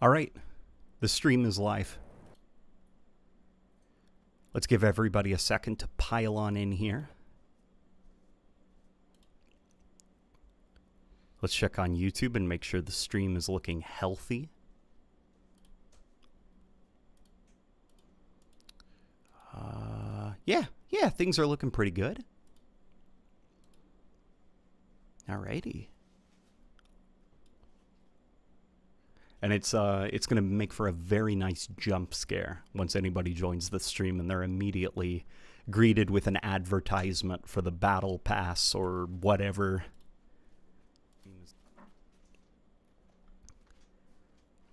All right, the stream is live. Let's give everybody a second to pile on in here. Let's check on YouTube and make sure the stream is looking healthy. Yeah, things are looking pretty good. Alrighty. And it's going to make for a very nice jump scare once anybody joins the stream and they're immediately greeted with an advertisement for the battle pass or whatever.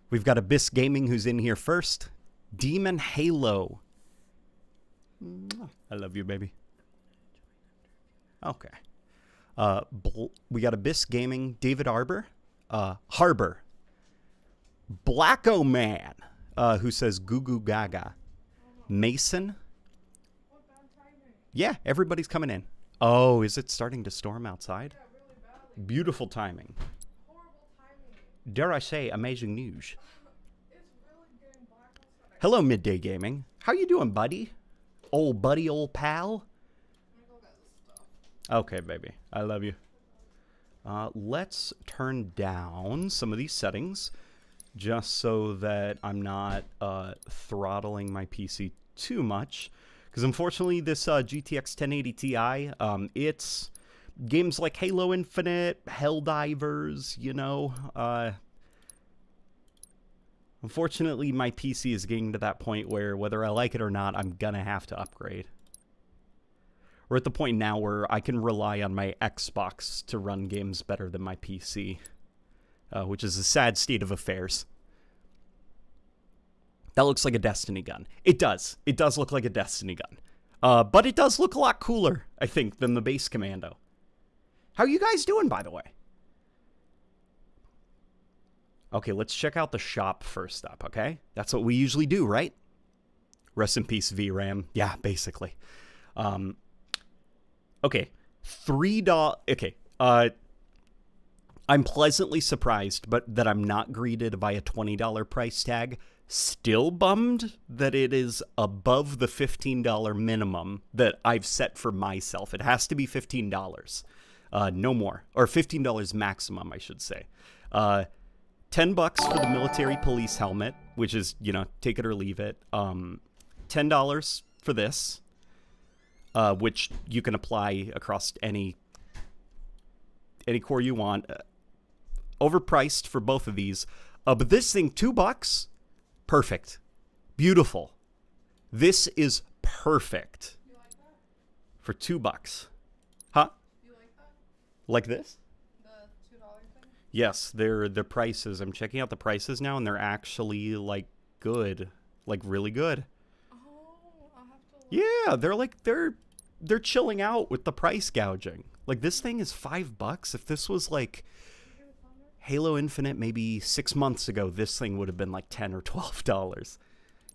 We've got Abyss Gaming who's in here first. Demon Halo. I love you, baby. Okay. We got Abyss Gaming, David Harbor. Blacko Man, who says goo goo gaga. Mason. Yeah, everybody's coming in. Oh, is it starting to storm outside? Yeah, really badly. Beautiful timing. Horrible timing. Dare I say, amazing news. It's really getting black outside. Hello, Midday Gaming. How you doing, buddy? Old buddy, old pal? I'm gonna go get this stuff. Okay, baby. I love you. Let's turn down some of these settings just so that I'm not throttling my PC too much. Because unfortunately, this GTX 1080 Ti, it's games like Halo Infinite, Helldivers, you know. Unfortunately, my PC is getting to that point where whether I like it or not, I'm going to have to upgrade. We're at the point now where I can rely on my Xbox to run games better than my PC, which is a sad state of affairs. That looks like a Destiny gun. It does. It does look like a Destiny gun. But it does look a lot cooler, I think, than the base Commando. How are you guys doing, by the way? Okay, let's check out the shop first up, okay? That's what we usually do, right? Rest in peace, VRAM. Yeah, basically. Okay, $3. Okay, I'm pleasantly surprised, but that I'm not greeted by a $20 price tag. Still bummed that it is above the $15 minimum that I've set for myself. It has to be $15, no more, or $15 maximum, I should say. $10 for the military police helmet, which is, you know, take it or leave it. $10 for this, which you can apply across any core you want. Overpriced for both of these, but this thing $2. Perfect. Beautiful. This is perfect. You like that? For $2. Huh? You like that? Like this? The $2 thing? Yes, they're the prices. I'm checking out the prices now, and they're actually, like, good. Like, really good. Oh, I'll have to look. Yeah, they're like, they're chilling out with the price gouging. Like, this thing is $5. If this was, like, You hear the thunder? Halo Infinite maybe 6 months ago, this thing would have been like $10 or $12.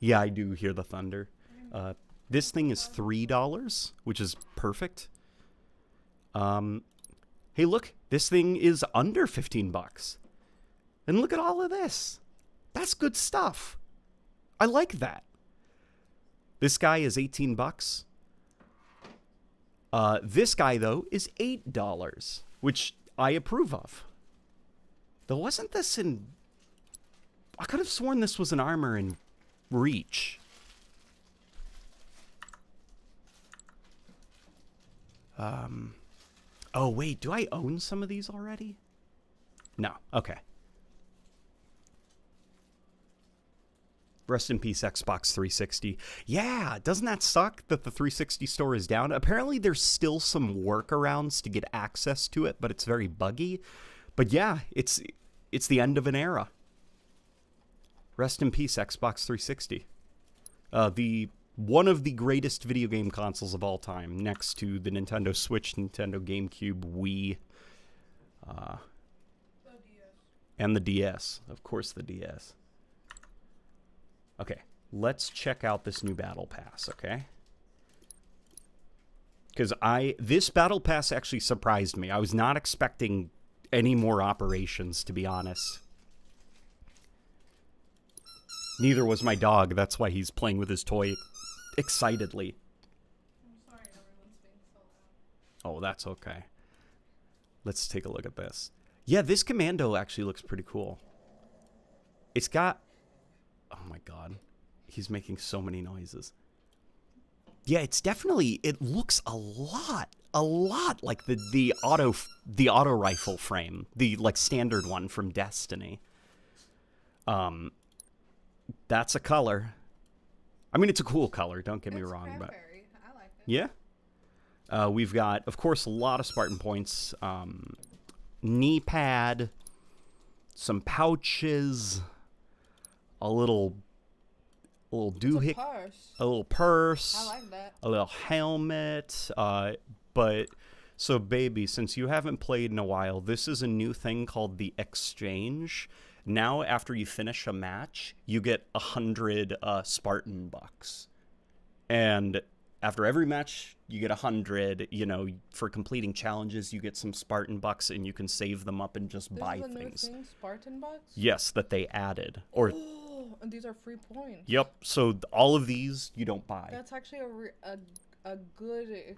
Yeah, I do hear the thunder. This thing is $3, which is perfect. Hey, look, this thing is under $15. And look at all of this. That's good stuff. I like that. This guy is $18. This guy, though, is $8, which I approve of. Though wasn't this in... I could have sworn this was an armor in Reach. Oh, wait, do I own some of these already? No, okay. Rest in peace, Xbox 360. Yeah, doesn't that suck that the 360 store is down? Apparently there's still some workarounds to get access to it, but it's very buggy. But yeah, it's the end of an era. Rest in peace, Xbox 360. One of the greatest video game consoles of all time, next to the Nintendo Switch, Nintendo GameCube, Wii, The DS. and the DS. Of course, the DS. Okay, let's check out this new Battle Pass, okay? Because this Battle Pass actually surprised me. I was not expecting any more operations, to be honest. Neither was my dog. That's why he's playing with his toy excitedly. I'm sorry, everyone's being so loud. Oh, that's okay. Let's take a look at this. Yeah, this commando actually looks pretty cool. It's got... Oh my god. He's making so many noises. Yeah, it's definitely... It looks a lot like the auto rifle frame. The, like, standard one from Destiny. That's a color. I mean, it's a cool color, don't get me wrong, but... I like it. Yeah. We've got, of course, a lot of Spartan points. Knee pad, some pouches, a little doohickey, a little purse. I like that. A little helmet. But so, baby, since you haven't played in a while, this is a new thing called the exchange. Now, after you finish a match, you get 100 Spartan bucks, and after every match, you get 100, you know, for completing challenges, you get some Spartan bucks, and you can save them up and just buy This is a things. new thing, Spartan bucks? Yes, that they added. Or Oh, and these are free points. Yep, so all of these you don't buy. That's actually a good...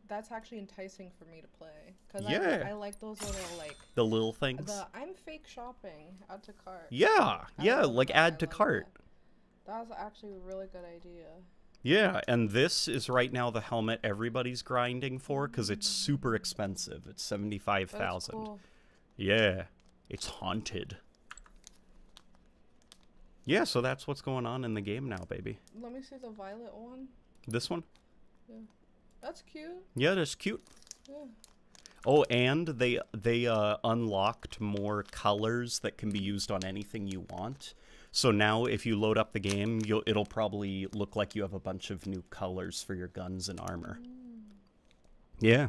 That's actually enticing for me to play. Because Yeah. I like those little, like... The little things. I'm fake shopping. Add to cart. Yeah, I love like that. add I to love cart. That was actually a really good idea. Yeah, and this is right now the helmet everybody's grinding for because it's super expensive. It's 75,000. Cool. Yeah, it's haunted. Yeah, so that's what's going on in the game now, baby. Let me see the violet one. This one? Yeah. That's cute. Yeah, that's cute. Yeah. Oh, and they unlocked more colors that can be used on anything you want. So now if you load up the game, it'll probably look like you have a bunch of new colors for your guns and armor. Yeah.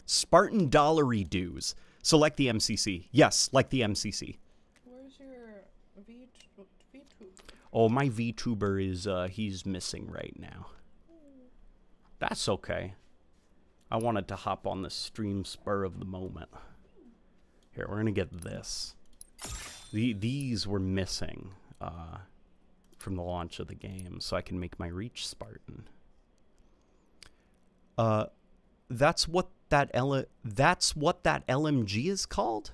Spartan dollary dues. So like the MCC. Yes, like the MCC. Where's your VTuber? Oh, my VTuber is, he's missing right now. That's okay. I wanted to hop on the stream spur of the moment. Here, we're going to get this. These were missing from the launch of the game, so I can make my Reach Spartan. That's what that LMG is called?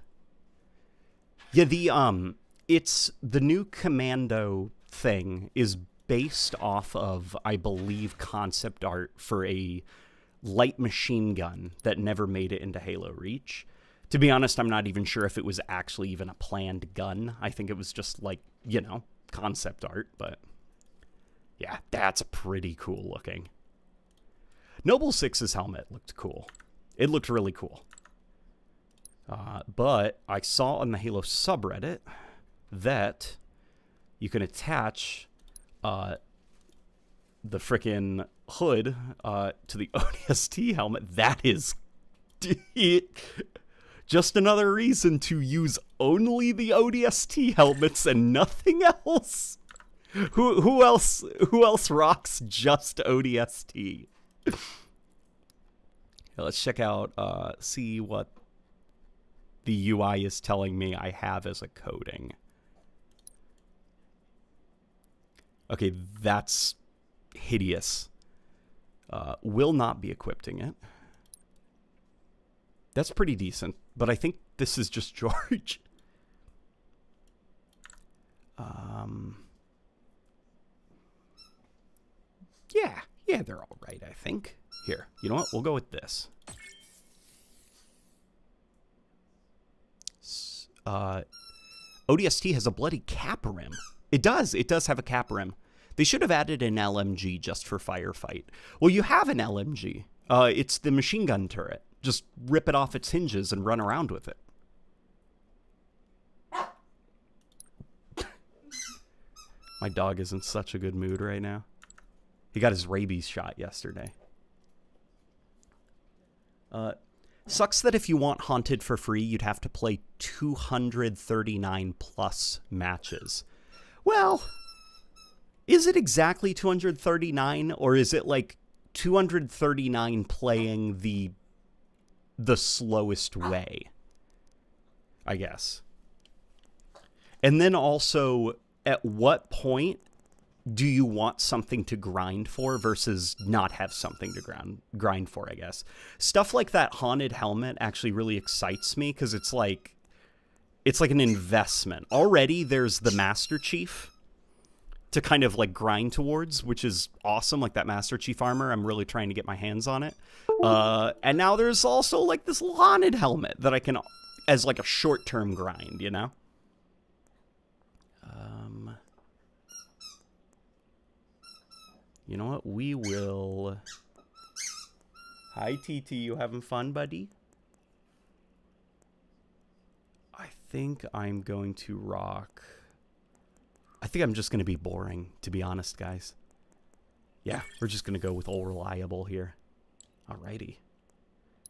Yeah, it's the new commando thing is based off of, I believe, concept art for a light machine gun that never made it into Halo Reach. To be honest, I'm not even sure if it was actually even a planned gun. I think it was just like, you know, concept art, but yeah, that's pretty cool looking. Noble 6's helmet looked cool. It looked really cool. But I saw on the Halo subreddit that you can attach the frickin' hood to the ODST helmet. That is just another reason to use only the ODST helmets and nothing else. Who else rocks just ODST? Let's check out, see what the UI is telling me I have as a coding. Okay, that's hideous. Will not be equipping it. That's pretty decent, but I think this is just George. Yeah, they're all right, I think. Here, you know what? We'll go with this. ODST has a bloody cap rim. It does have a cap rim. They should have added an LMG just for Firefight. Well, you have an LMG. It's the machine gun turret. Just rip it off its hinges and run around with it. My dog is in such a good mood right now. He got his rabies shot yesterday. Sucks that if you want Haunted for free, you'd have to play 239 plus matches. Well, is it exactly 239, or is it like 239 playing the slowest way? I guess. And then also, at what point do you want something to grind for versus not have something to grind for, I guess. Stuff like that haunted helmet actually really excites me because it's like an investment. Already there's the Master Chief to kind of like grind towards, which is awesome. Like that Master Chief armor, I'm really trying to get my hands on it. And now there's also like this haunted helmet that I can, as like a short-term grind, you know? You know what? We will... Hi, TT. You having fun, buddy? I think I'm going to rock... I think I'm just going to be boring, to be honest, guys. Yeah, we're just going to go with all reliable here. Alrighty.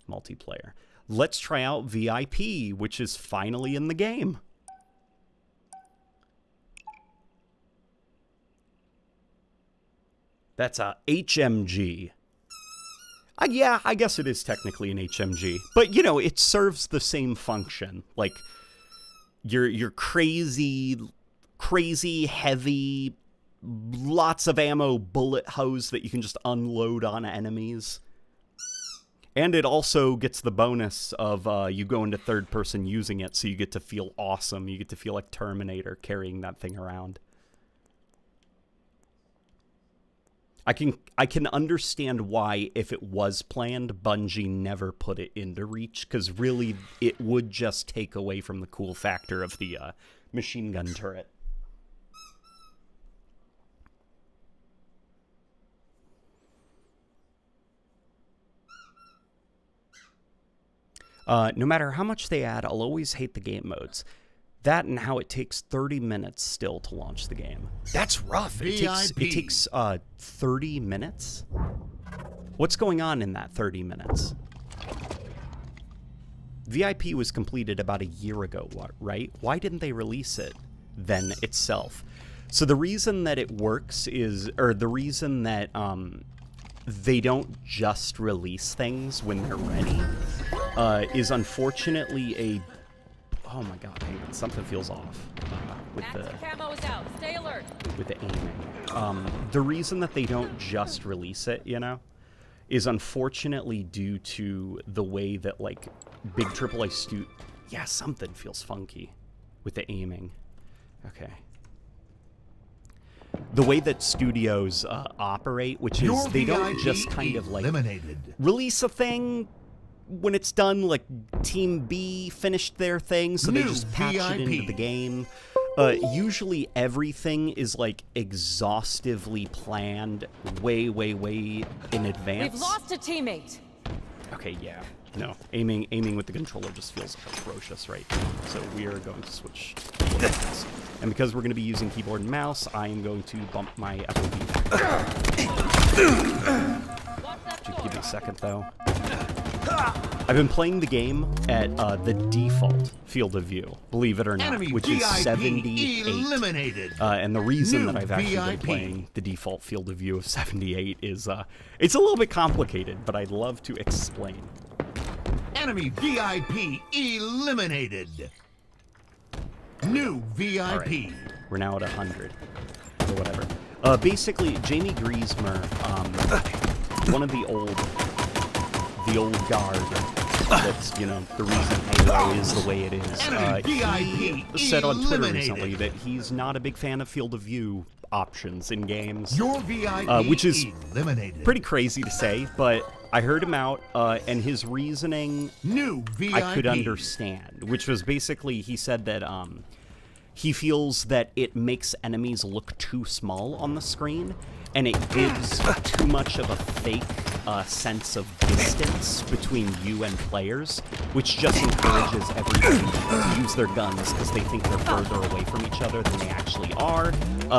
Multiplayer. Let's try out VIP, which is finally in the game. That's a HMG. Yeah, I guess it is technically an HMG. But, you know, it serves the same function. Like, you're crazy, heavy, lots of ammo bullet hose that you can just unload on enemies. And it also gets the bonus of you go into third person using it, so you get to feel awesome. You get to feel like Terminator carrying that thing around. I can understand why, if it was planned, Bungie never put it into Reach, because really it would just take away from the cool factor of the machine gun turret. No matter how much they add, I'll always hate the game modes. That and how it takes 30 minutes still to launch the game. That's rough. It takes 30 minutes? What's going on in that 30 minutes? VIP was completed about a year ago, right? Why didn't they release it then itself? So the reason that it works is, or the reason that they don't just release things when they're ready, is unfortunately a... Oh my god, hang on, something feels off with the camo is out. Stay alert. With the aiming. The reason that they don't just release it, you know, is unfortunately due to the way that like big AAA yeah, something feels funky with the aiming. Okay. The way that studios operate, which is they don't just kind of like release a thing when it's done, like Team B finished their thing, so they just patch it into the game. Usually everything is like exhaustively planned way in advance. We've lost a teammate. Okay, yeah. No, aiming with the controller just feels atrocious right now. So we are going to switch keyboard and mouse. And because we're going to be using keyboard and mouse, I am going to bump my FOV back. Just give me a second, though. I've been playing the game at the default field of view, believe it or not, which is 78. And the reason that I've actually been playing the default field of view of 78 is it's a little bit complicated, but I'd love to explain. Enemy VIP eliminated. New VIP. Right. We're now at 100 or whatever. Basically, Jamie Griezmer, one of the old guard that's, you know, the reason Halo is the way it is. He said on Twitter recently that he's not a big fan of field of view options in games, which is pretty crazy to say, but I heard him out, and his reasoning I could understand, which was basically he said that he feels that it makes enemies look too small on the screen, and it gives too much of a fake sense of distance between you and players, which just encourages everybody to use their guns because they think they're further away from each other than they actually are.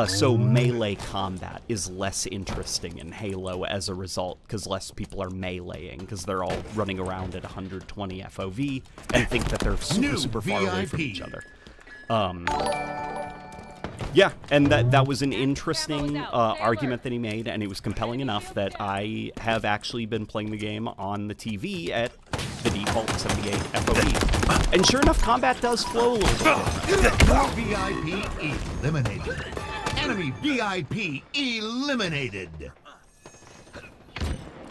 So melee combat is less interesting in Halo as a result, because less people are meleeing, because they're all running around at 120 FOV and think that they're super far away from each other. Yeah, and that was an interesting argument that he made, and it was compelling enough that I have actually been playing the game on the TV at the default 78 FOV. And sure enough, combat does flow a little bit. Your VIP eliminated. Enemy VIP eliminated.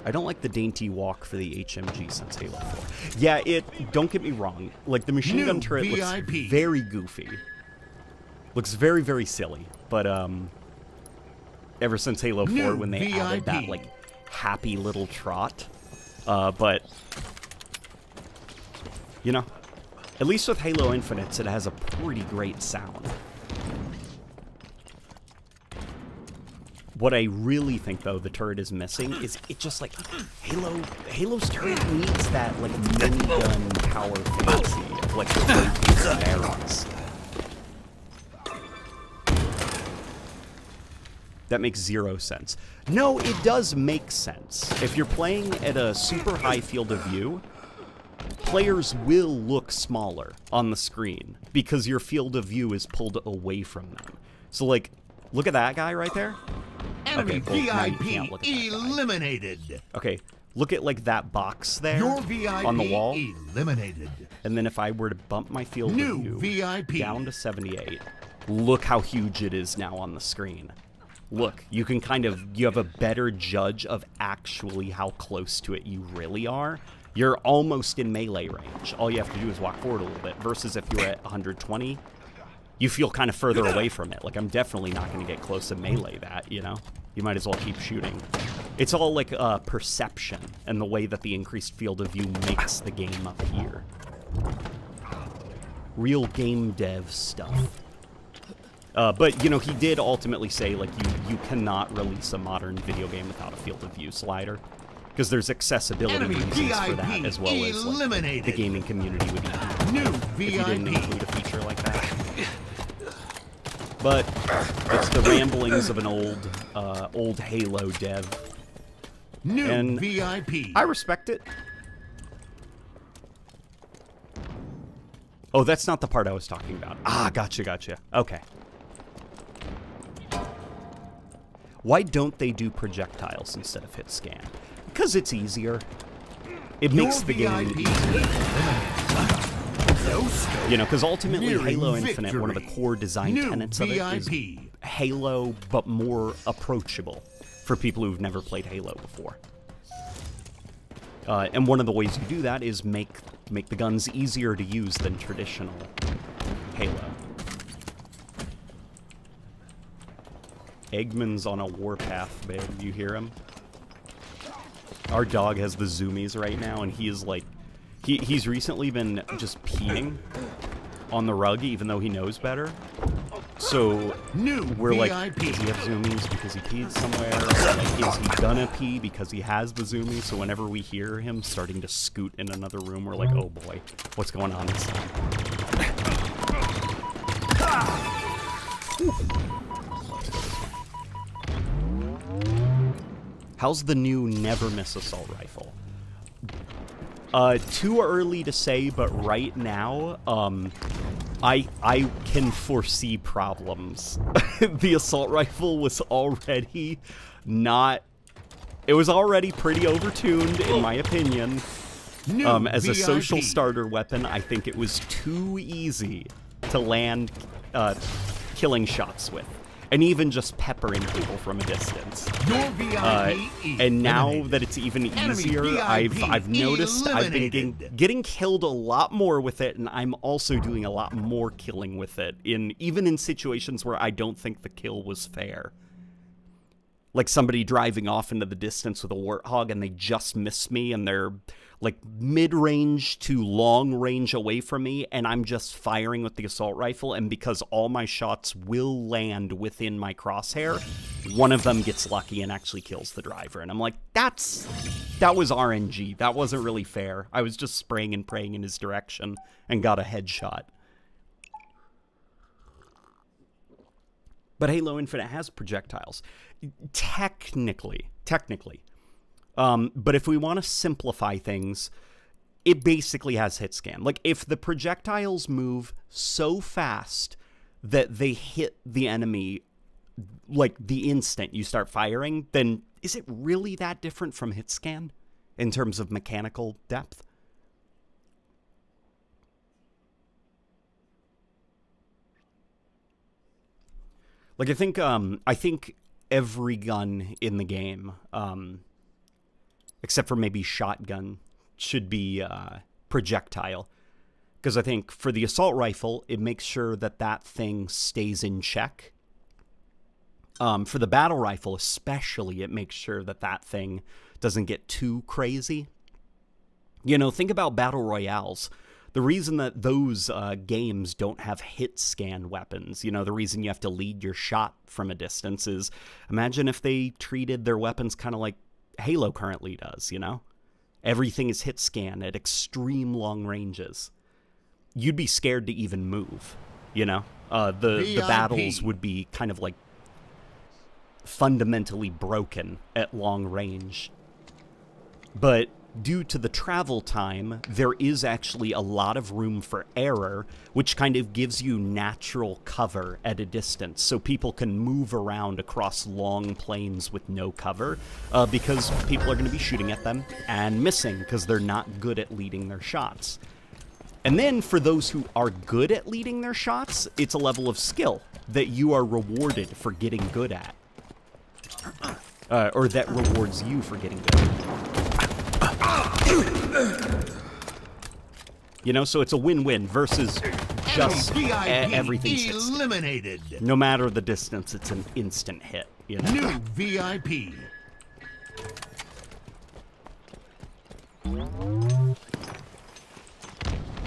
I don't like the dainty walk for the HMG since Halo 4. Yeah, don't get me wrong. Like, the machine gun turret looks very goofy. Looks very, very silly. But, ever since Halo 4, when they added that, like, happy little trot. But, you know, at least with Halo Infinite, it has a pretty great sound. What I really think, though, the turret is missing is it just, like, Halo's turret needs that, like, minigun power fantasy of, like, the great of arrows. That makes zero sense. No, it does make sense. If you're playing at a super high field of view, players will look smaller on the screen because your field of view is pulled away from them. So, like, look at that guy right there. Enemy okay, VIP eliminated. Okay, look at, like, that box there Your VIP on the wall. Eliminated. And then if I were to bump my field of view VIP down to 78, look how huge it is now on the screen. Look, you can you have a better judge of actually how close to it you really are. You're almost in melee range. All you have to do is walk forward a little bit, versus if you're at 120, you feel kind of further away from it. Like, I'm definitely not going to get close to melee that, you know? You might as well keep shooting. It's all, like, perception and the way that the increased field of view makes the game up here. Real game dev stuff. But, you know, he did ultimately say, like, you cannot release a modern video game without a field of view slider. Because there's accessibility reasons for that, as well as, like, the gaming community would eat if you didn't include a feature like that. But it's the ramblings of an old Halo dev. And VIP. I respect it. Oh, that's not the part I was talking about. Ah, gotcha. Okay. Why don't they do projectiles instead of hitscan? Because it's easier. It makes the game easier. You know, because ultimately Halo Infinite, one of the core design tenets of it is Halo, but more approachable for people who've never played Halo before. And one of the ways you do that is make the guns easier to use than traditional Halo. Eggman's on a warpath, babe. You hear him? Our dog has the zoomies right now, and he is like... He's recently been just peeing on the rug, even though he knows better. So we're like, does he have zoomies because he peed somewhere? Or like, is he gonna pee because he has the zoomies? So whenever we hear him starting to scoot in another room, we're like, oh boy, what's going on this time? How's the new never miss assault rifle? Too early to say, but right now, I can foresee problems. The assault rifle was already it was already pretty overtuned, in my opinion. As a social starter weapon, I think it was too easy to land killing shots with. And even just peppering people from a distance. And now that it's even easier, I've noticed I've been getting killed a lot more with it, and I'm also doing a lot more killing with it, even in situations where I don't think the kill was fair. Like somebody driving off into the distance with a warthog, and they just miss me, and they're like mid-range to long range away from me, and I'm just firing with the assault rifle, and because all my shots will land within my crosshair, one of them gets lucky and actually kills the driver. And I'm like, that was RNG. That wasn't really fair. I was just spraying and praying in his direction and got a headshot. But Halo Infinite has projectiles. Technically. But if we want to simplify things, it basically has hit scan. Like, if the projectiles move so fast that they hit the enemy, like, the instant you start firing, then is it really that different from hit scan in terms of mechanical depth? Like, I think every gun in the game, except for maybe shotgun, should be projectile. Because I think for the assault rifle, it makes sure that that thing stays in check. For the battle rifle especially, it makes sure that that thing doesn't get too crazy. You know, think about battle royales. The reason that those games don't have hit scan weapons, you know, the reason you have to lead your shot from a distance is, imagine if they treated their weapons kind of like Halo currently does, you know? Everything is hit scan at extreme long ranges. You'd be scared to even move, you know? The battles would be kind of like fundamentally broken at long range. But due to the travel time, there is actually a lot of room for error, which kind of gives you natural cover at a distance, so people can move around across long plains with no cover, because people are going to be shooting at them and missing because they're not good at leading their shots. And then for those who are good at leading their shots, it's a level of skill that you are rewarded for getting good at. Or that rewards you for getting good at. You know, so it's a win-win versus just everything's hit. Eliminated. No matter the distance, it's an instant hit. You know? New VIP.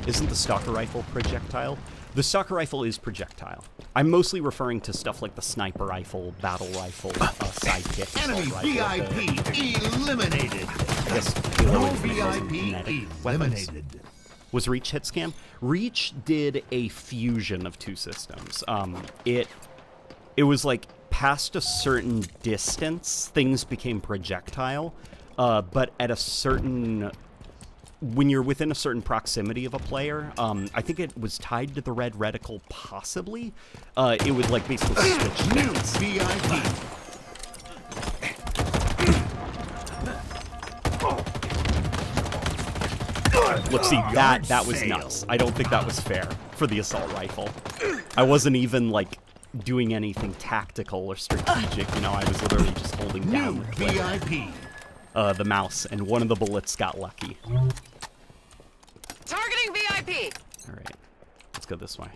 Isn't the stalker rifle projectile? The stalker rifle is projectile. I'm mostly referring to stuff like the sniper rifle, battle rifle, sidekick, Enemy assault rifle. VIP eliminated. Yes, No VIP eliminated. Was Reach hit scan? Reach did a fusion of two systems. It was like past a certain distance, things became projectile, but at a certain, when you're within a certain proximity of a player, I think it was tied to the red reticle, possibly. It would like basically switch. New VIP. Look, see, that was nuts. I don't think that was fair for the assault rifle. I wasn't even, like, doing anything tactical or strategic, you know, I was literally just holding down New the click, VIP. the mouse, and one of the bullets got lucky. Targeting VIP! Alright, let's go this way.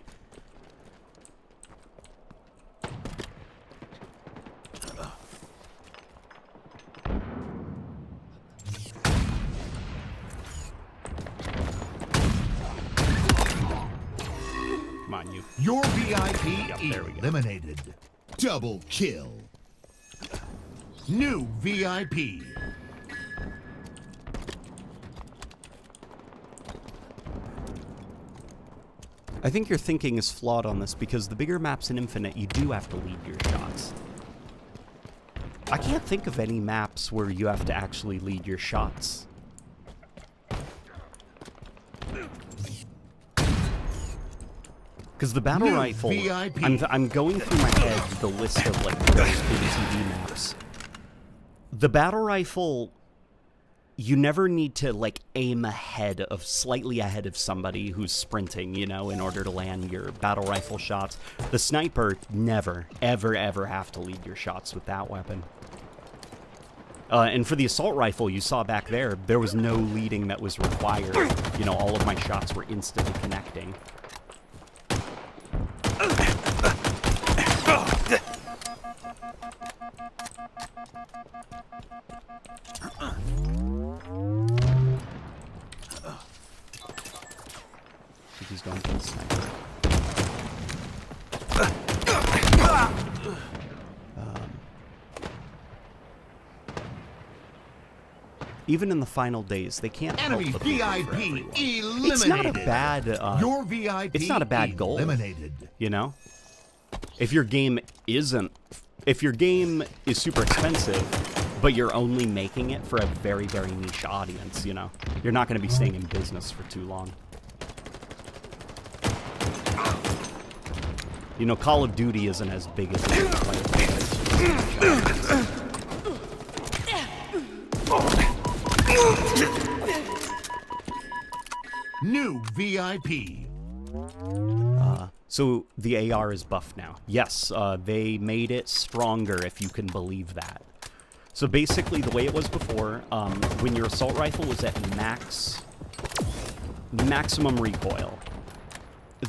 Come on, you. Your VIP Yep, there we go. eliminated. Double kill. New VIP. I think your thinking is flawed on this because the bigger maps in Infinite, you do have to lead your shots. I can't think of any maps where you have to actually lead your shots. Because the battle rifle, VIP. I'm going through my head the list of like those big TV maps. The battle rifle, you never need to like aim slightly ahead of somebody who's sprinting, you know, in order to land your battle rifle shots. The sniper, never, ever, ever have to lead your shots with that weapon. And for the assault rifle, you saw back there, there was no leading that was required. You know, all of my shots were instantly connecting. I think he's going for the sniper. Even in the final days, they can't help Enemy but be good for VIP everyone. eliminated. It's not a bad. Your VIP it's not a bad goal. eliminated. You know, if your game is super expensive, but you're only making it for a very, very niche audience, you know, you're not going to be staying in business for too long. You know, Call of Duty isn't as big as it is. New VIP. So the AR is buffed now. Yes, they made it stronger, if you can believe that. So basically, the way it was before, when your assault rifle was at maximum recoil,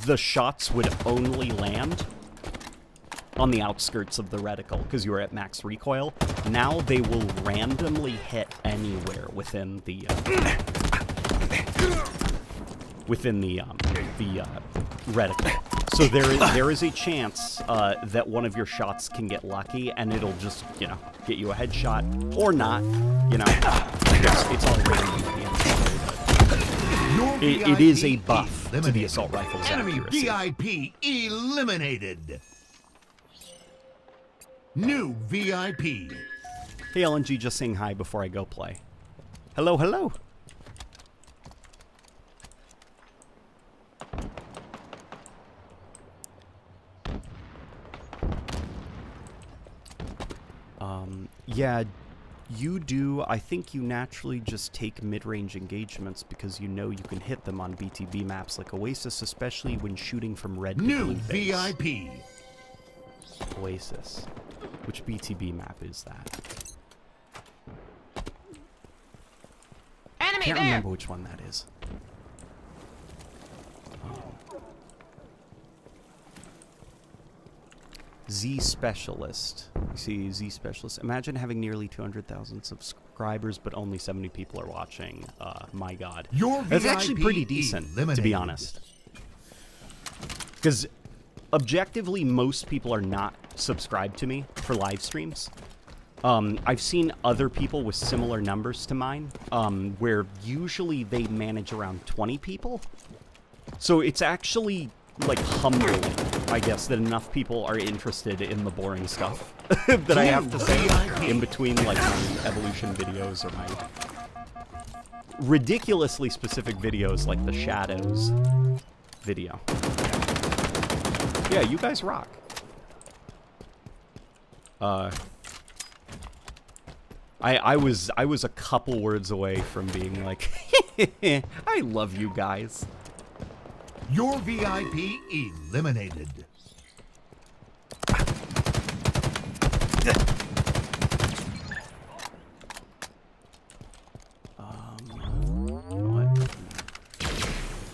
the shots would only land on the outskirts of the reticle because you were at max recoil. Now they will randomly hit anywhere within the reticle. So there is a chance that one of your shots can get lucky and it'll just, you know, get you a headshot or not. You know, it's all random at the end. It is a buff to the assault rifle's Enemy accuracy. VIP eliminated. New VIP. Hey LNG, just saying hi before I go play. Hello, hello. Yeah, you do. I think you naturally just take mid-range engagements because you know you can hit them on BTB maps like Oasis, especially when shooting from red to New blue base. VIP. Oasis. Which BTB map is that? Enemy Can't there! remember which one that is. Z Specialist. You see Z Specialist. Imagine having nearly 200,000 subscribers, but only 70 people are watching. My God. Your That's actually VIP pretty decent, to be eliminated. honest. Because objectively, most people are not subscribed to me for live streams. I've seen other people with similar numbers to mine, where usually they manage around 20 people. So it's actually, like, humbling, I guess, that enough people are interested in the boring stuff that I have to say in between, like, my evolution videos or my ridiculously specific videos like the Shadows video. Yeah, you guys rock. I was a couple words away from being like, I love you guys. Your VIP eliminated. You know what?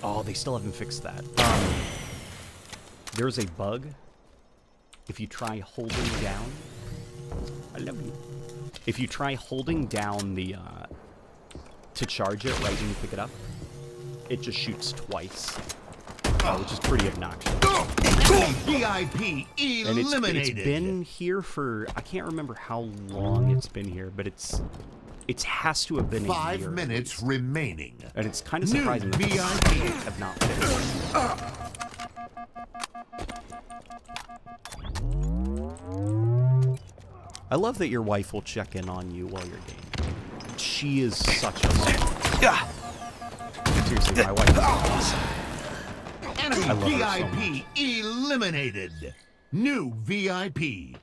Oh, they still haven't fixed that. There's a bug. If you try holding down, I love you. If you try holding down the to charge it right when you pick it up, it just shoots twice, which is pretty obnoxious. VIP And eliminated. it's been here for, I can't remember how long it's been here, but it has to have been a 5 year. minutes remaining. And it's kind of New surprising that the VIP. Spartans have not fixed it. I love that your wife will check in on you while you're gaming. She is such a mom. Seriously, my wife is awesome. Enemy I love her so VIP eliminated. New VIP.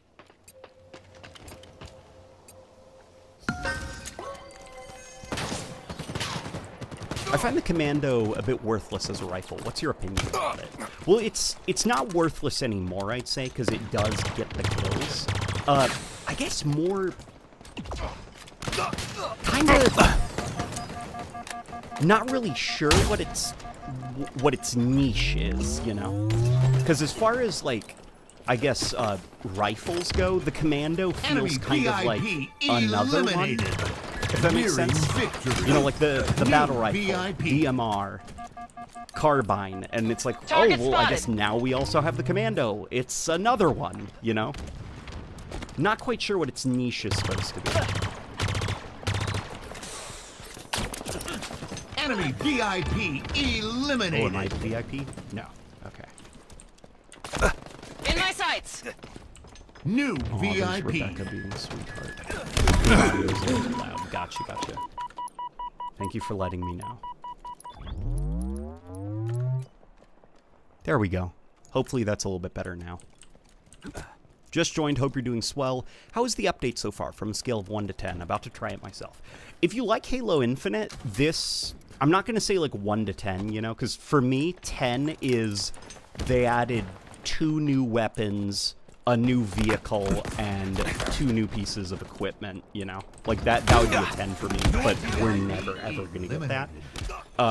I find the Commando a bit worthless as a rifle. What's your opinion about it? Well, it's not worthless anymore, I'd say, because it does get the kills. I guess more... kind of... not really sure what its niche is, you know? Because as far as, like, I guess, rifles go, the Commando feels Enemy kind of like VIP another one. eliminated. If that makes Nearing sense. victory. You know, like the New battle rifle, VIP. DMR, carbine, and it's like, Target oh, well, I spotted. guess now we also have the Commando. It's another one, you know? Not quite sure what its niche is supposed to be. Enemy VIP Oh, am I eliminated. VIP? No. Okay. In my sights! New Oh, there's VIP. Rebecca being a sweetheart. The audio's a little loud. Gotcha, gotcha. Thank you for letting me know. There we go. Hopefully that's a little bit better now. Just joined, hope you're doing swell. How is the update so far from a scale of 1 to 10? About to try it myself. If you like Halo Infinite, this... I'm not going to say like 1 to 10, you know, because for me, 10 is they added 2 new weapons, a new vehicle, and 2 new pieces of equipment, you know? Like, that would be a 10 for me, but we're never, ever gonna get that.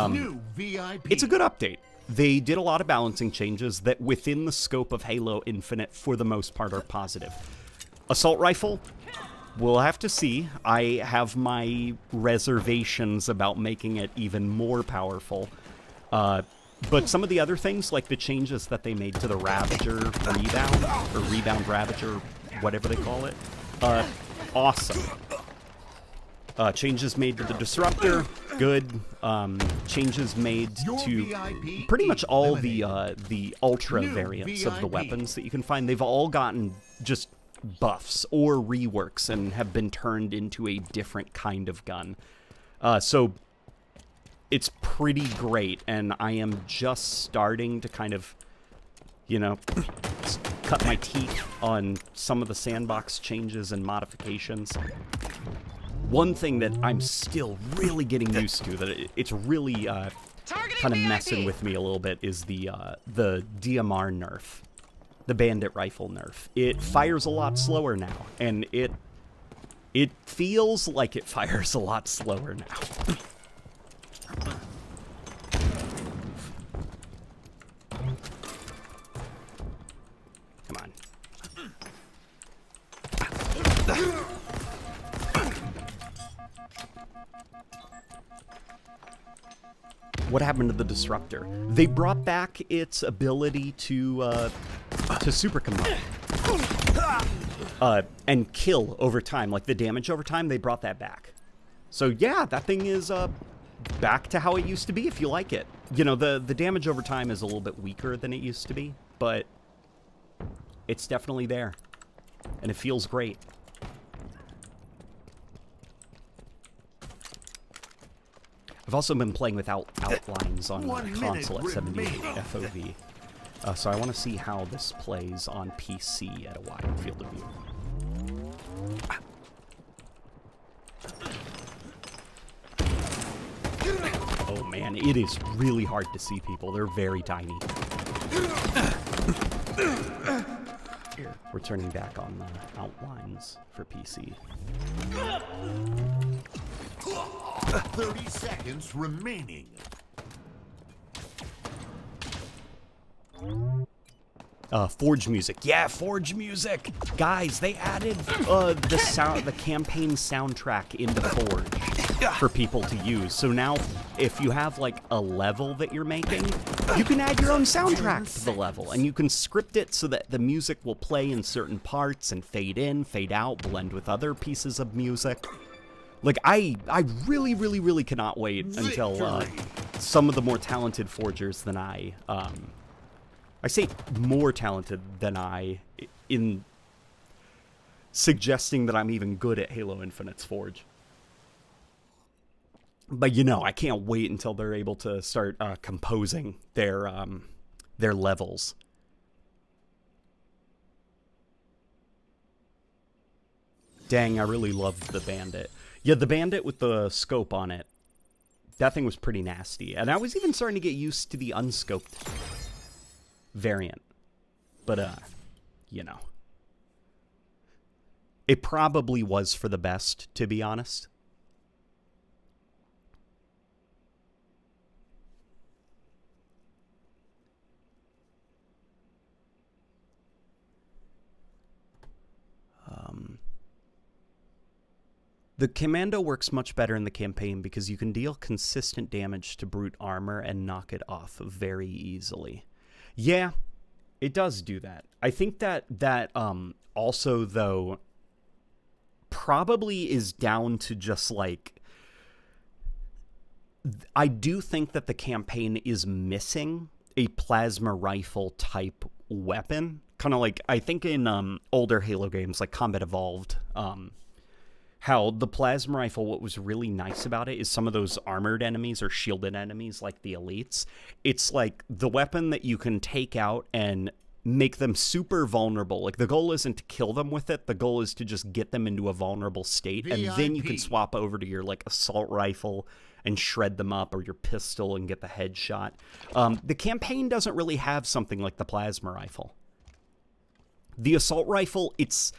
New VIP. It's a good update. They did a lot of balancing changes that, within the scope of Halo Infinite, for the most part, are positive. Assault rifle, we'll have to see. I have my reservations about making it even more powerful. But some of the other things, like the changes that they made to the Ravager Rebound, or Rebound Ravager, whatever they call it, awesome. Changes made to the Disruptor, good. Changes made to pretty much all the Ultra variants of the weapons that you can find. They've all gotten just buffs or reworks and have been turned into a different kind of gun. So it's pretty great, and I am just starting to kind of, you know, cut my teeth on some of the sandbox changes and modifications. One thing that I'm still really getting used to, that it's really kind of messing with me a little bit, is the DMR nerf, the bandit rifle nerf. It fires a lot slower now, and it feels like it fires a lot slower now. Come on. What happened to the Disruptor? They brought back its ability to super combine. And kill over time, like the damage over time, they brought that back. So yeah, that thing is back to how it used to be if you like it. You know, the damage over time is a little bit weaker than it used to be, but it's definitely there. And it feels great. I've also been playing without outlines on console at 78 FOV. So I want to see how this plays on PC at a wide field of view. Oh man, it is really hard to see people. They're very tiny. We're turning back on the outlines for PC. 30 seconds remaining. Forge music. Yeah, Forge music. Guys, they added the campaign soundtrack into Forge for people to use. So now, if you have like a level that you're making, you can add your own soundtrack to the level, and you can script it so that the music will play in certain parts and fade in, fade out, blend with other pieces of music. Like, I really, really, really cannot wait until some of the more talented forgers than I say more talented than I, in suggesting that I'm even good at Halo Infinite's Forge. But, you know, I can't wait until they're able to start composing their levels. Dang, I really loved the Bandit. Yeah, the Bandit with the scope on it, that thing was pretty nasty. And I was even starting to get used to the unscoped variant. But, you know. It probably was for the best, to be honest. The Commando works much better in the campaign because you can deal consistent damage to brute armor and knock it off very easily. Yeah, it does do that. I think that also, though, probably is down to just, like... I do think that the campaign is missing a plasma rifle type weapon. Kind of like, I think in older Halo games, like Combat Evolved, how the plasma rifle, what was really nice about it is some of those armored enemies or shielded enemies like the elites. It's like the weapon that you can take out and make them super vulnerable. Like, the goal isn't to kill them with it. The goal is to just get them into a vulnerable state, and then you can swap over to your, like, assault rifle and shred them up, or your pistol and get the headshot. The campaign doesn't really have something like the plasma rifle. The assault rifle, its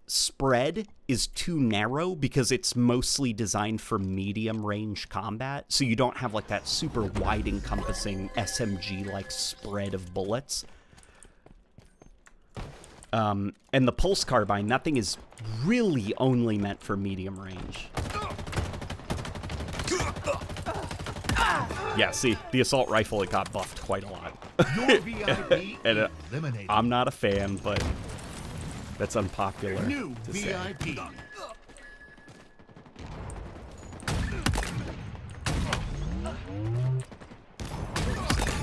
spread is too narrow because it's mostly designed for medium range combat, so you don't have like that super wide encompassing SMG like spread of bullets. And the pulse carbine, that thing is really only meant for medium range. Yeah, see, the assault rifle, it got buffed quite a lot. And I'm not a fan, but that's unpopular to say. There we go.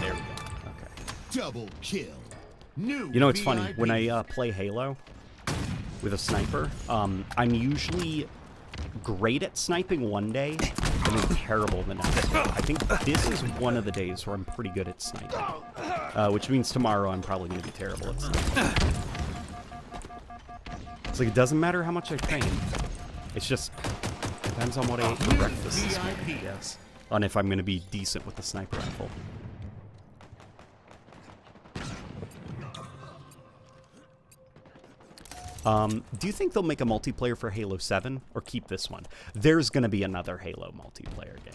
Okay. Double kill. New You know, it's funny, VIP. when I play Halo with a sniper, I'm usually great at sniping one day, and then terrible the next. I think this is one of the days where I'm pretty good at sniping, which means tomorrow I'm probably going to be terrible at sniping. It's like, it doesn't matter how much I train. It's just, depends on what I ate for breakfast this morning, I guess. On if I'm going to be decent with the sniper rifle. Do you think they'll make a multiplayer for Halo 7 or keep this one? There's going to be another Halo multiplayer game.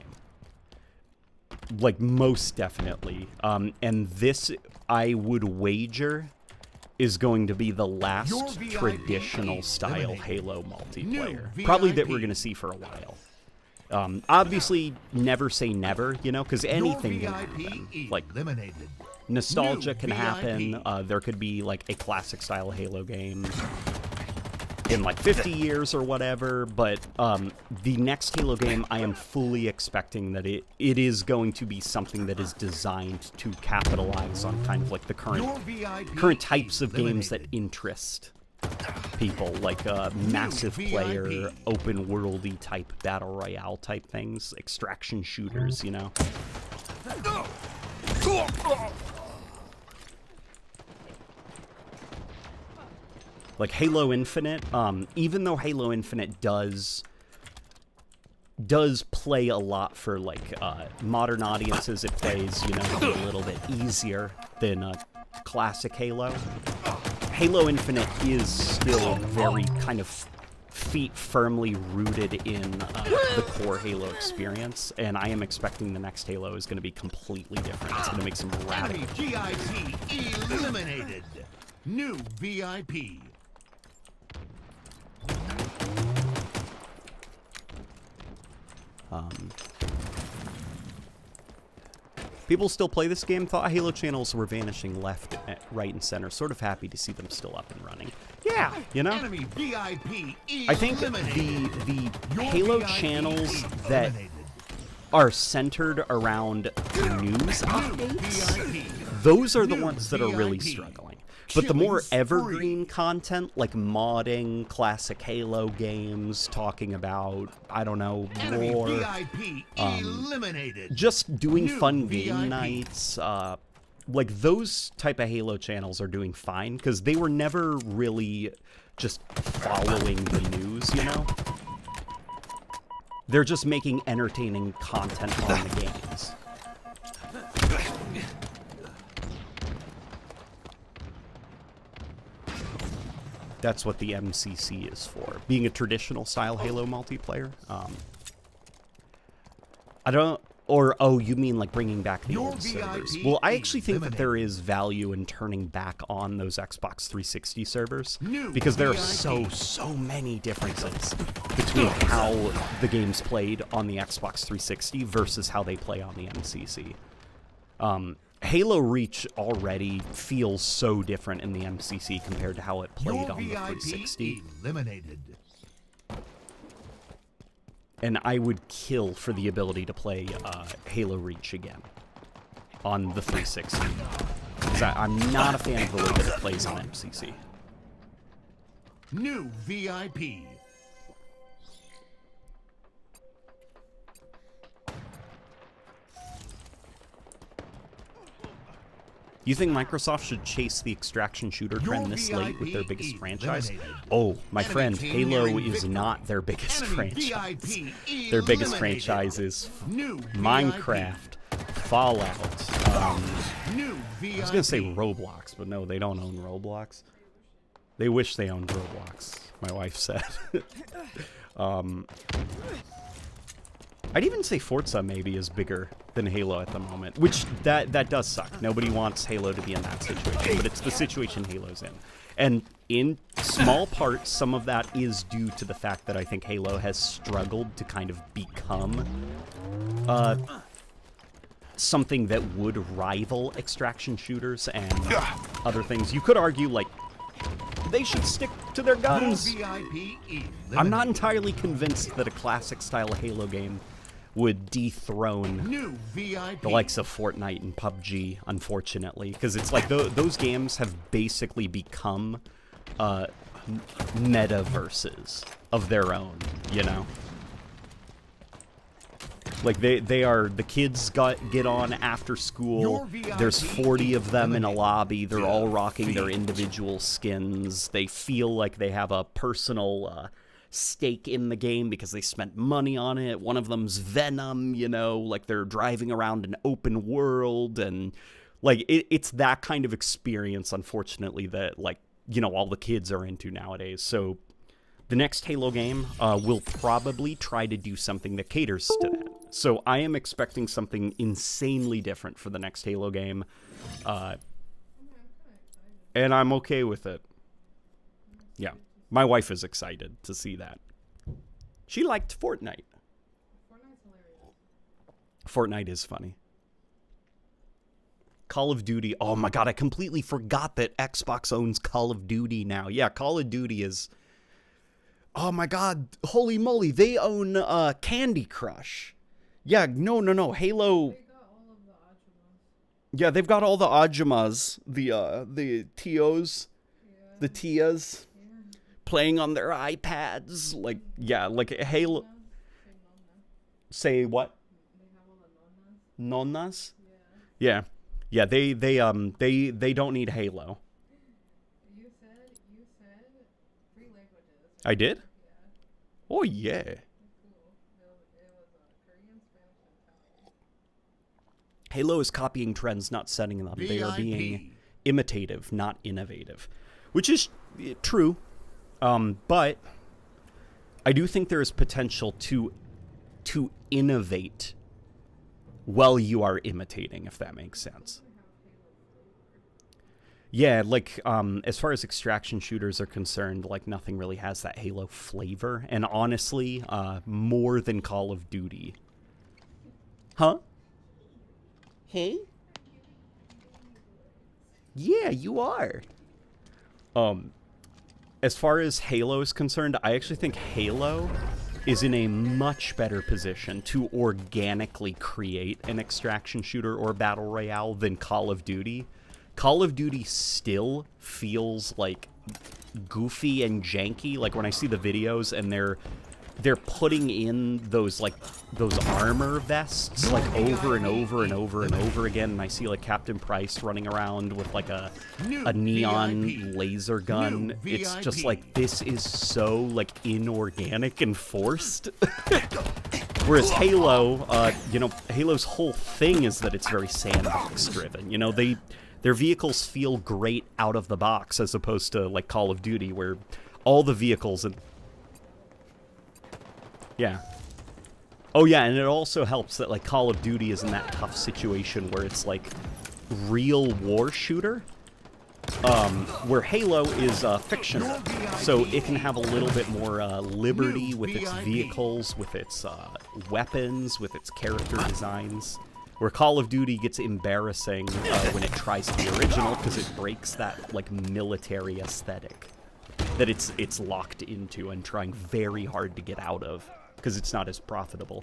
Like, most definitely. And this, I would wager, is going to be the last traditional style Halo multiplayer. Probably that we're going to see for a while. Obviously, never say never, you know, because anything can happen. Like, nostalgia can happen. There could be, like, a classic style Halo game in like 50 years or whatever, but the next Halo game, I am fully expecting that it is going to be something that is designed to capitalize on kind of like the current types of games that interest people, like massive player, open worldy type battle royale type things, extraction shooters, you know. Like Halo Infinite, even though Halo Infinite does play a lot for like modern audiences, it plays, you know, a little bit easier than classic Halo. Halo Infinite is still very kind of feet firmly rooted in the core Halo experience, and I am expecting the next Halo is going to be completely different. It's going to make some radical. GIT eliminated. New VIP. People still play this game. Thought Halo channels were vanishing left, right, and center. Sort of happy to see them still up and running. Yeah, you know. Enemy VIP I think the Halo channels that are centered around news updates, those are the ones that are really struggling. But the more evergreen content, like modding classic Halo games, talking about, I don't know, lore, just doing fun game nights, like those type of Halo channels are doing fine, because they were never really just following the news, you know? They're just making entertaining content on the games. That's what the MCC is for. Being a traditional style Halo multiplayer. I don't... Or, oh, you mean like bringing back the old servers. Well, I actually think that there is value in turning back on those Xbox 360 servers. Because there are so many differences between how the game's played on the Xbox 360 versus how they play on the MCC. Halo Reach already feels so different in the MCC compared to how it played on the 360. Eliminated. And I would kill for the ability to play Halo Reach again on the 360. Because I'm not a fan of the way that it plays on MCC. New VIP. You think Microsoft should chase the extraction shooter Your trend this late with their VIP biggest franchise? eliminated. Oh, my Enemy friend, team Halo nearing is victory. not their biggest Enemy franchise. VIP Their biggest eliminated. franchise is New Minecraft, Fallout. New I VIP. was gonna say Roblox, but no, they don't own Roblox. They wish they owned Roblox, my wife said. I'd even say Forza maybe is bigger than Halo at the moment, which that does suck. Nobody wants Halo to be in that situation, but it's the situation Halo's in. And in small part, some of that is due to the fact that I think Halo has struggled to kind of become something that would rival extraction shooters and other things. You could argue, like, they should stick to their guns. New VIP I'm not eliminated. entirely convinced that a classic style Halo game would dethrone New VIP. the likes of Fortnite and PUBG, unfortunately, because it's like those games have basically become metaverses of their own, you know? Like they are, the kids get on after school, Your VIP there's 40 of them in a eliminated. lobby, they're all rocking their Defeat. individual skins, they feel like they have a personal stake in the game because they spent money on it. One of them's Venom, you know, like they're driving around an open world, and like it's that kind of experience, unfortunately, that, like, you know, all the kids are into nowadays. So the next Halo game will probably try to do something that caters to that. So I am expecting something insanely different for the next Halo game, and I'm okay with it. Yeah. My wife is excited to see that. She liked Fortnite. Fortnite's hilarious. Fortnite is funny. Call of Duty. Oh my god, I completely forgot that Xbox owns Call of Duty now. Yeah, Call of Duty is... Oh my god, holy moly, they own Candy Crush. Yeah, no. Halo... They got all of the Ajumas. Yeah, they've got all the Ajumas, the Tios, the Tias, playing on their iPads. Like, yeah, like Halo... Say what? They have all the nonnas. Nonnas? Yeah. Yeah, they don't need Halo. You said 3 languages. I did? Yeah. Oh yeah. Cool. It was Korean, Spanish, and Italian. Halo is copying trends, not setting them. They are being VIP. imitative, not innovative, which is true. But I do think there is potential to innovate while you are imitating, if that makes sense. Yeah, like, as far as extraction shooters are concerned, like, nothing really has that Halo flavor. And honestly, more than Call of Duty. Huh? Hey? Yeah, you are. As far as Halo is concerned, I actually think Halo is in a much better position to organically create an extraction shooter or battle royale than Call of Duty. Call of Duty still feels like goofy and janky. Like when I see the videos and they're putting in those armor vests like over and over and over and over again, and I see like Captain Price running around with like a neon VIP. laser gun. New It's just VIP. like, this is so like inorganic and forced. Whereas Halo, Halo's whole thing is that it's very sandbox driven. You know, their vehicles feel great out of the box, as opposed to like Call of Duty, where all the vehicles and yeah. Oh yeah, and it also helps that like Call of Duty is in that tough situation where it's like real war shooter, where Halo is fictional, so it can have a little bit more liberty with its vehicles, with its weapons, with its character designs. Where Call of Duty gets embarrassing when it tries to be original, because it breaks that like military aesthetic that it's locked into and trying very hard to get out of, because it's not as profitable.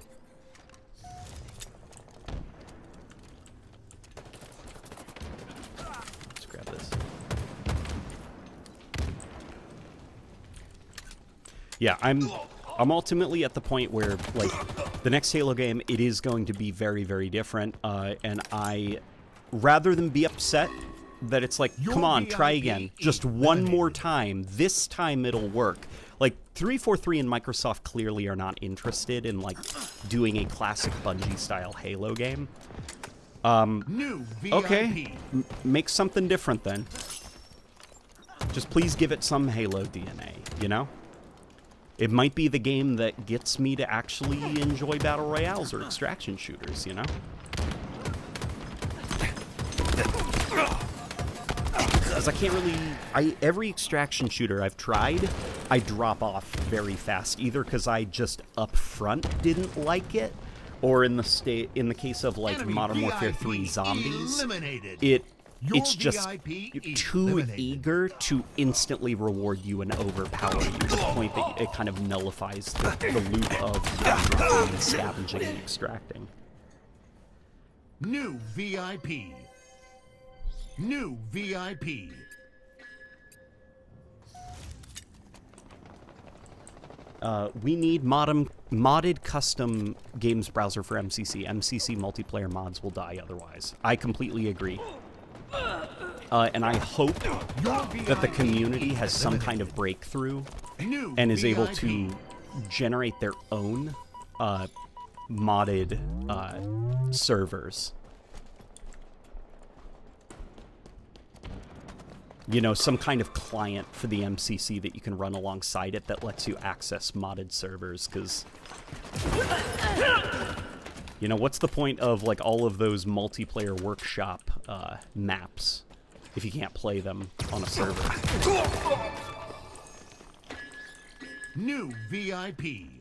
Let's grab this. Yeah, I'm ultimately at the point where, like, the next Halo game, it is going to be very, very different, and rather than be upset that it's like, Your come on, try VIP again. Just one eliminated. more time. This time it'll work. Like, 343 and Microsoft clearly are not interested in, like, doing a classic Bungie-style Halo game. New VIP. Okay, make something different then. Just please give it some Halo DNA, you know? It might be the game that gets me to actually enjoy Battle Royales or extraction shooters, you know? Because I can't really... every extraction shooter I've tried, I drop off very fast. Either because I just up front didn't like it, or in the case of, like, Enemy Modern Warfare VIP 3 Zombies, eliminated. it's Your just VIP too eliminated. eager to instantly reward you and overpower you to the point that it kind of nullifies the loop of scavenging and extracting. New VIP. New VIP. We need modded custom games browser for MCC. MCC multiplayer mods will die otherwise. I completely agree. And I hope that the community has some kind of breakthrough New and is able VIP. to generate their own modded servers. You know, some kind of client for the MCC that you can run alongside it that lets you access modded servers, because... You know, what's the point of, like, all of those multiplayer workshop maps if you can't play them on a server? New VIP.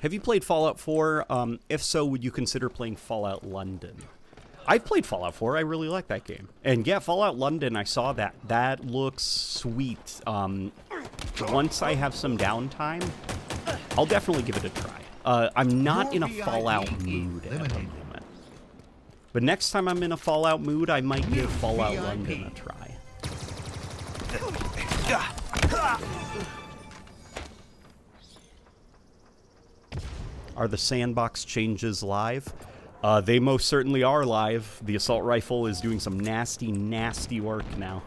Have you played Fallout 4? If so, would you consider playing Fallout London? I've played Fallout 4. I really like that game. And yeah, Fallout London, I saw that. That looks sweet. Once I have some downtime, I'll definitely give it a try. I'm not in a Your Fallout VIP mood at the eliminated. moment. But next time I'm in a Fallout mood, I might give Fallout VIP. London a try. Are the sandbox changes live? They most certainly are live. The assault rifle is doing some nasty, nasty work now.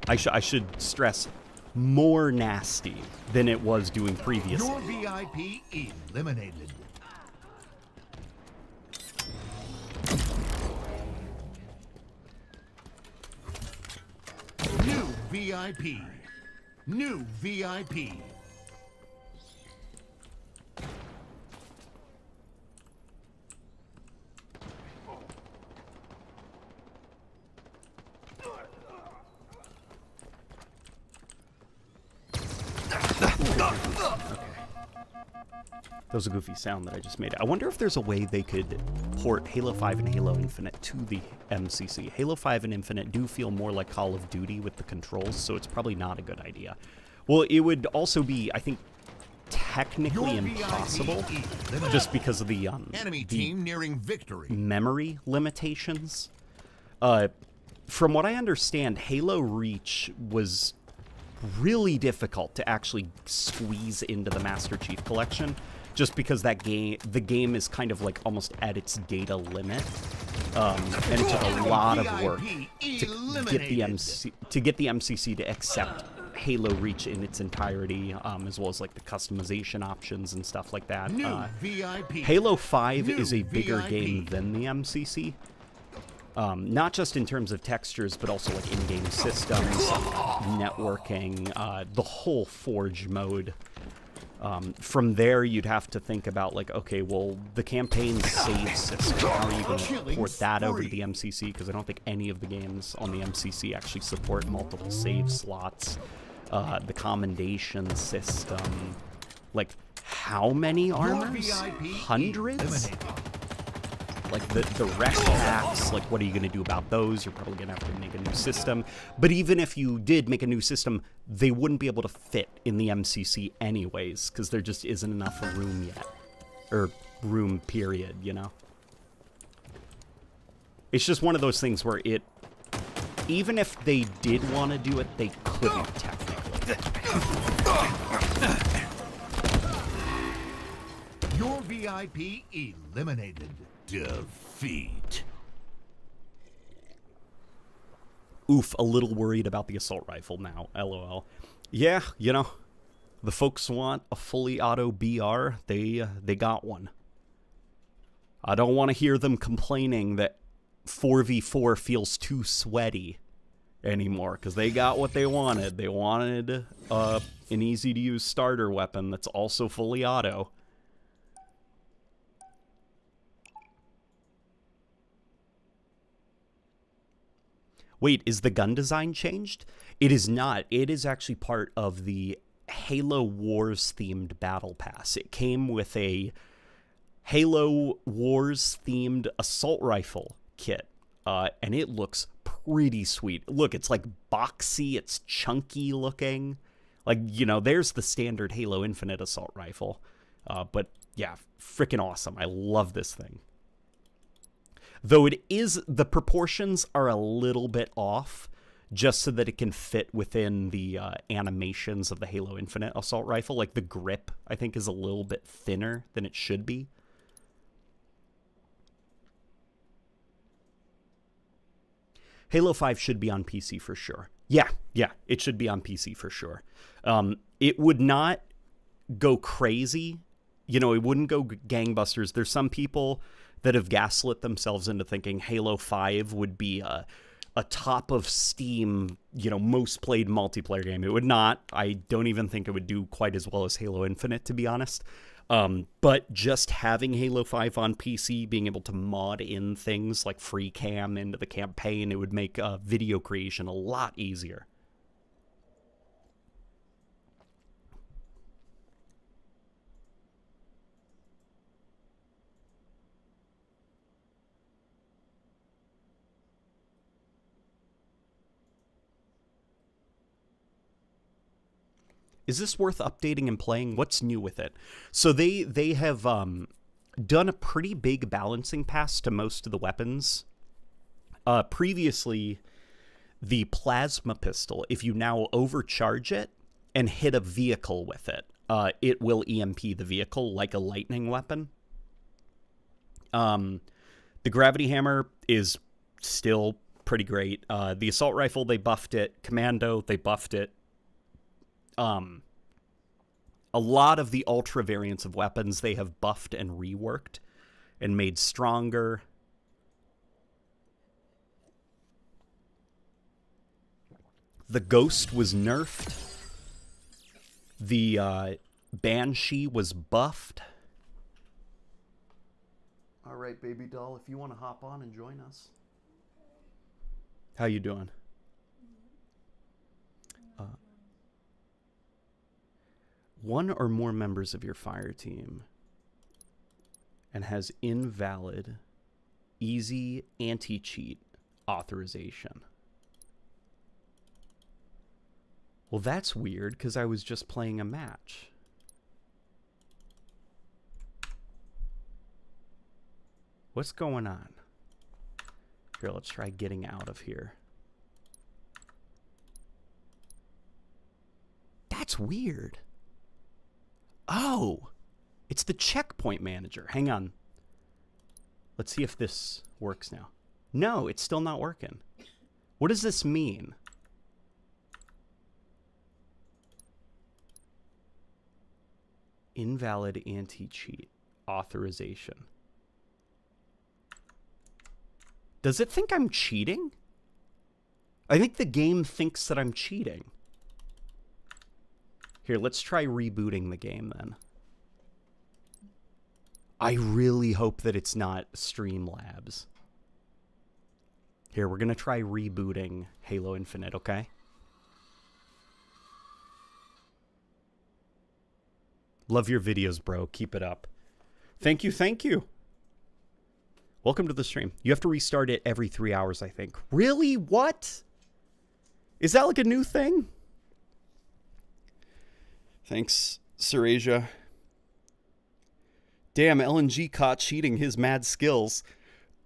I should stress, more nasty than it was doing previously. Your VIP eliminated. New VIP. New VIP. That was a goofy sound that I just made. I wonder if there's a way they could port Halo 5 and Halo Infinite to the MCC. Halo 5 and Infinite do feel more like Call of Duty with the controls, so it's probably not a good idea. Well, it would also be, I think, technically Your VIP impossible, eliminated. just because of the Enemy the team nearing victory. memory limitations. From what I understand, Halo Reach was really difficult to actually squeeze into the Master Chief Collection, just because the game is kind of like almost at its data limit, and it took a lot of work to get the MCC to accept Halo Reach in its entirety, as well as like the customization options and stuff like that. New VIP. Halo 5 New is a bigger VIP. game than the MCC. Not just in terms of textures, but also like in-game systems, networking, the whole Forge mode. From there, you'd have to think about like, okay, well, the campaign save system, how are you going to port that over to the MCC? Because I don't think any of the games on the MCC actually support multiple save slots. The commendation system, like how many Your armors? VIP Hundreds? eliminated. Like the rec packs, like what are you going to do about those? You're probably going to have to make a new system. But even if you did make a new system, they wouldn't be able to fit in the MCC anyways, because there just isn't enough room yet. Or room, period, you know? It's just one of those things where even if they did want to do it, they couldn't technically. Your VIP eliminated. Defeat. Oof, a little worried about the assault rifle now, LOL. Yeah, you know, the folks want a fully auto BR, they got one. I don't want to hear them complaining that 4v4 feels too sweaty anymore, because they got what they wanted. They wanted an easy-to-use starter weapon that's also fully auto. Wait, is the gun design changed? It is not. It is actually part of the Halo Wars themed battle pass. It came with a Halo Wars themed assault rifle kit, and it looks pretty sweet. Look, it's like boxy, it's chunky looking. Like, you know, there's the standard Halo Infinite assault rifle. But yeah, freaking awesome. I love this thing. Though it is, the proportions are a little bit off, just so that it can fit within the animations of the Halo Infinite assault rifle. Like, the grip, I think, is a little bit thinner than it should be. Halo 5 should be on PC for sure. Yeah, it should be on PC for sure. It would not go crazy. You know, it wouldn't go gangbusters. There's some people that have gaslit themselves into thinking Halo 5 would be a top of Steam, you know, most played multiplayer game. It would not. I don't even think it would do quite as well as Halo Infinite, to be honest. But just having Halo 5 on PC, being able to mod in things like free cam into the campaign, it would make video creation a lot easier. Is this worth updating and playing? What's new with it? So they have done a pretty big balancing pass to most of the weapons. Previously, the plasma pistol, if you now overcharge it and hit a vehicle with it, it will EMP the vehicle like a lightning weapon. The gravity hammer is still pretty great. The assault rifle, they buffed it. Commando, they buffed it. A lot of the ultra variants of weapons they have buffed and reworked and made stronger. The Ghost was nerfed. The Banshee was buffed. All right, baby doll, if you want to hop on and join us. How you doing? One or more members of your fire team and has invalid easy anti-cheat authorization. Well, that's weird because I was just playing a match. What's going on? Here, let's try getting out of here. That's weird. Oh, it's the checkpoint manager. Hang on. Let's see if this works now. No, it's still not working. What does this mean? Invalid anti-cheat authorization. Does it think I'm cheating? I think the game thinks that I'm cheating. Here, let's try rebooting the game then. I really hope that it's not Streamlabs. Here, we're going to try rebooting Halo Infinite, okay? Love your videos, bro. Keep it up. Thank you, thank you. Welcome to the stream. You have to restart it every 3 hours, I think. Really? What? Is that like a new thing? Thanks, Surasia. Damn, LNG caught cheating his mad skills.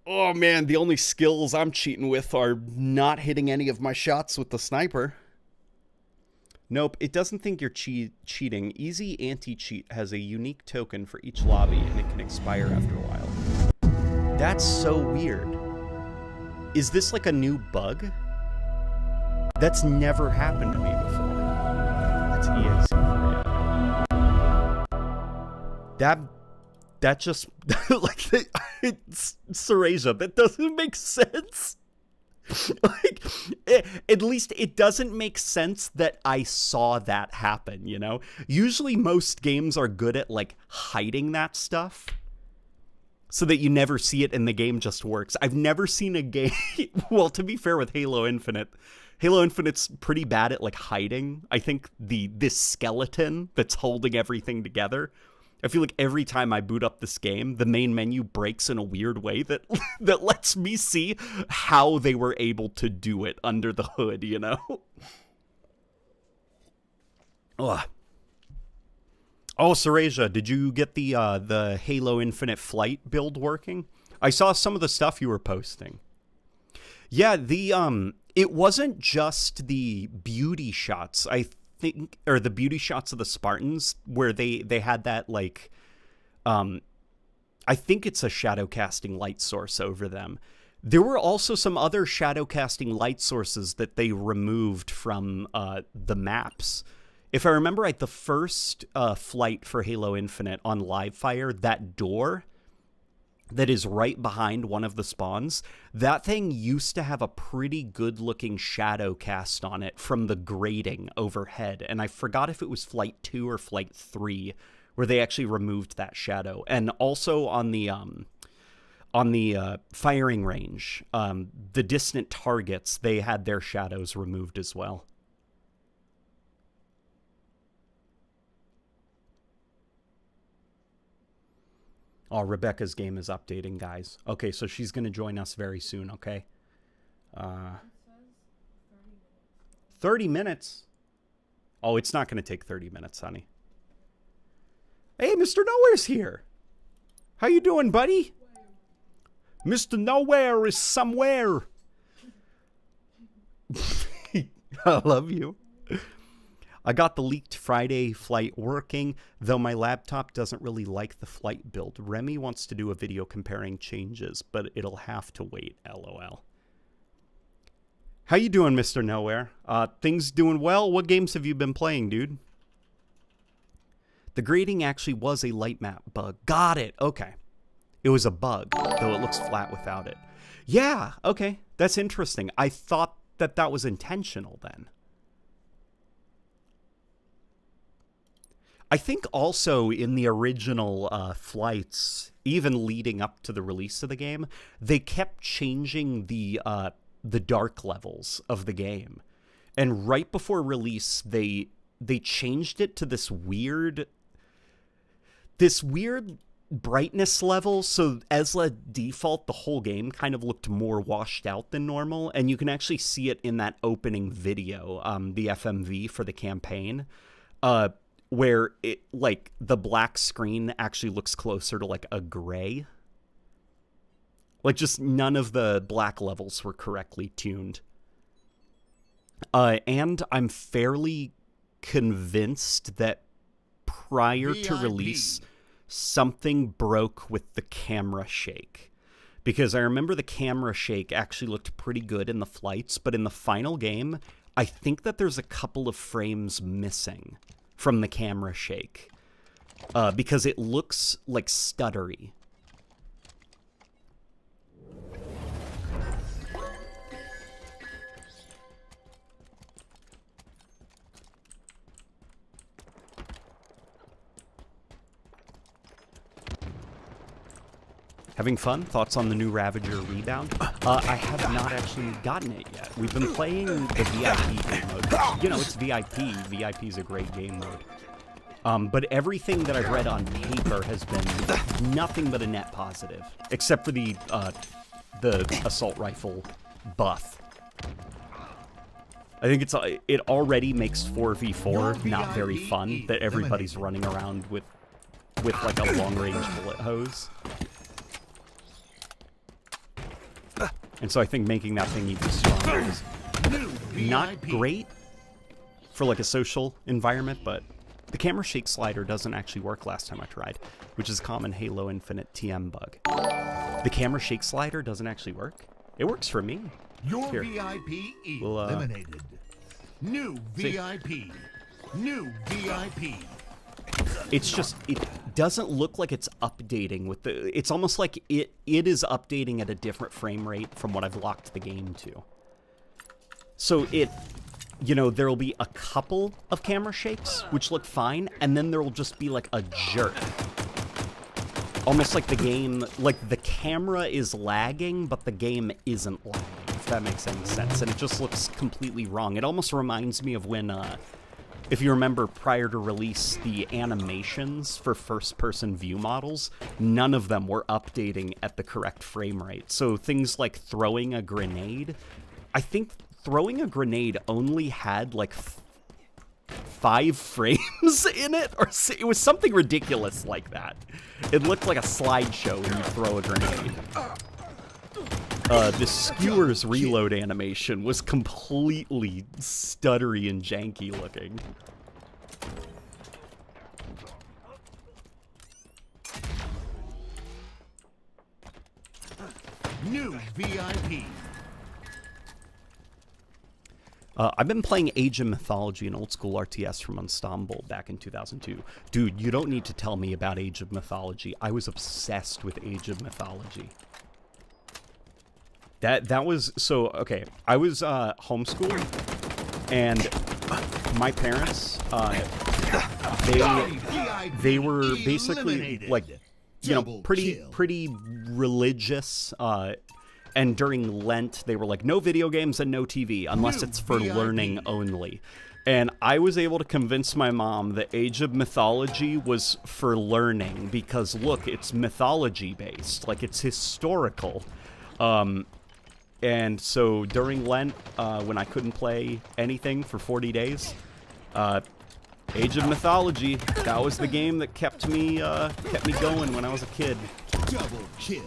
Oh man, the only skills I'm cheating with are not hitting any of my shots with the sniper. Nope, it doesn't think you're cheating. Easy anti-cheat has a unique token for each lobby, and it can expire after a while. That's so weird. Is this like a new bug? That's never happened to me before. That's EAC for you. That just like it's Serasia. That doesn't make sense. Like, at least it doesn't make sense that I saw that happen, you know? Usually most games are good at, like, hiding that stuff so that you never see it and the game just works. I've never seen a game... Well, to be fair with Halo Infinite's pretty bad at, like, hiding. I think this skeleton that's holding everything together... I feel like every time I boot up this game, the main menu breaks in a weird way that that lets me see how they were able to do it under the hood, you know? Ugh. Oh, Serasia, did you get the Halo Infinite Flight build working? I saw some of the stuff you were posting. Yeah, it wasn't just the beauty shots. Or the beauty shots of the Spartans where they had that, like, I think it's a shadow casting light source over them. There were also some other shadow casting light sources that they removed from the maps. If I remember right, the first flight for Halo Infinite on Livefire, that door that is right behind one of the spawns, that thing used to have a pretty good-looking shadow cast on it from the grating overhead, and I forgot if it was Flight 2 or Flight 3 where they actually removed that shadow. And also on the firing range, the distant targets, they had their shadows removed as well. Oh, Rebecca's game is updating, guys. Okay, so she's going to join us very soon, okay? 30 minutes? Oh, it's not going to take 30 minutes, honey. Hey, Mr. Nowhere's here. How you doing, buddy? Mr. Nowhere is somewhere. I love you. I got the leaked Friday flight working, though my laptop doesn't really like the flight build. Remy wants to do a video comparing changes, but it'll have to wait, LOL. How you doing, Mr. Nowhere? Things doing well? What games have you been playing, dude? The grading actually was a light map bug. Got it. Okay. It was a bug, though it looks flat without it. Yeah, okay. That's interesting. I thought that was intentional then. I think also in the original flights, even leading up to the release of the game, they kept changing the dark levels of the game. And right before release, they changed it to this weird brightness level. So as a default, the whole game kind of looked more washed out than normal. And you can actually see it in that opening video, the FMV for the campaign. Where it, like, the black screen actually looks closer to, like, a gray. Like, just none of the black levels were correctly tuned. And I'm fairly convinced that prior to release, something broke with the camera shake. Because I remember the camera shake actually looked pretty good in the flights, but in the final game, I think that there's a couple of frames missing from the camera shake, because it looks like stuttery. Having fun? Thoughts on the new Ravager Rebound? I have not actually gotten it yet. We've been playing the VIP game mode. You know, it's VIP. VIP is a great game mode. But everything that I've read on paper has been nothing but a net positive, except for the assault rifle buff. I think it already makes 4v4 not very fun, that everybody's running around with like a long-range bullet hose. And so I think making that thing even stronger is not great for like a social environment, but the camera shake slider doesn't actually work last time I tried, which is a common Halo Infinite TM bug. The camera shake slider doesn't actually work? It works for me. Your Here. VIP We'll, eliminated. New VIP. New VIP. It's just, it doesn't look like it's updating with the, it's almost like it is updating at a different frame rate from what I've locked the game to. So it, you know, there'll be a couple of camera shakes, which look fine, and then there'll just be like a jerk. Almost like the game, like the camera is lagging, but the game isn't lagging, if that makes any sense. And it just looks completely wrong. It almost reminds me of when, if you remember prior to release, the animations for first-person view models, none of them were updating at the correct frame rate. So things like throwing a grenade, I think throwing a grenade only had like 5 frames in it, or it was something ridiculous like that. It looked like a slideshow when you throw a grenade. The skewer's reload animation was completely stuttery and janky looking. New VIP. I've been playing Age of Mythology, an old school RTS from Istanbul back in 2002. Dude, you don't need to tell me about Age of Mythology. I was obsessed with Age of Mythology. That was, so, okay, I was homeschooled, and my parents, they were basically, like, you know, pretty religious, and during Lent, they were like, no video games and no TV, unless it's for learning only. And I was able to convince my mom that Age of Mythology was for learning, because look, it's mythology-based, like, it's historical. And so during Lent, when I couldn't play anything for 40 days, Age of Mythology, that was the game that kept me going when I was a kid. Double kill.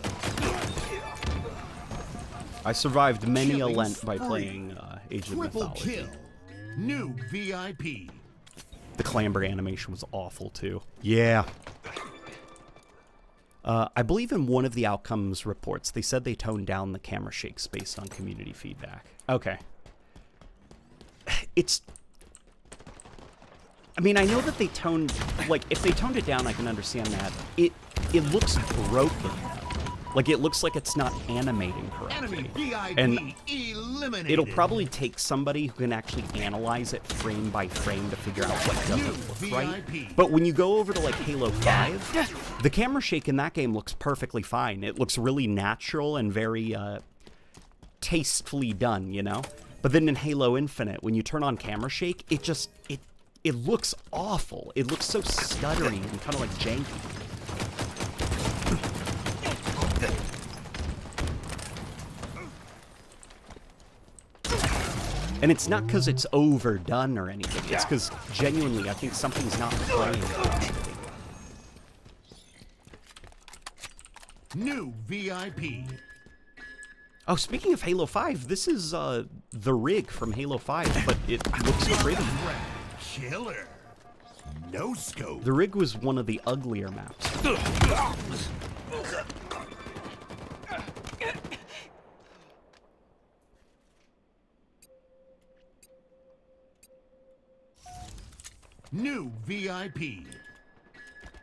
I survived many a Lent by playing Age of Triple Mythology. kill. New VIP. The clamber animation was awful too. Yeah. I believe in one of the outcomes reports, they said they toned down the camera shakes based on community feedback. Okay. It's... I mean, I know that they toned... Like, if they toned it down, I can understand that. It looks broken, though. Like, it looks like it's not animating correctly. And it'll probably take somebody who can actually analyze it frame by frame to figure out what doesn't look right. But when you go over to, like, Halo 5, the camera shake in that game looks perfectly fine. It looks really natural and very tastefully done, you know? But then in Halo Infinite, when you turn on camera shake, it just, it looks awful. It looks so stuttery and kind of like janky. And it's not because it's overdone or anything. It's because, genuinely, I think something's not playing correctly. New VIP. Oh, speaking of Halo 5, this is the rig from Halo 5, but it looks pretty. Killer. No scope. The rig was one of the uglier maps. New VIP.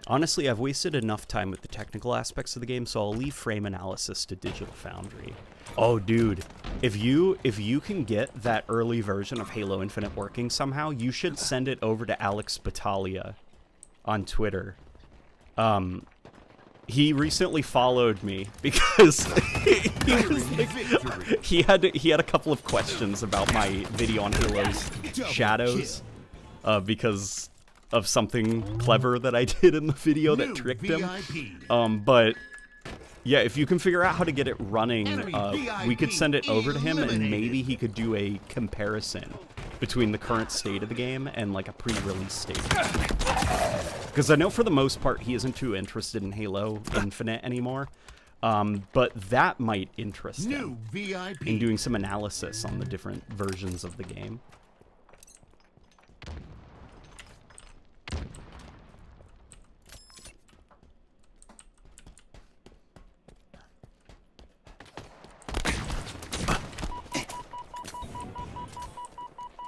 Honestly, I've wasted enough time with the technical aspects of the game, so I'll leave frame analysis to Digital Foundry. Oh, dude, if you can get that early version of Halo Infinite working somehow, you should send it over to Alex Battaglia on Twitter. He recently followed me because he had a couple of questions about my video on Halo's shadows. Because of something clever that I did in the video that tricked him. But yeah, if you can figure out how to get it running, we could send it over to him and maybe he could do a comparison between the current state of the game and like a pre-release state. Because I know for the most part he isn't too interested in Halo Infinite anymore. But that might interest him in doing some analysis on the different versions of the game.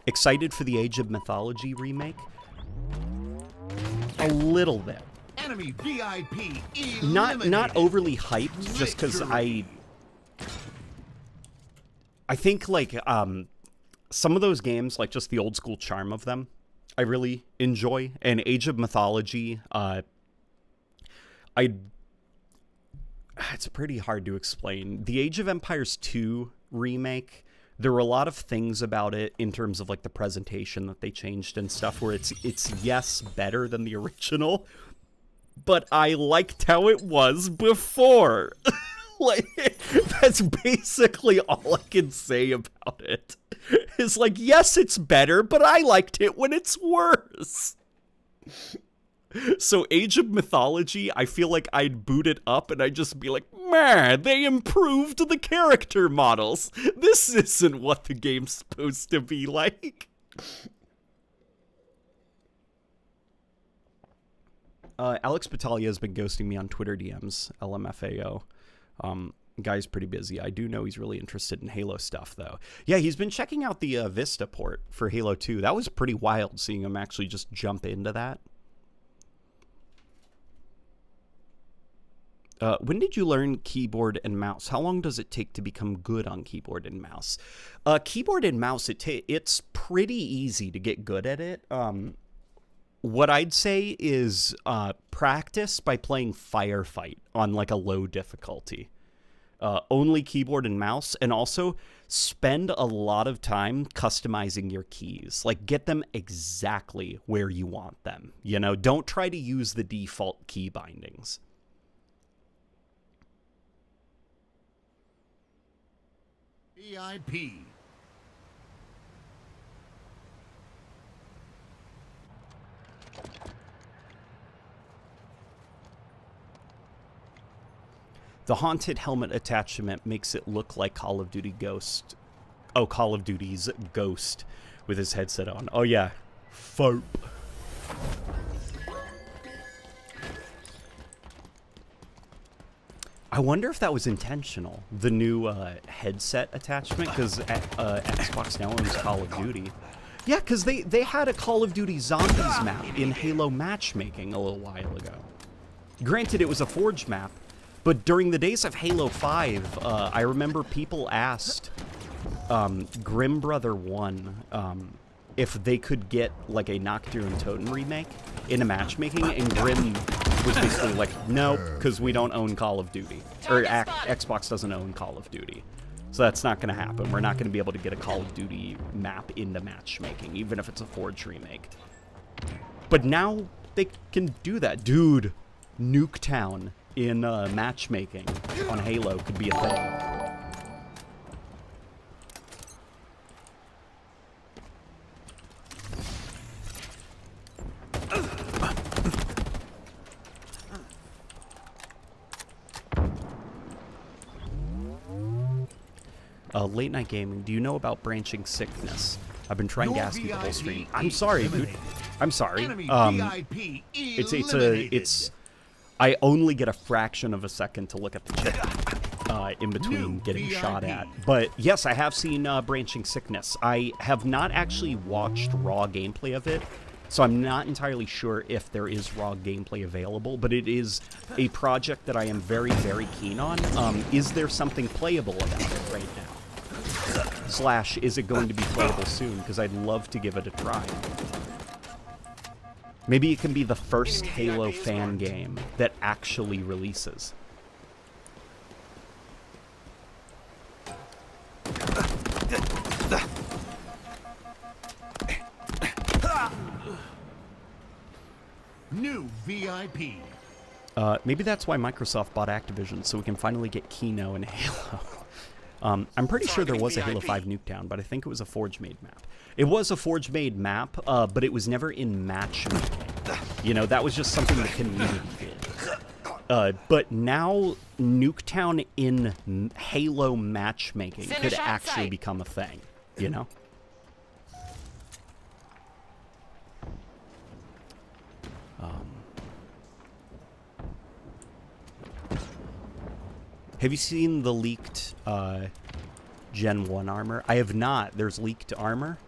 Excited for the Age of Mythology remake? A little bit. Enemy VIP Not eliminated. overly hyped, just because I think like some of those games, like just the old school charm of them, I really enjoy. And Age of Mythology, it's pretty hard to explain. The Age of Empires 2 remake, there were a lot of things about it in terms of like the presentation that they changed and stuff where it's yes, better than the original, but I liked how it was before. Like, that's basically all I can say about it. It's like, yes, it's better, but I liked it when it's worse. So Age of Mythology, I feel like I'd boot it up and I'd just be like, man, they improved the character models. This isn't what the game's supposed to be like. Alex Battaglia has been ghosting me on Twitter DMs, LMFAO. Guy's pretty busy. I do know he's really interested in Halo stuff, though. Yeah, he's been checking out the Vista port for Halo 2. That was pretty wild, seeing him actually just jump into that. When did you learn keyboard and mouse? How long does it take to become good on keyboard and mouse? Keyboard and mouse, it's pretty easy to get good at it. What I'd say is practice by playing Firefight on like a low difficulty. Only keyboard and mouse, and also spend a lot of time customizing your keys. Like, get them exactly where you want them. You know, don't try to use the default key bindings. VIP. The haunted helmet attachment makes it look like Call of Duty Ghost. Oh, Call of Duty's Ghost with his headset on. Oh, yeah. Farp. I wonder if that was intentional, the new headset attachment, because Xbox now owns Call of Duty. Yeah, because they had a Call of Duty Zombies map in Halo matchmaking a little while ago. Granted, it was a Forge map, but during the days of Halo 5, I remember people asked Grim Brother 1 if they could get like a Nocturne Totem remake in a matchmaking, and Grim was basically like, no, because we don't own Call of Duty. Or Xbox doesn't own Call of Duty. So that's not going to happen. We're not going to be able to get a Call of Duty map into matchmaking, even if it's a Forge remake. But now they can do that. Dude, Nuketown in matchmaking on Halo could be a thing. Late night gaming. Do you know about branching sickness? I've been trying to ask you the whole stream. I'm sorry, dude. I'm sorry. It's I only get a fraction of a second to look at the chat in between getting shot at. But yes, I have seen branching sickness. I have not actually watched raw gameplay of it, so I'm not entirely sure if there is raw gameplay available, but it is a project that I am very, very keen on. Is there something playable about it right now? / is it going to be playable soon? Because I'd love to give it a try. Maybe it can be the first Halo fan game that actually releases. New VIP. Maybe that's why Microsoft bought Activision, so we can finally get Kino and Halo. I'm pretty sure there was a Halo 5 Nuketown, but I think it was a Forge-made map. It was a Forge-made map, but it was never in matchmaking. You know, that was just something the community did. But now, Nuketown in Halo matchmaking could actually become a thing, you know? Have you seen the leaked Gen 1 armor? I have not. There's leaked armor?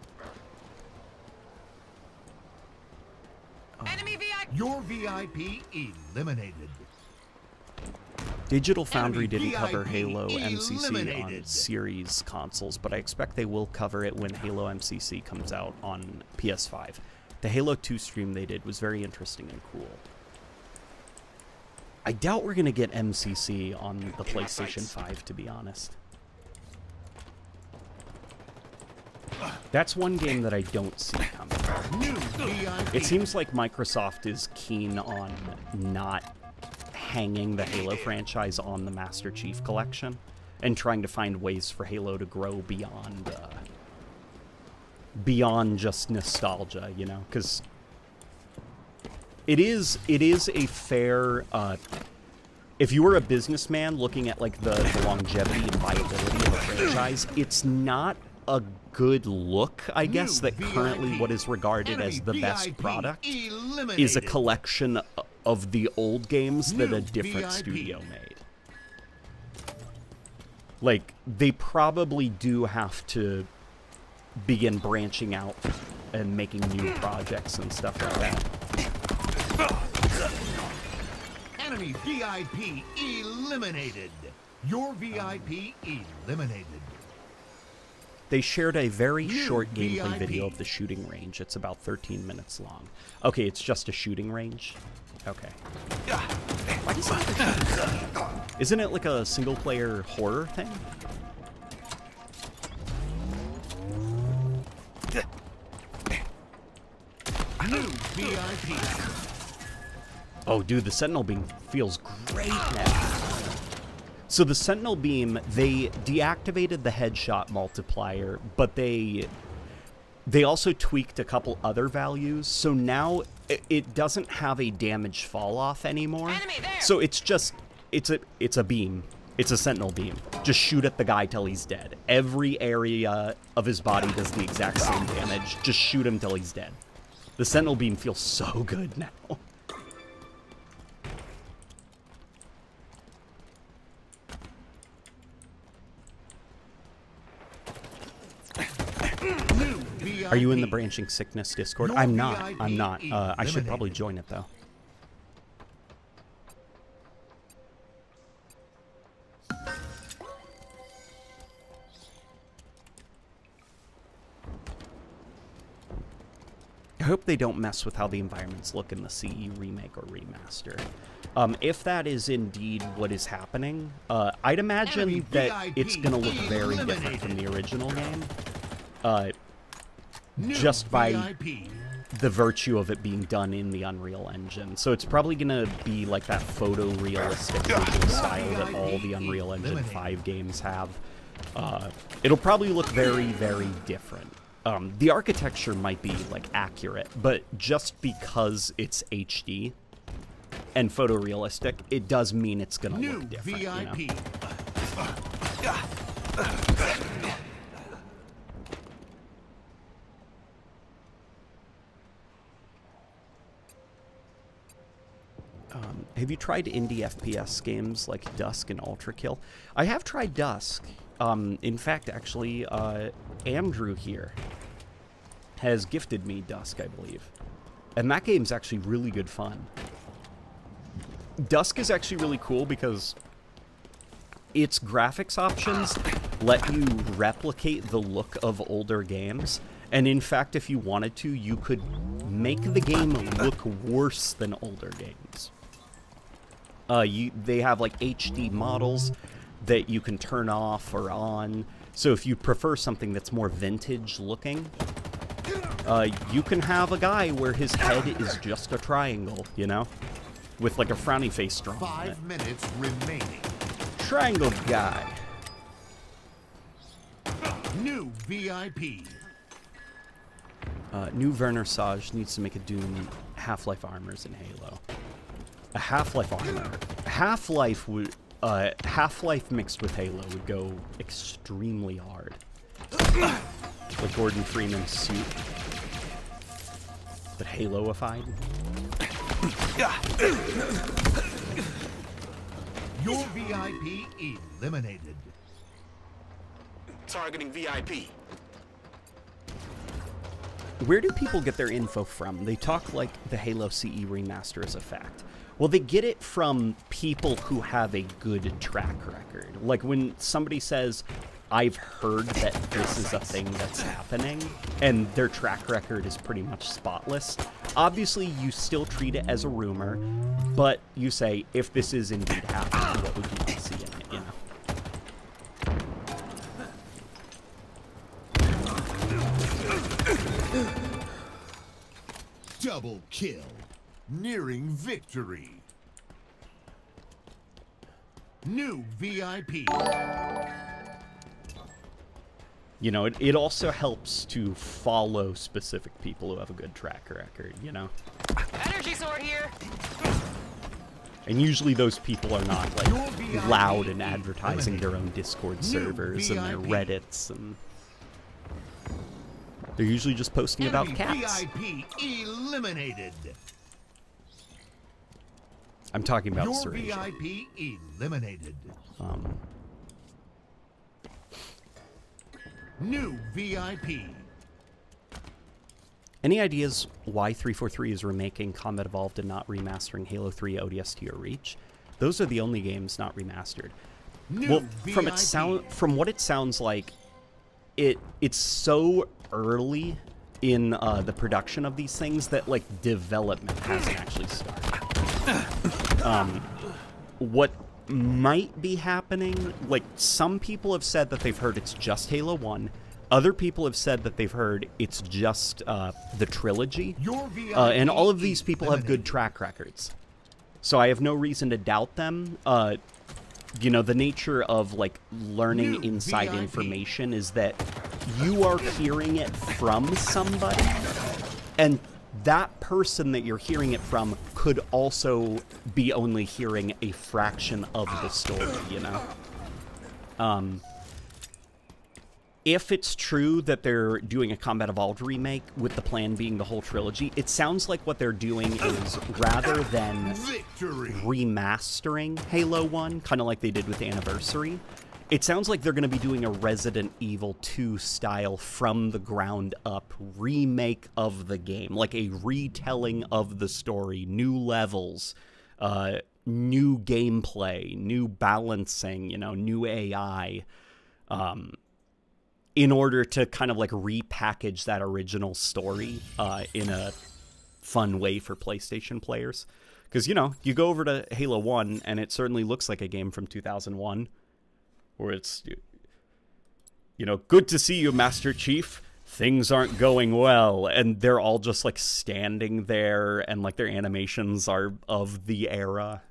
VIP eliminated. Digital Foundry Enemy didn't cover VIP Halo MCC on eliminated. series consoles, but I expect they will cover it when Halo MCC comes out on PS5. The Halo 2 stream they did was very interesting and cool. I doubt we're going to get MCC on the PlayStation 5, to be honest. That's one game that I don't see coming. New VIP. It seems like Microsoft is keen on not hanging the Halo franchise on the Master Chief Collection and trying to find ways for Halo to grow beyond just nostalgia, you know, because it is a fair if you were a businessman looking at like the longevity and viability of a franchise, it's not a good look, I guess, that currently VIP. what is regarded as the best VIP product is a eliminated. collection of the old games that New a different VIP. studio made. Like, they probably do have to begin branching out and making new projects and stuff like that. Enemy VIP eliminated. Your VIP eliminated. They shared a very New short gameplay VIP. video of the shooting range. It's about 13 minutes long. Okay, it's just a shooting range? Okay. Why does it have a shooting range? Isn't it like a single-player horror thing? New VIP. Oh, dude, the Sentinel Beam feels great now. So the Sentinel Beam, they deactivated the headshot multiplier, but they also tweaked a couple other values. So now it doesn't have a damage fall off anymore. Enemy there! So it's just it's a beam. It's a Sentinel Beam. Just shoot at the guy till he's dead. Every area of his body does the exact same damage. Just shoot him till he's dead. The Sentinel Beam feels so good now. New VIP. Are you in the Branching Sickness Discord? Your I'm not. VIP I'm not. I should probably eliminated. join it, though. I hope they don't mess with how the environments look in the CE remake or remaster. If that is indeed what is happening, I'd imagine Enemy that VIP it's going to look very different from the original game. New just by VIP. the virtue of it being done in the Unreal Engine. So it's probably going to be like that photorealistic visual style that all the Unreal Engine 5 games have. It'll probably look very, very different. The architecture might be like accurate, but just because it's HD and photorealistic, it does mean it's going to New look different. You know? VIP. Have you tried indie FPS games like Dusk and Ultra Kill? I have tried Dusk. In fact, actually, Andrew here has gifted me Dusk, I believe. And that game's actually really good fun. Dusk is actually really cool because its graphics options let you replicate the look of older games. And in fact, if you wanted to, you could make the game look worse than older games. They have like HD models that you can turn off or on. So if you prefer something that's more vintage looking, you can have a guy where his head is just a triangle, you know? With like a frowny face drawn on it. 5 minutes remaining. Triangle guy. New VIP. New Vernissage needs to make a Doom Half-Life armors in Halo. A Half-Life armor. Half-Life would... Half-Life mixed with Halo would go extremely hard. Like Gordon Freeman's suit. But Halo-ified. Your VIP eliminated. Targeting VIP. where do people get their info from? They talk like the Halo CE remaster is a fact. Well, they get it from people who have a good track record. Like when somebody says, I've heard that this is a thing that's happening, and their track record is pretty much spotless. Obviously, you still treat it as a rumor, but you say, if this is indeed happening, what would you see in it, you know? Double kill. Nearing victory. New VIP. You know, it also helps to follow specific people who have a good track record, you know? Energy sword here. And usually those people are not, Your like, VIP loud and advertising their own Discord servers and their VIP. Reddits, and they're usually just posting about Enemy cats. VIP eliminated. I'm talking about Your Serasia. VIP eliminated. New VIP. Any ideas why 343 is remaking Combat Evolved and not remastering Halo 3 ODST or Reach? Those are the only games not remastered. New Well, VIP. from what it sounds like, it's so early in the production of these things that like development hasn't actually started. What might be happening, like some people have said that they've heard it's just Halo 1. Other people have said that they've heard it's just the trilogy. Your VIP And all of these people have good eliminated. track records. So I have no reason to doubt them. You know, the nature of like learning New inside VIP. information is that you are hearing it from somebody, and that person that you're hearing it from could also be only hearing a fraction of the story, you know? If it's true that they're doing a Combat Evolved remake with the plan being the whole trilogy, it sounds like what they're doing is rather than Victory. remastering Halo 1, kind of like they did with Anniversary, it sounds like they're going to be doing a Resident Evil 2 style from the ground up remake of the game, like a retelling of the story, new levels, new gameplay, new balancing, you know, new AI, in order to kind of like repackage that original story in a fun way for PlayStation players. Because, you know, you go over to Halo 1 and it certainly looks like a game from 2001, where it's, you know, good to see you, Master Chief. Things aren't going well. And they're all just like standing there and like their animations are of the era.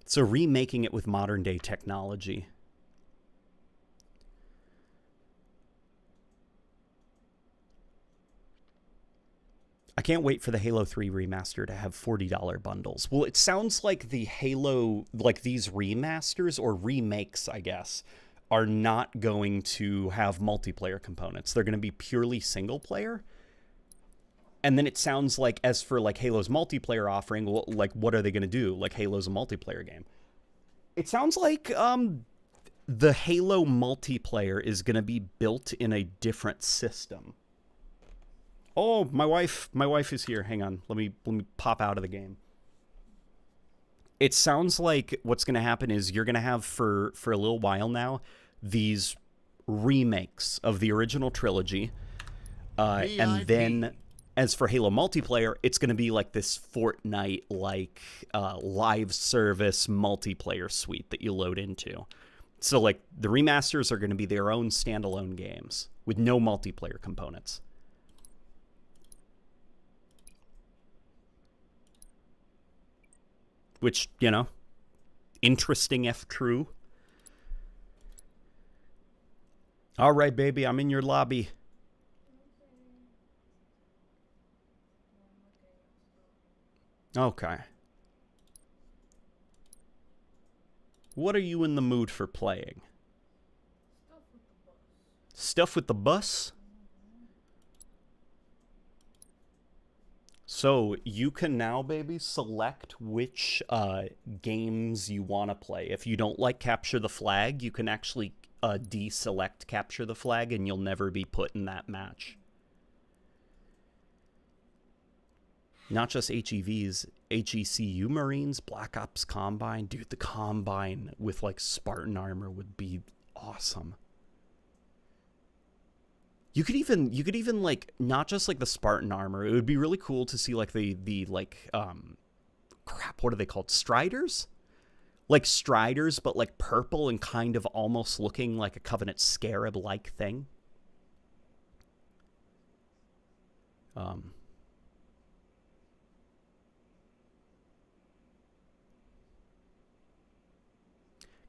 So remaking it with modern day technology. I can't wait for the Halo 3 remaster to have $40 bundles. Well, it sounds like the Halo, like these remasters or remakes, I guess, are not going to have multiplayer components. They're going to be purely single player. And then it sounds like, as for like Halo's multiplayer offering, well, like what are they going to do? Like Halo's a multiplayer game. It sounds like the Halo multiplayer is going to be built in a different system. Oh, my wife is here. Hang on. Let me pop out of the game. It sounds like what's going to happen is you're going to have for a little while now these remakes of the original trilogy. And then as for Halo multiplayer, it's going to be like this Fortnite-like live service multiplayer suite that you load into. So like the remasters are going to be their own standalone games with no multiplayer components. Which, you know, interesting if true. All right, baby, I'm in your lobby. Okay. What are you in the mood for playing? Stuff with the bus? So you can now, baby, select which games you want to play. If you don't like Capture the Flag, you can actually deselect capture the flag, and you'll never be put in that match. Not just HEVs, HECU Marines, Black Ops Combine. Dude, the Combine with, like, Spartan armor would be awesome. You could even, like, not just, like, the Spartan armor. It would be really cool to see, like, the crap, what are they called? Striders? Like, Striders, but, like, purple and kind of almost looking like a Covenant Scarab-like thing.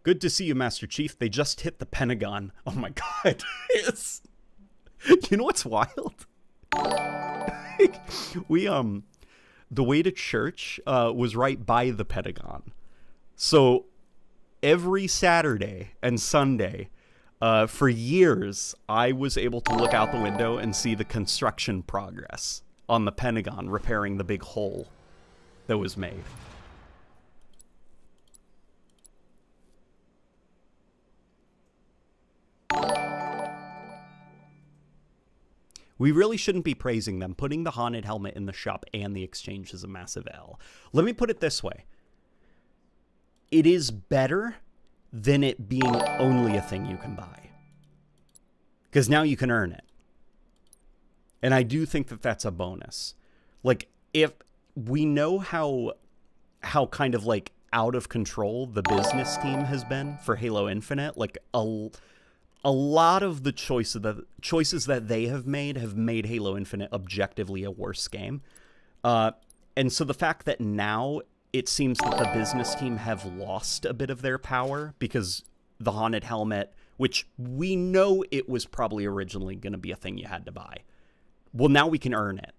Good to see you, Master Chief. They just hit the Pentagon. Oh my god. It's... You know what's wild? The way to church was right by the Pentagon. So every Saturday and Sunday, for years, I was able to look out the window and see the construction progress on the Pentagon, repairing the big hole that was made. We really shouldn't be praising them. Putting the haunted helmet in the shop and the exchange is a massive L. Let me put it this way. It is better than it being only a thing you can buy. Because now you can earn it. And I do think that that's a bonus. Like, if we know how kind of, like, out of control the business team has been for Halo Infinite, like, a lot of the choices that they have made Halo Infinite objectively a worse game. And so the fact that now it seems that the business team have lost a bit of their power because the haunted helmet, which we know it was probably originally going to be a thing you had to buy. Well, now we can earn it.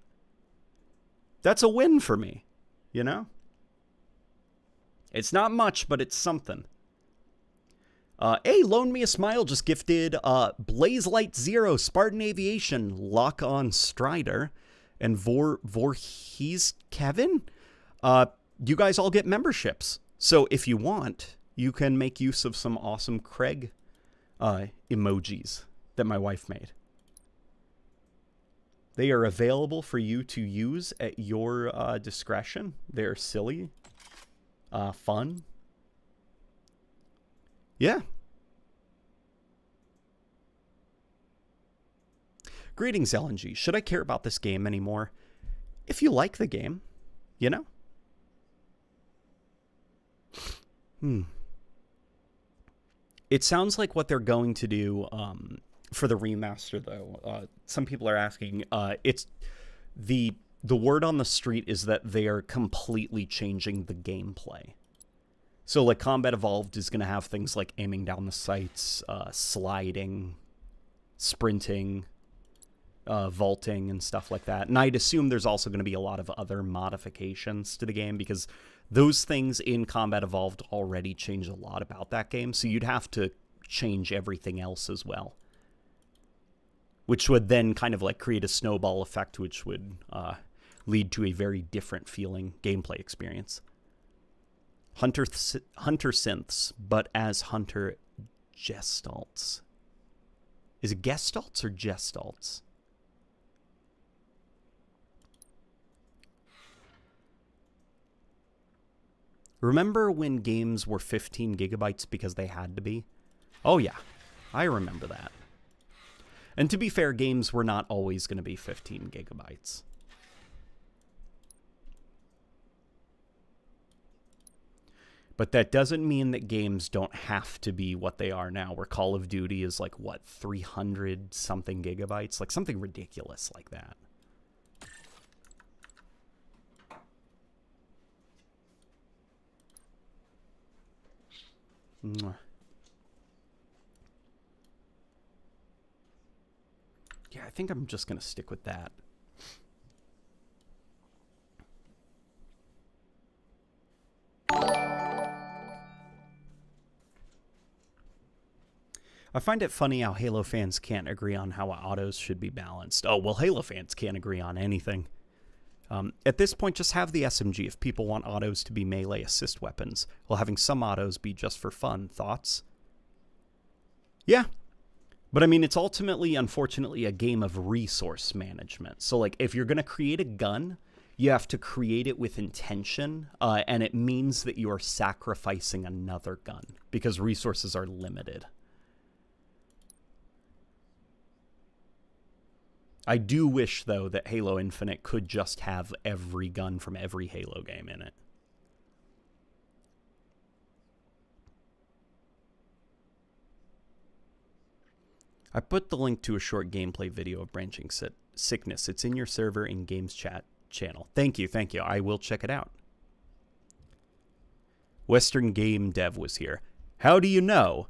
That's a win for me, you know? It's not much, but it's something. Hey, Loan Me a Smile just gifted Blaze Light Zero, Spartan Aviation, Lock On Strider, and Vorhees Kevin. You guys all get memberships. So if you want, you can make use of some awesome Craig emojis that my wife made. They are available for you to use at your discretion. They're silly, fun. Yeah. Greetings, LNG. Should I care about this game anymore? If you like the game, you know? It sounds like what they're going to do for the remaster, though. Some people are asking. It's the word on the street is that they are completely changing the gameplay. So, like, Combat Evolved is going to have things like aiming down the sights, sliding, sprinting, vaulting, and stuff like that. And I'd assume there's also going to be a lot of other modifications to the game because those things in Combat Evolved already change a lot about that game. So you'd have to change everything else as well. Which would then kind of, like, create a snowball effect, which would lead to a very different feeling gameplay experience. Hunter synths, but as Hunter gestalts. Is it gestalts or gestalts? Remember when games were 15 gigabytes because they had to be? Oh yeah, I remember that. And to be fair, games were not always going to be 15 gigabytes. But that doesn't mean that games don't have to be what they are now, where Call of Duty is like, what, 300-something gigabytes? Like, something ridiculous like that. Mwah. Yeah, I think I'm just going to stick with that. I find it funny how Halo fans can't agree on how autos should be balanced. Oh, well, Halo fans can't agree on anything. At this point, just have the SMG if people want autos to be melee assist weapons, while having some autos be just for fun. Thoughts? Yeah. But I mean, it's ultimately, unfortunately, a game of resource management. So, like, if you're going to create a gun, you have to create it with intention, and it means that you are sacrificing another gun because resources are limited. I do wish, though, that Halo Infinite could just have every gun from every Halo game in it. I put the link to a short gameplay video of Branching Sickness. It's in your server in Games Chat channel. Thank you, thank you. I will check it out. Western Game Dev was here. How do you know?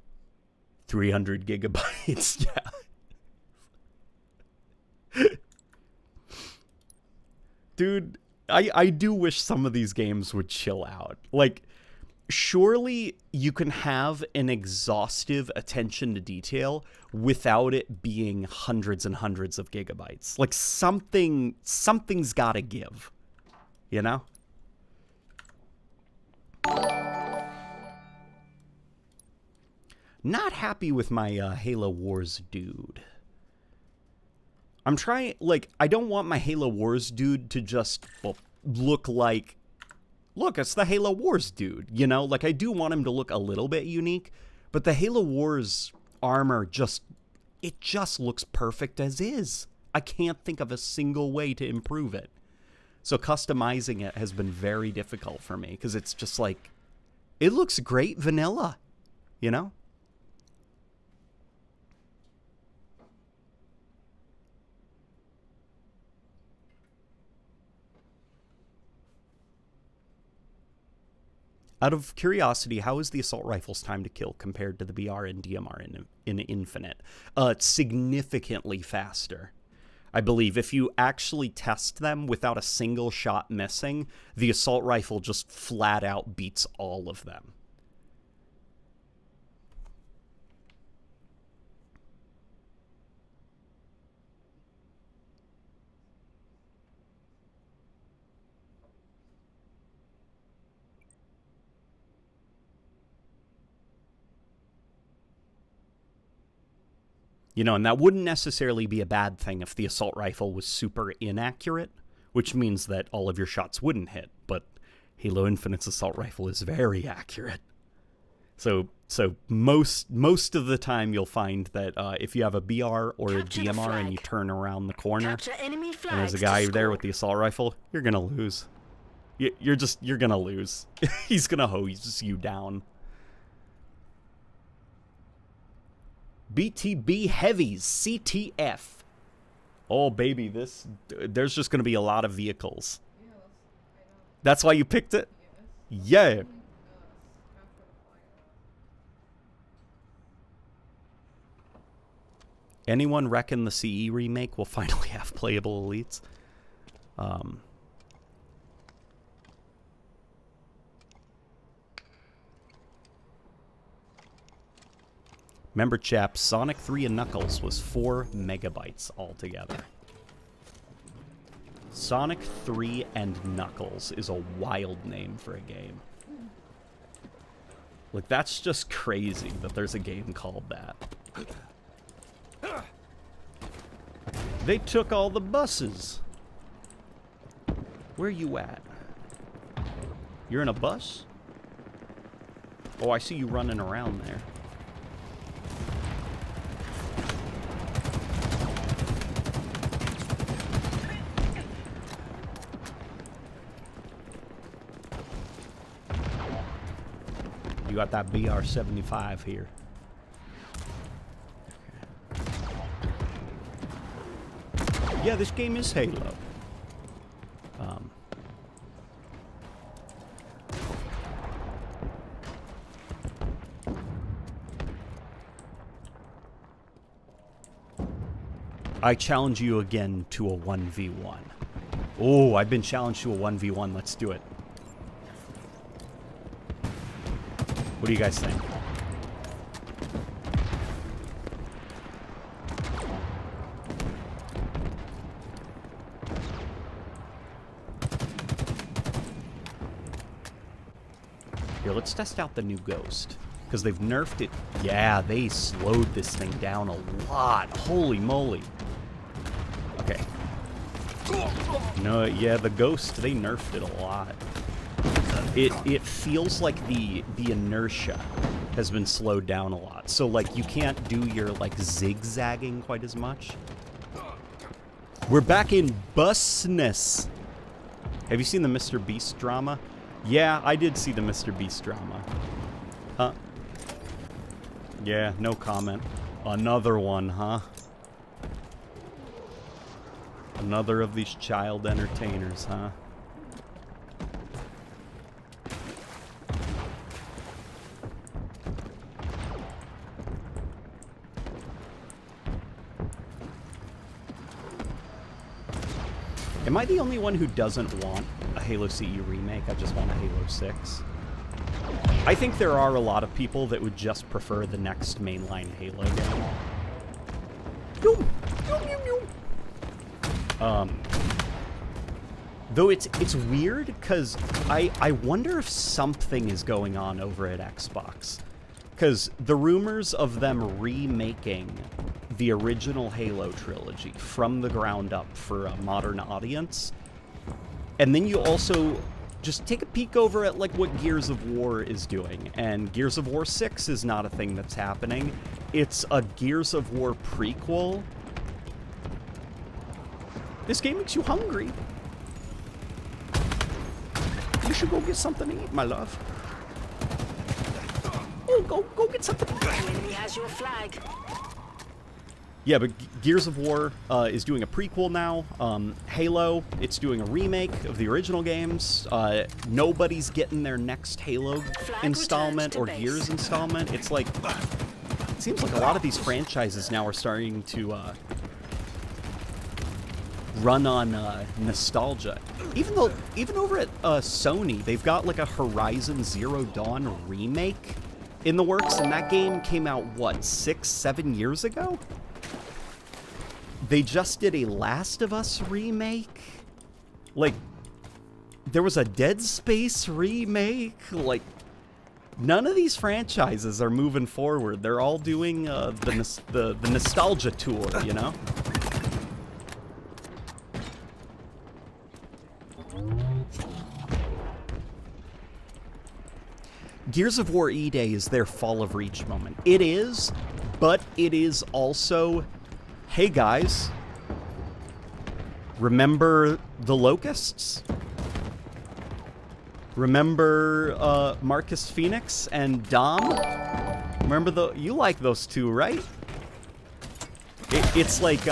300 gigabytes. Yeah. Dude, I do wish some of these games would chill out. Like, surely you can have an exhaustive attention to detail without it being hundreds and hundreds of gigabytes. Like, something's got to give, you know? Not happy with my Halo Wars dude. I'm trying, like, I don't want my Halo Wars dude to just look like, look, it's the Halo Wars dude, you know? Like, I do want him to look a little bit unique, but the Halo Wars armor just looks perfect as is. I can't think of a single way to improve it. So customizing it has been very difficult for me, because it's just like, it looks great vanilla, you know? Out of curiosity, how is the assault rifle's time to kill compared to the BR and DMR in Infinite? It's significantly faster. I believe if you actually test them without a single shot missing, the assault rifle just flat out beats all of them. You know, and that wouldn't necessarily be a bad thing if the assault rifle was super inaccurate, which means that all of your shots wouldn't hit. But Halo Infinite's assault rifle is very accurate. So most of the time you'll find that if you have a BR or a DMR and you turn around the corner and there's a guy there with the assault rifle, you're gonna lose. You're gonna lose. He's gonna hose you down. BTB Heavies, CTF. Oh, baby, there's just going to be a lot of vehicles. Yeah, I know. That's why you picked it? Yes. Yeah. Anyone reckon the CE remake will finally have playable elites? Remember, chaps, Sonic 3 and Knuckles was 4 megabytes altogether. Sonic 3 and Knuckles is a wild name for a game. Like, that's just crazy that there's a game called that. They took all the buses. Where you at? You're in a bus? Oh, I see you running around there. You got that BR-75 here. Yeah, this game is Halo. I challenge you again to a 1v1. Oh, I've been challenged to a 1v1. Let's do it. What do you guys think? Here, let's test out the new Ghost. Because they've nerfed it. Yeah, they slowed this thing down a lot. Holy moly. Okay. No, yeah, the Ghost, they nerfed it a lot. It feels like the inertia has been slowed down a lot. So, like, you can't do your, like, zigzagging quite as much. We're back in busness. Have you seen the Mr. Beast drama? Yeah, I did see the Mr. Beast drama. Huh? Yeah, no comment. Another one, huh? Another of these child entertainers, huh? Am I the only one who doesn't want a Halo CE remake? I just want a Halo 6. I think there are a lot of people that would just prefer the next mainline Halo game. Though it's weird because I wonder if something is going on over at Xbox. Because the rumors of them remaking the original Halo trilogy from the ground up for a modern audience. And then you also just take a peek over at like what Gears of War is doing. And Gears of War 6 is not a thing that's happening. It's a Gears of War prequel. This game makes you hungry. You should go get something to eat, my love. Oh, go get something to eat. The enemy has your flag. Yeah, but Gears of War is doing a prequel now. Halo, it's doing a remake of the original games. Nobody's getting their next Halo installment or Gears installment. It's like, it seems like a lot of these franchises now are starting to run on nostalgia. Even over at Sony, they've got like a Horizon Zero Dawn remake in the works, and that game came out, what, 6-7 years ago? They just did a Last of Us remake. Like, there was a Dead Space remake. Like, none of these franchises are moving forward. They're all doing the nostalgia tour, you know? Gears of War E-Day is their Fall of Reach moment. It is, but it is also, hey guys, remember the Locusts? Remember Marcus Phoenix and Dom? Remember you like those two, right? It's like,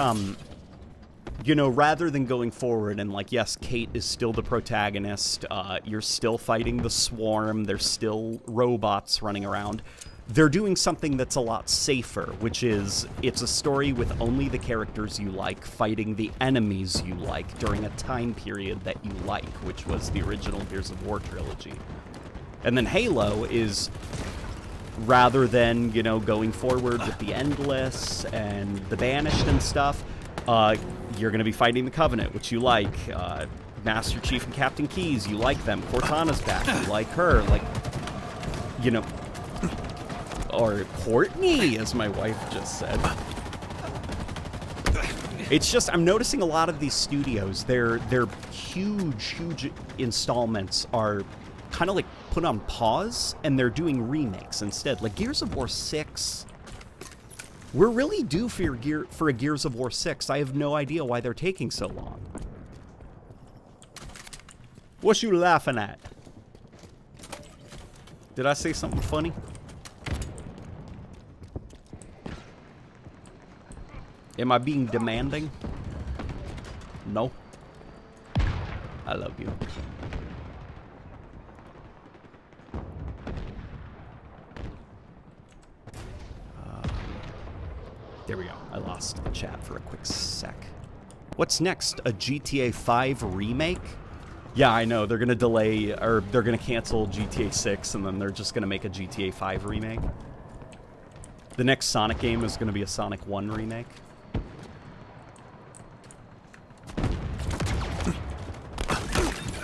you know, rather than going forward and like, yes, Kate is still the protagonist, you're still fighting the swarm, there's still robots running around, they're doing something that's a lot safer, which is, it's a story with only the characters you like fighting the enemies you like during a time period that you like, which was the original Gears of War trilogy. And then Halo is, rather than, you know, going forward with the Endless and the Banished and stuff, you're going to be fighting the Covenant, which you like. Master Chief and Captain Keyes, you like them. Cortana's back, you like her. Like, you know, or Courtney, as my wife just said. It's just, I'm noticing a lot of these studios, their huge installments are kind of like put on pause, and they're doing remakes instead. Like Gears of War 6... We're really due for a Gears of War 6. I have no idea why they're taking so long. What you laughing at? Did I say something funny? Am I being demanding? No. I love you. There we go. I lost the chat for a quick sec. What's next? A GTA 5 remake? Yeah, I know. They're going to delay, or they're going to cancel GTA 6, and then they're just going to make a GTA 5 remake. The next Sonic game is going to be a Sonic 1 remake.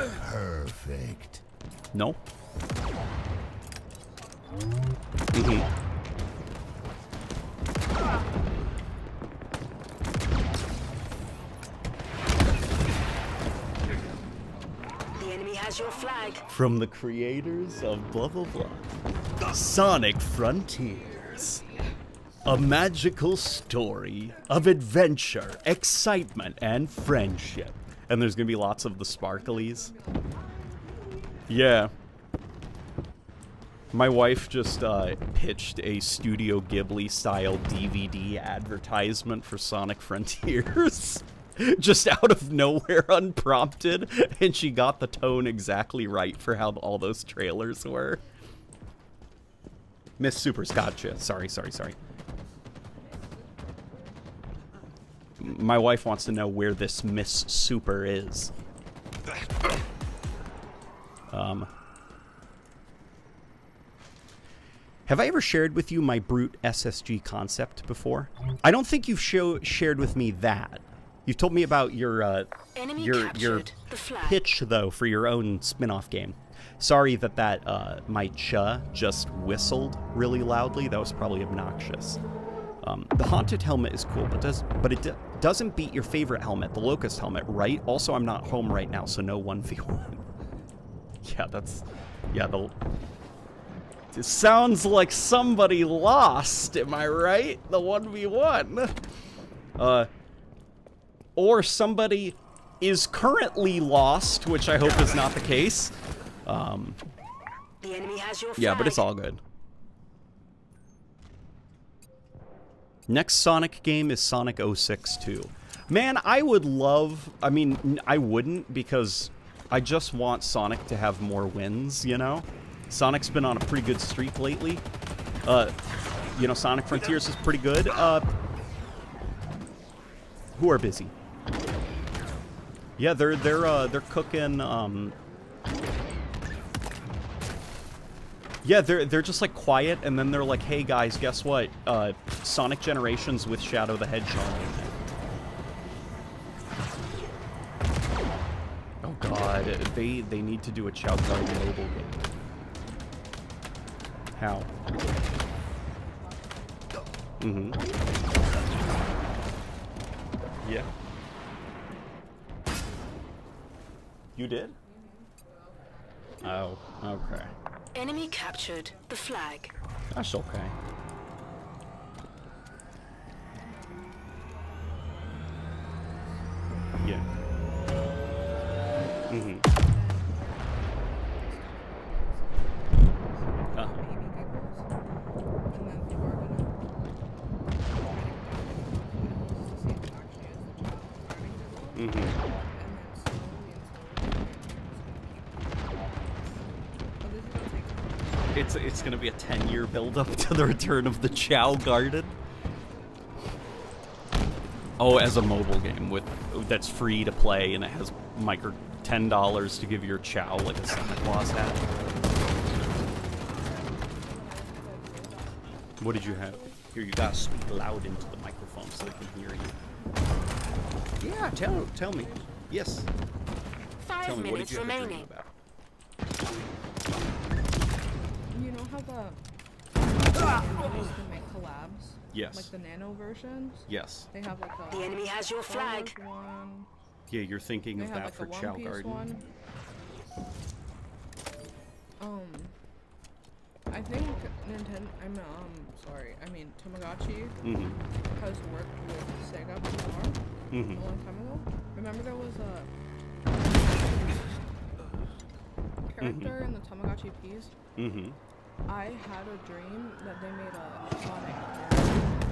Perfect. No? has your flag. From the creators of blah blah blah. Sonic Frontiers. A magical story of adventure, excitement, and friendship. And there's gonna be lots of the sparklies. Yeah. My wife just pitched a Studio Ghibli-style DVD advertisement for Sonic Frontiers. Just out of nowhere, unprompted, and she got the tone exactly right for how all those trailers were. Miss Super's gotcha. Sorry. My wife wants to know where this Miss Super is. Have I ever shared with you my Brute SSG concept before? I don't think you've shared with me that. You've told me about your pitch, though, for your own spin-off game. Sorry that my cha just whistled really loudly. That was probably obnoxious. The Haunted helmet is cool, but it doesn't beat your favorite helmet, the Locust helmet, right? Also, I'm not home right now, so no 1v1. It sounds like somebody lost, am I right? The 1v1. Or somebody is currently lost, which I hope is not the case. The enemy has your flag. Yeah, but it's all good. Next Sonic game is Sonic 06 2. Man, I would love... I mean, I wouldn't, because I just want Sonic to have more wins, you know? Sonic's been on a pretty good streak lately. You know, Sonic Frontiers is pretty good. Who are busy? Yeah, they're cooking. Yeah, they're just like quiet, and then they're like, "Hey guys, guess what? Sonic Generations with Shadow the Hedgehog." Oh God, they need to do a Chow Garden mobile game. How? Mm-hmm. Yeah. You did? Oh, okay. Enemy captured the flag. That's okay. Yeah. Mm-hmm. It's gonna be a 10-year build-up to the return of the Chow Garden. Oh, as a mobile game that's free to play, and it has micro $10 to give your Chow like a Santa Claus hat. What did you have? Here, you gotta speak loud into the microphone so they can hear you. Yeah, tell me. Yes. Tell me, what did you have a dream about? You know how the used to make collabs? Yes. Like the nano versions? Yes. They have like a... The enemy has your flag. One. Yeah, you're thinking They of have that like for a Chow one-piece Garden. one. I think Tamagotchi has worked with Sega before, a long time ago. Remember there was a character in the Tamagotchi piece? I had a dream that they made a Sonic.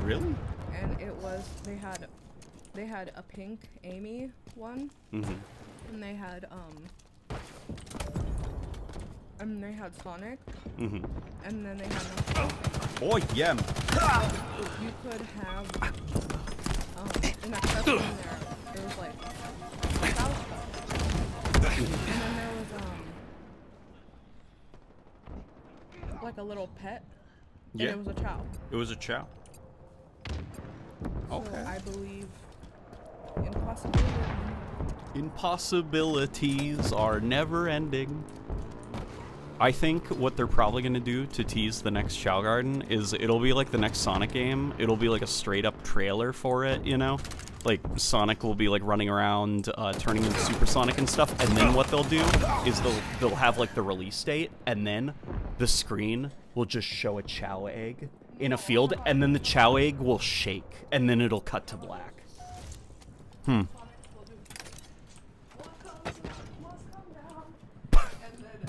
Really? And it was, they had a pink Amy one, and they had Sonic, and then they had nothing. Oh yeah. You could have an accessory in there was like a spouse phone. And then there was like a little pet. Yeah. And it was a chow. It was a Chow. Okay. So I believe Impossibilities are never ending. I think what they're probably going to do to tease the next Chow Garden is it'll be like the next Sonic game. It'll be like a straight up trailer for it, you know? Like, Sonic will be, like, running around, turning into Supersonic and stuff, and then what they'll do is they'll have, like, the release date, and then the screen will just show a Chow egg in a field, and then the Chow egg will shake, and then it'll cut to black.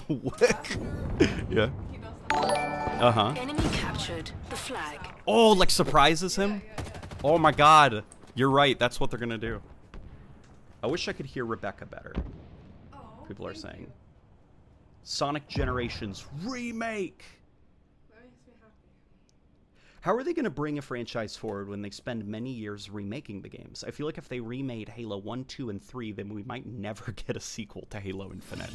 What? Yeah. Uh-huh. Enemy captured the flag. Oh, like surprises him? Oh my god. You're right, that's what they're gonna do. I wish I could hear Rebecca better. People are saying. Sonic Generations Remake! That makes me happy. How are they gonna bring a franchise forward when they spend many years remaking the games? I feel like if they remade Halo 1, 2, and 3, then we might never get a sequel to Halo Infinite.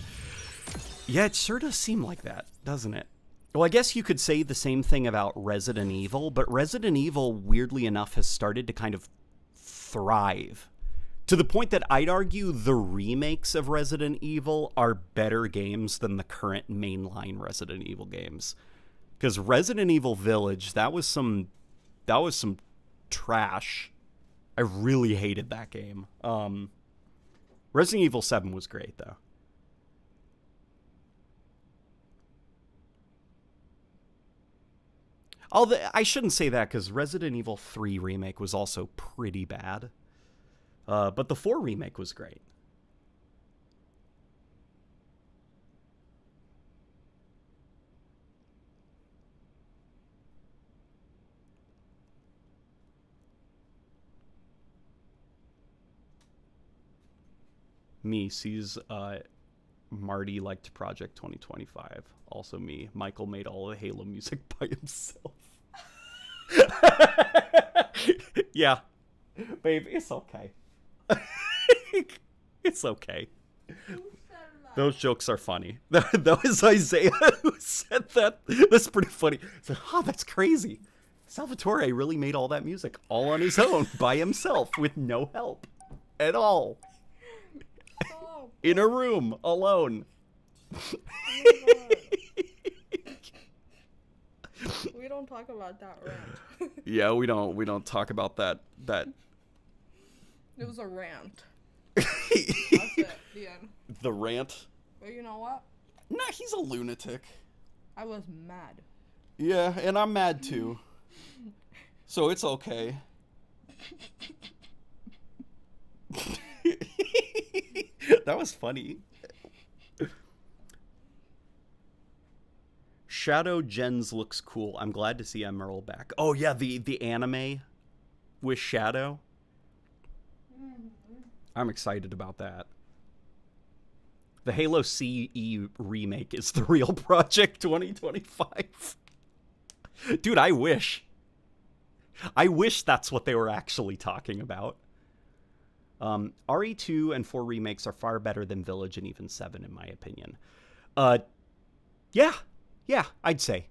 Yeah, it sure does seem like that, doesn't it? Well, I guess you could say the same thing about Resident Evil, but Resident Evil, weirdly enough, has started to kind of thrive. To the point that I'd argue the remakes of Resident Evil are better games than the current mainline Resident Evil games. Because Resident Evil Village, that was some trash. I really hated that game. Resident Evil 7 was great, though. Although, I shouldn't say that, because Resident Evil 3 Remake was also pretty bad. But the 4 Remake was great. Me sees Marty liked Project 2025. Also me. Michael made all the Halo music by himself. Yeah. Babe, it's okay. It's okay. Those jokes are funny. That was Isaiah who said that. That's pretty funny. It's like, oh, that's crazy. Salvatore really made all that music all on his own by himself with no help at all. Oh, In a room alone. we don't talk about that rant. Yeah, we don't talk about that. It was a rant. That's it. The end. The rant. But you know what? Nah, he's a lunatic. I was mad. Yeah, and I'm mad too. So it's okay. That was funny. Shadow Gens looks cool. I'm glad to see Emerald back. Oh yeah, the anime with Shadow. I'm excited about that. The Halo CE remake is the real Project 2025. Dude, I wish. I wish that's what they were actually talking about. RE2 and 4 remakes are far better than Village and even 7, in my opinion. Yeah, I'd say.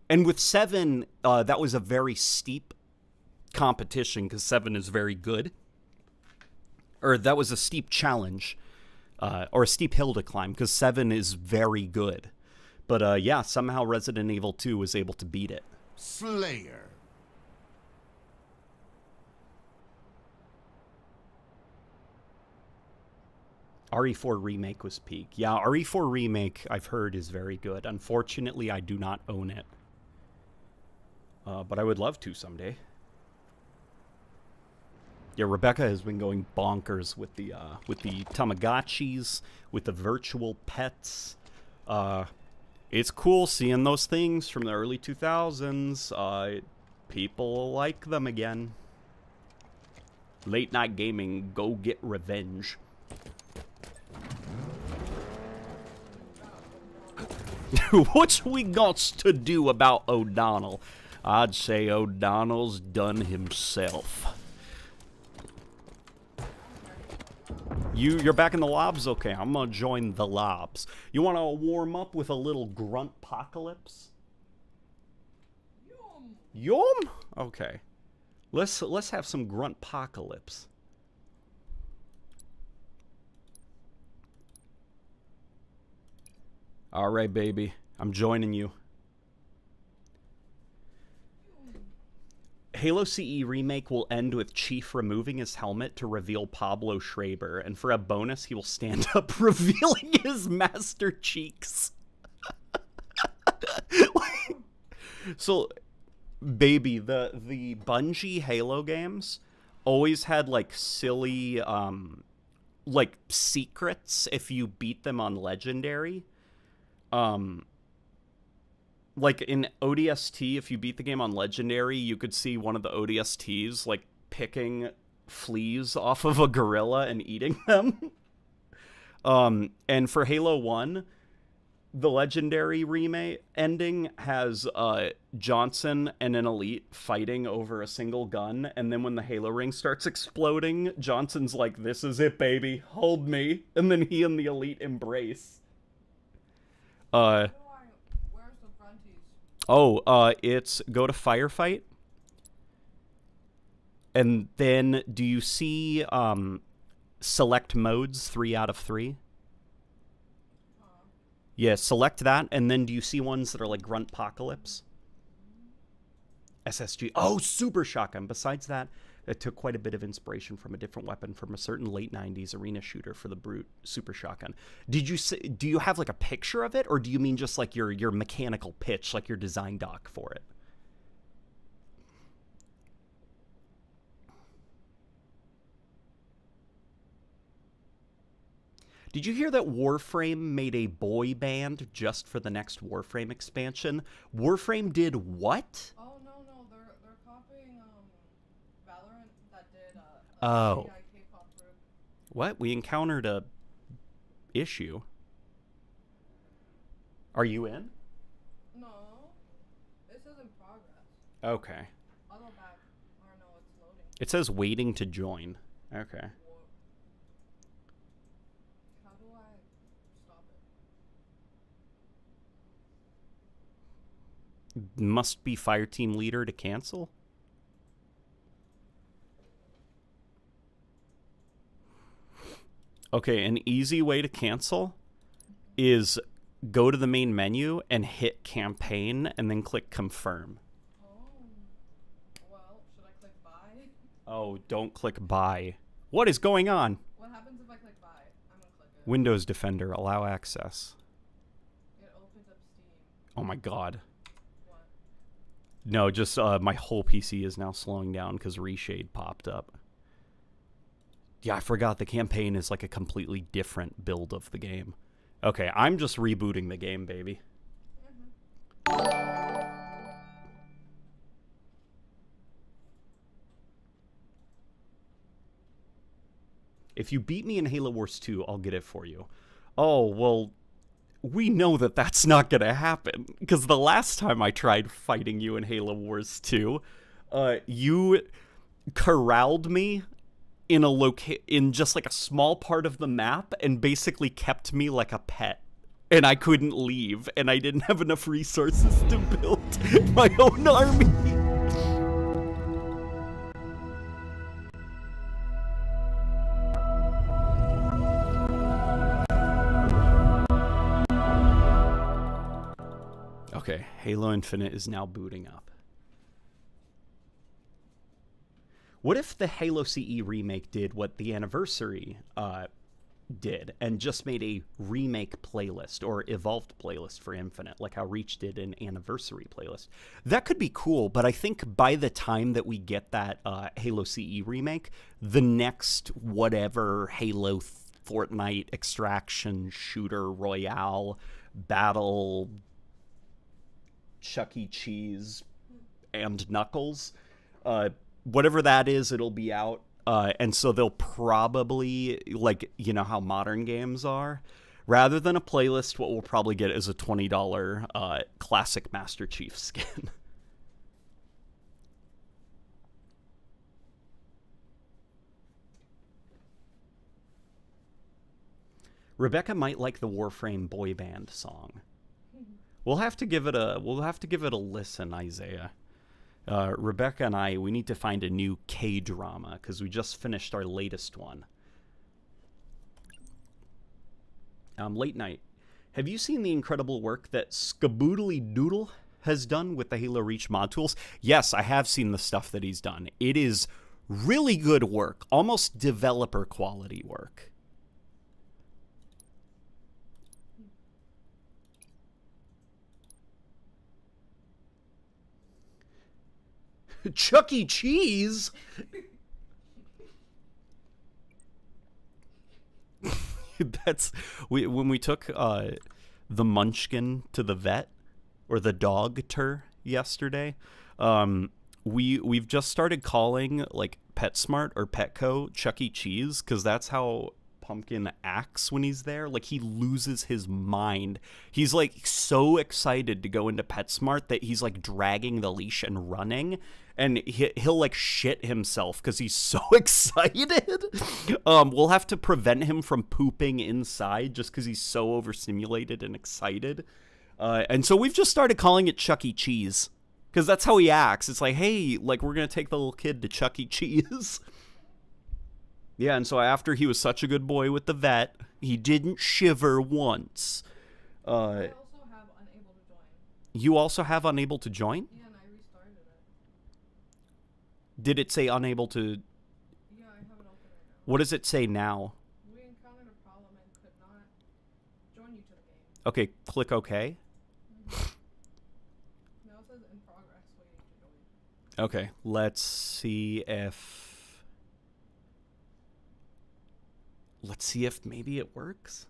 And with 7, that was a very steep competition because 7 is very good. Or that was a steep challenge, or a steep hill to climb because 7 is very good. But yeah, somehow Resident Evil 2 was able to beat it. Slayer. RE4 Remake was peak. Yeah, RE4 Remake, I've heard, is very good. Unfortunately, I do not own it. But I would love to someday. Yeah, Rebecca has been going bonkers with the Tamagotchis, with the virtual pets. It's cool seeing those things from the early 2000s. People like them again. Late night gaming, go get revenge. What we got to do about O'Donnell? I'd say O'Donnell's done himself. You're back in the lobs? Okay, I'm gonna join the lobs. You wanna warm up with a little grunt-pocalypse? Yum! Okay. Let's have some grunt-pocalypse. All right, baby. I'm joining you. Halo CE Remake will end with Chief removing his helmet to reveal Pablo Schreiber, and for a bonus, he will stand up revealing his master cheeks. So, baby, the Bungie Halo games always had, like, silly, like, secrets if you beat them on Legendary. Like, in ODST, if you beat the game on Legendary, you could see one of the ODSTs, like, picking fleas off of a gorilla and eating them. And for Halo 1, the Legendary remake ending has Johnson and an Elite fighting over a single gun, and then when the Halo ring starts exploding, Johnson's like, "This is it, baby, hold me," and then he and the Elite embrace. Where's the fronties? It's go to Firefight, and then do you see select modes 3 out of 3? Yeah, select that, and then do you see ones that are like Gruntpocalypse? SSG. Oh, Super Shotgun. Besides that, it took quite a bit of inspiration from a different weapon from a certain late 90s arena shooter for the Brute Super Shotgun. Do you have like a picture of it, or do you mean just like your mechanical pitch, like your design doc for it? Did you hear that Warframe made a boy band just for the next Warframe expansion? Warframe did what? Oh no, they're copying Valorant that did Oh. AI K-pop group. What? We encountered a issue. Are you in? No, this is in progress. Okay. I'll go back. Or no, it's loading. It says waiting to join. Okay. How do I stop it? Must be Fireteam leader to cancel? Okay, an easy way to cancel is go to the main menu and hit campaign and then click confirm. Oh. Well, should I click buy? Oh, don't click buy. What is going on? What happens if I click buy? I'm gonna click it. Windows Defender, allow access. It opens up Steam. Oh my god. What? No, just my whole PC is now slowing down because Reshade popped up. Yeah, I forgot the campaign is like a completely different build of the game. Okay, I'm just rebooting the game, baby. If you beat me in Halo Wars 2, I'll get it for you. Oh, well, we know that that's not going to happen. Because the last time I tried fighting you in Halo Wars 2, you corralled me in just like a small part of the map and basically kept me like a pet. And I couldn't leave, and I didn't have enough resources to build my own army. Okay, Halo Infinite is now booting up. What if the Halo CE remake did what the Anniversary did and just made a remake playlist or evolved playlist for Infinite, like how Reach did an Anniversary playlist? That could be cool, but I think by the time that we get that Halo CE remake, the next whatever Halo Fortnite extraction shooter royale battle Chuck E. Cheese and Knuckles, whatever that is, it'll be out. And so they'll probably, like, you know how modern games are, rather than a playlist, what we'll probably get is a $20 classic Master Chief skin. Rebecca might like the Warframe boy band song. We'll have to give it a listen, Isaiah. Rebecca and I, we need to find a new K-drama because we just finished our latest one. Late Night. Have you seen the incredible work that Skaboodly Doodle has done with the Halo Reach mod tools, yes, I have seen the stuff that he's done. It is really good work, almost developer quality work. Chuck E. Cheese? That's when we took the Munchkin to the vet, or the dog yesterday. We've just started calling like PetSmart or Petco Chuck E. Cheese, because that's how Pumpkin acts when he's there. Like, he loses his mind. He's like so excited to go into PetSmart that he's like dragging the leash and running, and he'll like shit himself because he's so excited. We'll have to prevent him from pooping inside just because he's so overstimulated and excited. And so we've just started calling it Chuck E. Cheese, because that's how he acts. It's like, hey, like, we're going to take the little kid to Chuck E. Cheese. Yeah, and so after he was such a good boy with the vet, he didn't shiver once. I also have unable to join. You also have unable to join? Yeah, and I restarted it. Did it say unable to... Yeah, I have it open right now. What does it say now? We encountered a problem and could not join you to the game. Okay, click OK. Now it says in progress, waiting to join. Okay, let's see if... Let's see if maybe it works.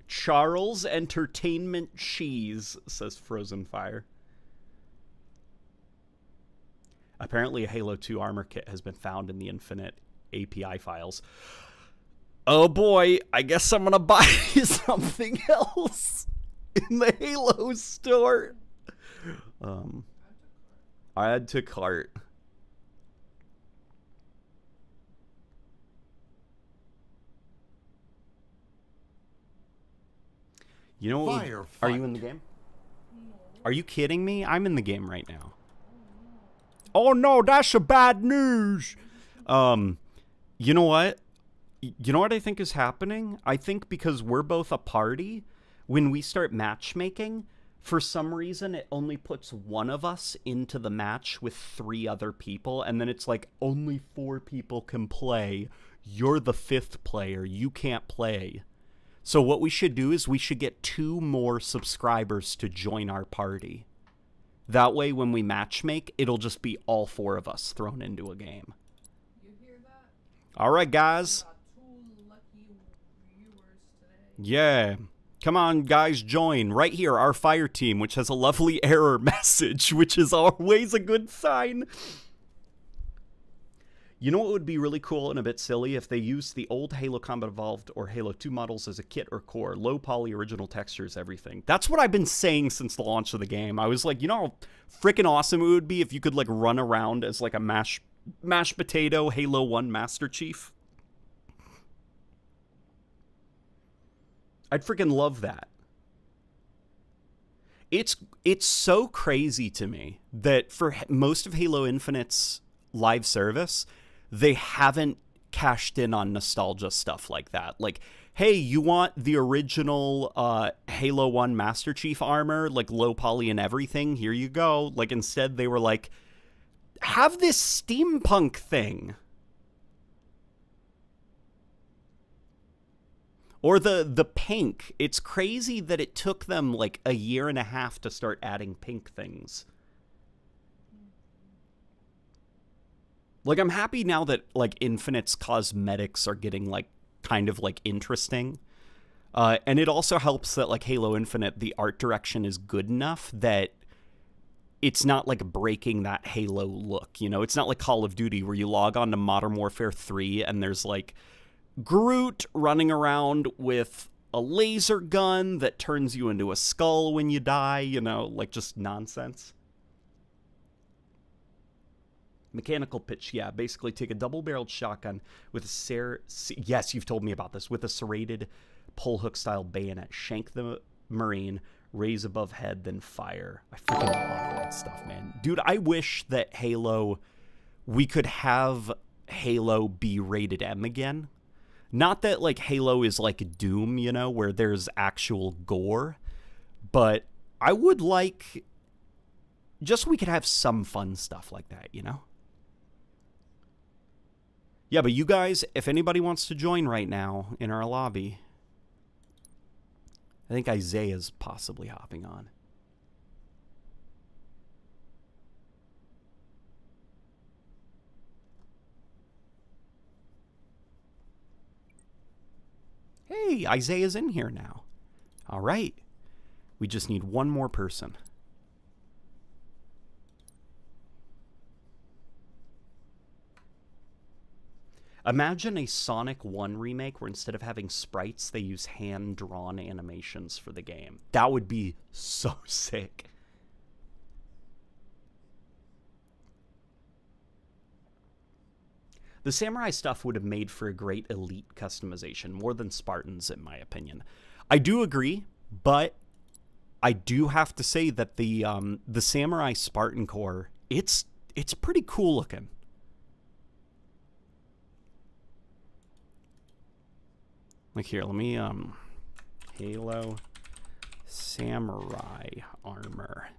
Charles Entertainment Cheese, says Frozen Fire. Apparently a Halo 2 armor kit has been found in the Infinite API files. Oh boy, I guess I'm gonna buy something else in the Halo store. Add to cart. You know what? Firefight. Are you in the game? Are you kidding me? I'm in the game right now. Oh no, that's a bad news. You know what? You know what I think is happening? I think because we're both a party, when we start matchmaking, for some reason it only puts one of us into the match with 3 other people, and then it's like only 4 people can play. You're the 5th player. You can't play. So what we should do is we should get 2 more subscribers to join our party. That way, when we matchmake, it'll just be all 4 of us thrown into a game. You hear that? All right, guys. Got 2 lucky viewers today. Yeah. Come on, guys, join. Right here, our fire team, which has a lovely error message, which is always a good sign. You know what would be really cool and a bit silly? If they used the old Halo Combat Evolved or Halo 2 models as a kit or core. Low poly, original textures, everything. That's what I've been saying since the launch of the game. I was like, you know how freaking awesome it would be if you could, like, run around as, like, a mashed potato Halo 1 Master Chief? I'd freaking love that. It's so crazy to me that for most of Halo Infinite's live service, they haven't cashed in on nostalgia stuff like that. Like, hey, you want the original Halo 1 Master Chief armor, like low poly and everything? Here you go. Like, instead they were like, have this steampunk thing. Or the pink. It's crazy that it took them like a year and a half to start adding pink things. Like, I'm happy now that, like, Infinite's cosmetics are getting, like, kind of, like, interesting. And it also helps that, like, Halo Infinite, the art direction is good enough that it's not, like, breaking that Halo look, you know? It's not like Call of Duty where you log on to Modern Warfare 3 and there's, like, Groot running around with a laser gun that turns you into a skull when you die, you know? Like, just nonsense. Mechanical pitch, yeah. Basically take a double-barreled shotgun with a yes, you've told me about this. With a serrated pull hook style bayonet. Shank the Marine, raise above head, then fire. I freaking love that stuff, man. Dude, I wish that Halo, we could have Halo be rated M again. Not that, like, Halo is like Doom, you know, where there's actual gore. But I would like just so we could have some fun stuff like that, you know? Yeah, but you guys, if anybody wants to join right now in our lobby, I think Isaiah's possibly hopping on. Hey, Isaiah's in here now. All right. We just need one more person. Imagine a Sonic 1 remake where instead of having sprites, they use hand-drawn animations for the game. That would be so sick. The samurai stuff would have made for a great elite customization, more than Spartans, in my opinion. I do agree, but I do have to say that the samurai Spartan core, it's pretty cool looking. Like here, let me Halo samurai armor.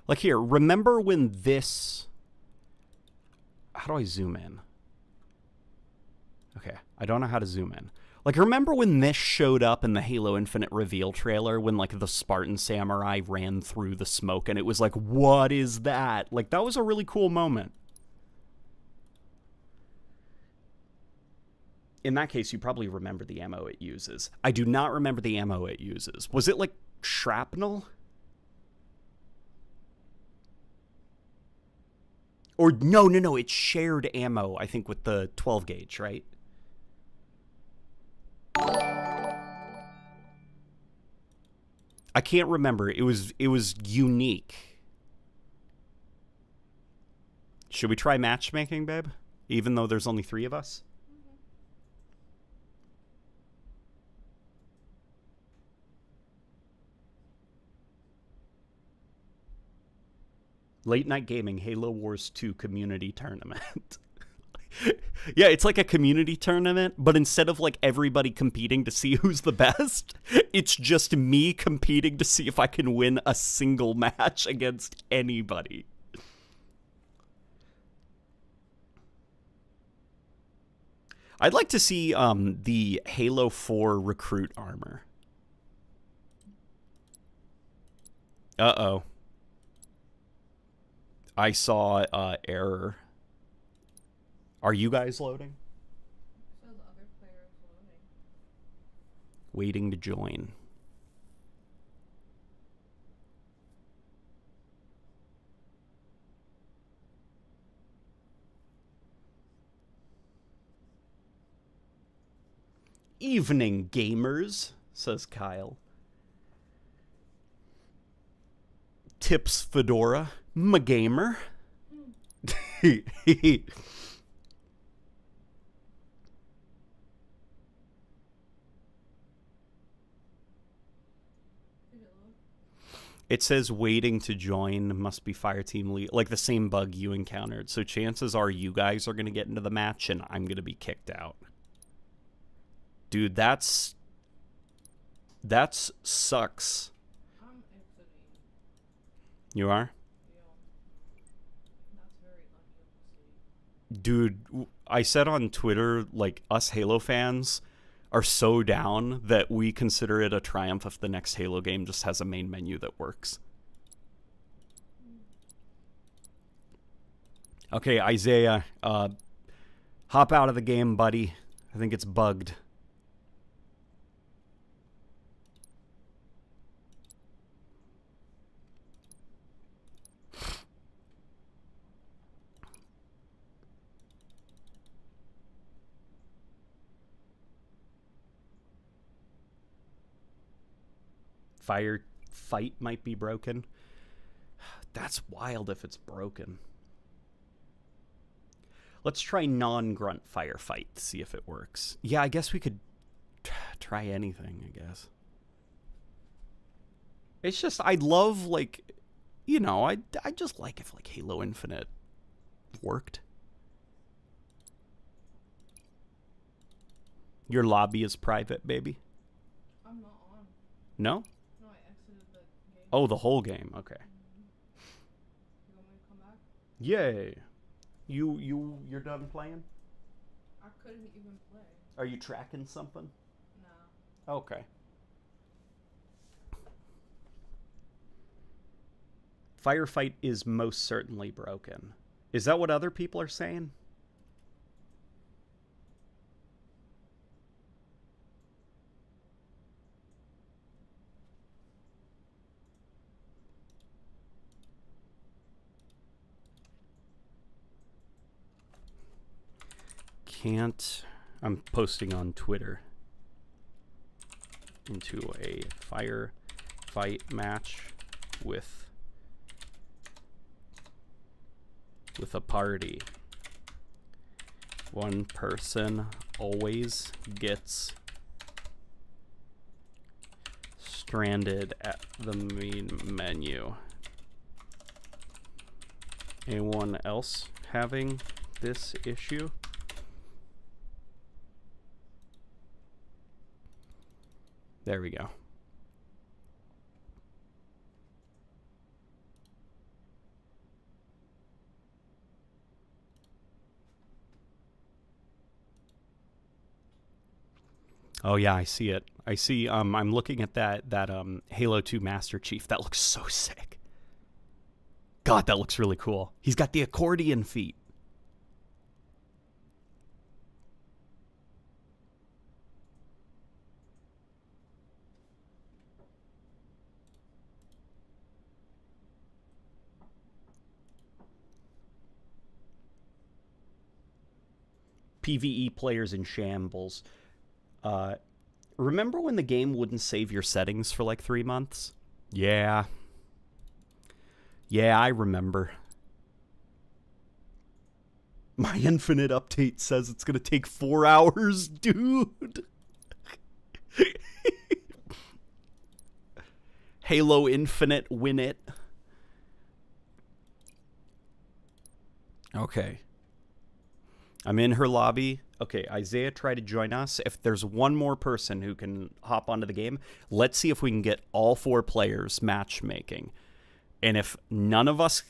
Like here, remember when this... How do I zoom in? Okay, I don't know how to zoom in. Like, remember when this showed up in the Halo Infinite reveal trailer when, like, the Spartan samurai ran through the smoke and it was like, what is that? Like, that was a really cool moment. In that case, you probably remember the ammo it uses. I do not remember the ammo it uses. Was it, like, shrapnel? Or, no, it's shared ammo, I think, with the 12 gauge, right? I can't remember. It was unique. Should we try matchmaking, babe? Even though there's only 3 of us? Late Night Gaming Halo Wars 2 Community Tournament. Yeah, it's like a community tournament, but instead of like everybody competing to see who's the best, it's just me competing to see if I can win a single match against anybody. I'd like to see the Halo 4 recruit armor. Uh-oh. I saw error. Are you guys loading? So the other player is loading. Waiting to join. Evening, gamers, says Kyle. Tips Fedora, my gamer. It says waiting to join, must be Fireteam lead, like the same bug you encountered. So chances are you guys are going to get into the match and I'm going to be kicked out. Dude, that's sucks. I'm exiting. You are? Yeah. That's very unusual. Dude, I said on Twitter, like, us Halo fans are so down that we consider it a triumph if the next Halo game just has a main menu that works. Okay, Isaiah, hop out of the game, buddy. I think it's bugged. Firefight might be broken. That's wild if it's broken. Let's try non-grunt Firefight to see if it works. Yeah, I guess we could try anything, I guess. It's just, I love, like, you know, I just like if, like, Halo Infinite worked. Your lobby is private, baby. No? No, I exited the game. Oh, the whole game. Okay. You want me to come back? Yay. You're done playing? I couldn't even play. Are you tracking something? No. Okay. Firefight is most certainly broken. Is that what other people are saying? Can't. I'm posting on Twitter into a firefight match with a party. One person always gets stranded at the main menu. Anyone else having this issue? There we go. Oh yeah, I see it. I see. I'm looking at that Halo 2 Master Chief. That looks so sick. God, that looks really cool. He's got the accordion feet. PvE players in shambles. Remember when the game wouldn't save your settings for like 3 months? Yeah. Yeah, I remember. My Infinite update says it's going to take 4 hours, dude. Halo Infinite, win it. Okay. I'm in her lobby. Okay, Isaiah tried to join us. If there's one more person who can hop onto the game, let's see if we can get all 4 players matchmaking. And if none of us,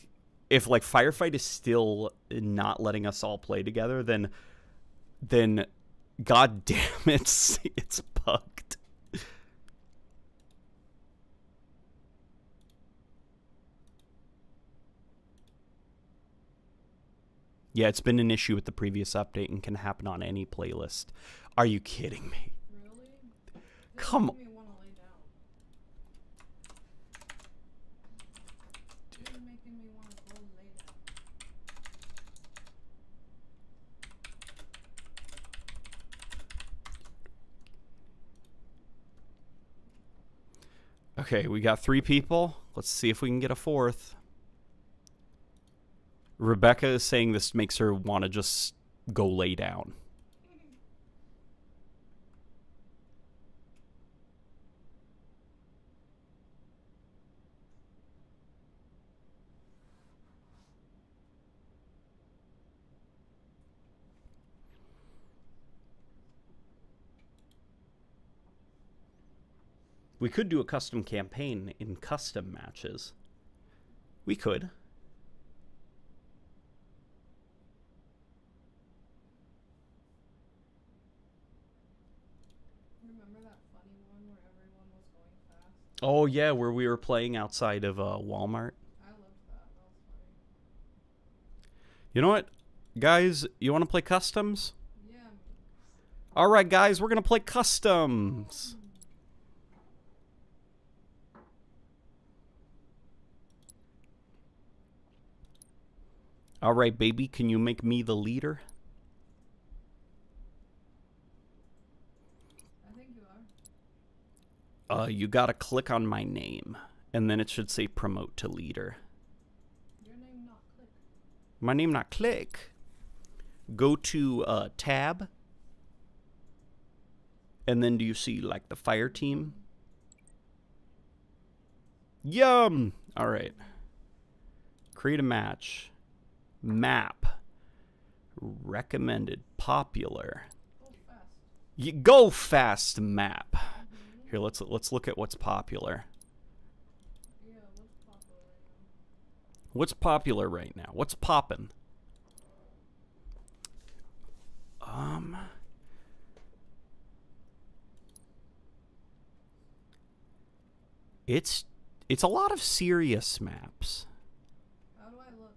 if like Firefight is still not letting us all play together, then god damn it, it's bugged. Yeah, it's been an issue with the previous update and can happen on any playlist. Are you kidding me? Really? Come on. Make me want to lay down. You're making me want to go lay down. Okay, we got 3 people. Let's see if we can get a 4th. Rebecca is saying this makes her want to just go lay down. We could do a custom campaign in custom matches. We could. Remember that funny one where everyone was going fast? Oh, yeah, where we were playing outside of Walmart. I loved that. That was funny. You know what? Guys, you want to play customs? Yeah. All right, guys, we're going to play customs. All right, baby, can you make me the leader? I think you are. You got to click on my name, and then it should say promote to leader. Your name not click. My name not click. Go to tab. And then do you see like the fire team? Yum! All right. Create a match. Map. Recommended. Popular. Go fast. Go fast map. Here, let's look at what's popular. Yeah, what's popular right now? What's popular right now? What's poppin'? It's a lot of serious maps. How do I look?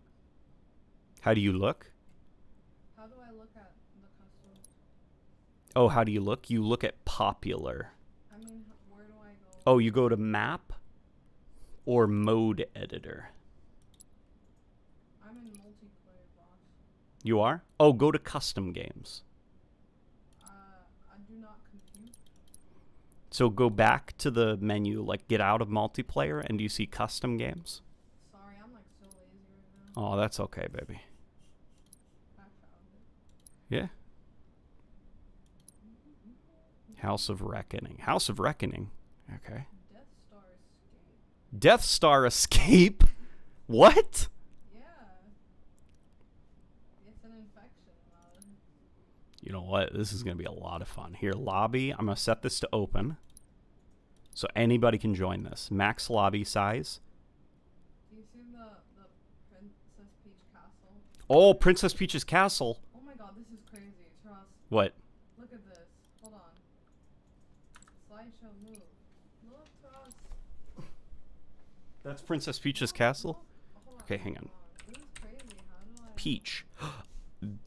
How do you look? How do I look at the custom? Oh, how do you look? You look at popular. I mean, where do I go? Oh, you go to map or mode editor. I'm in multiplayer, boss. You are? Oh, go to custom games. I do not compute. So go back to the menu, like get out of multiplayer, and do you see custom games? Sorry, I'm like so lazy right now. Oh, that's okay, baby. I found it. Yeah. House of Reckoning. House of Reckoning. Okay. Death Star Escape. Death Star Escape? What? Yeah. It's an infection, mod. You know what? This is going to be a lot of fun. Here, lobby. I'm going to set this to open. So anybody can join this. Max lobby size. Do you see the Princess Peach castle? Oh, Princess Peach's castle. Oh my god, this is crazy. Trust. What? Look at this. Hold on. Slideshow move. Look, Trust. That's Princess Peach's castle? Hold on, Okay, hang on. This is crazy. How do I... Peach.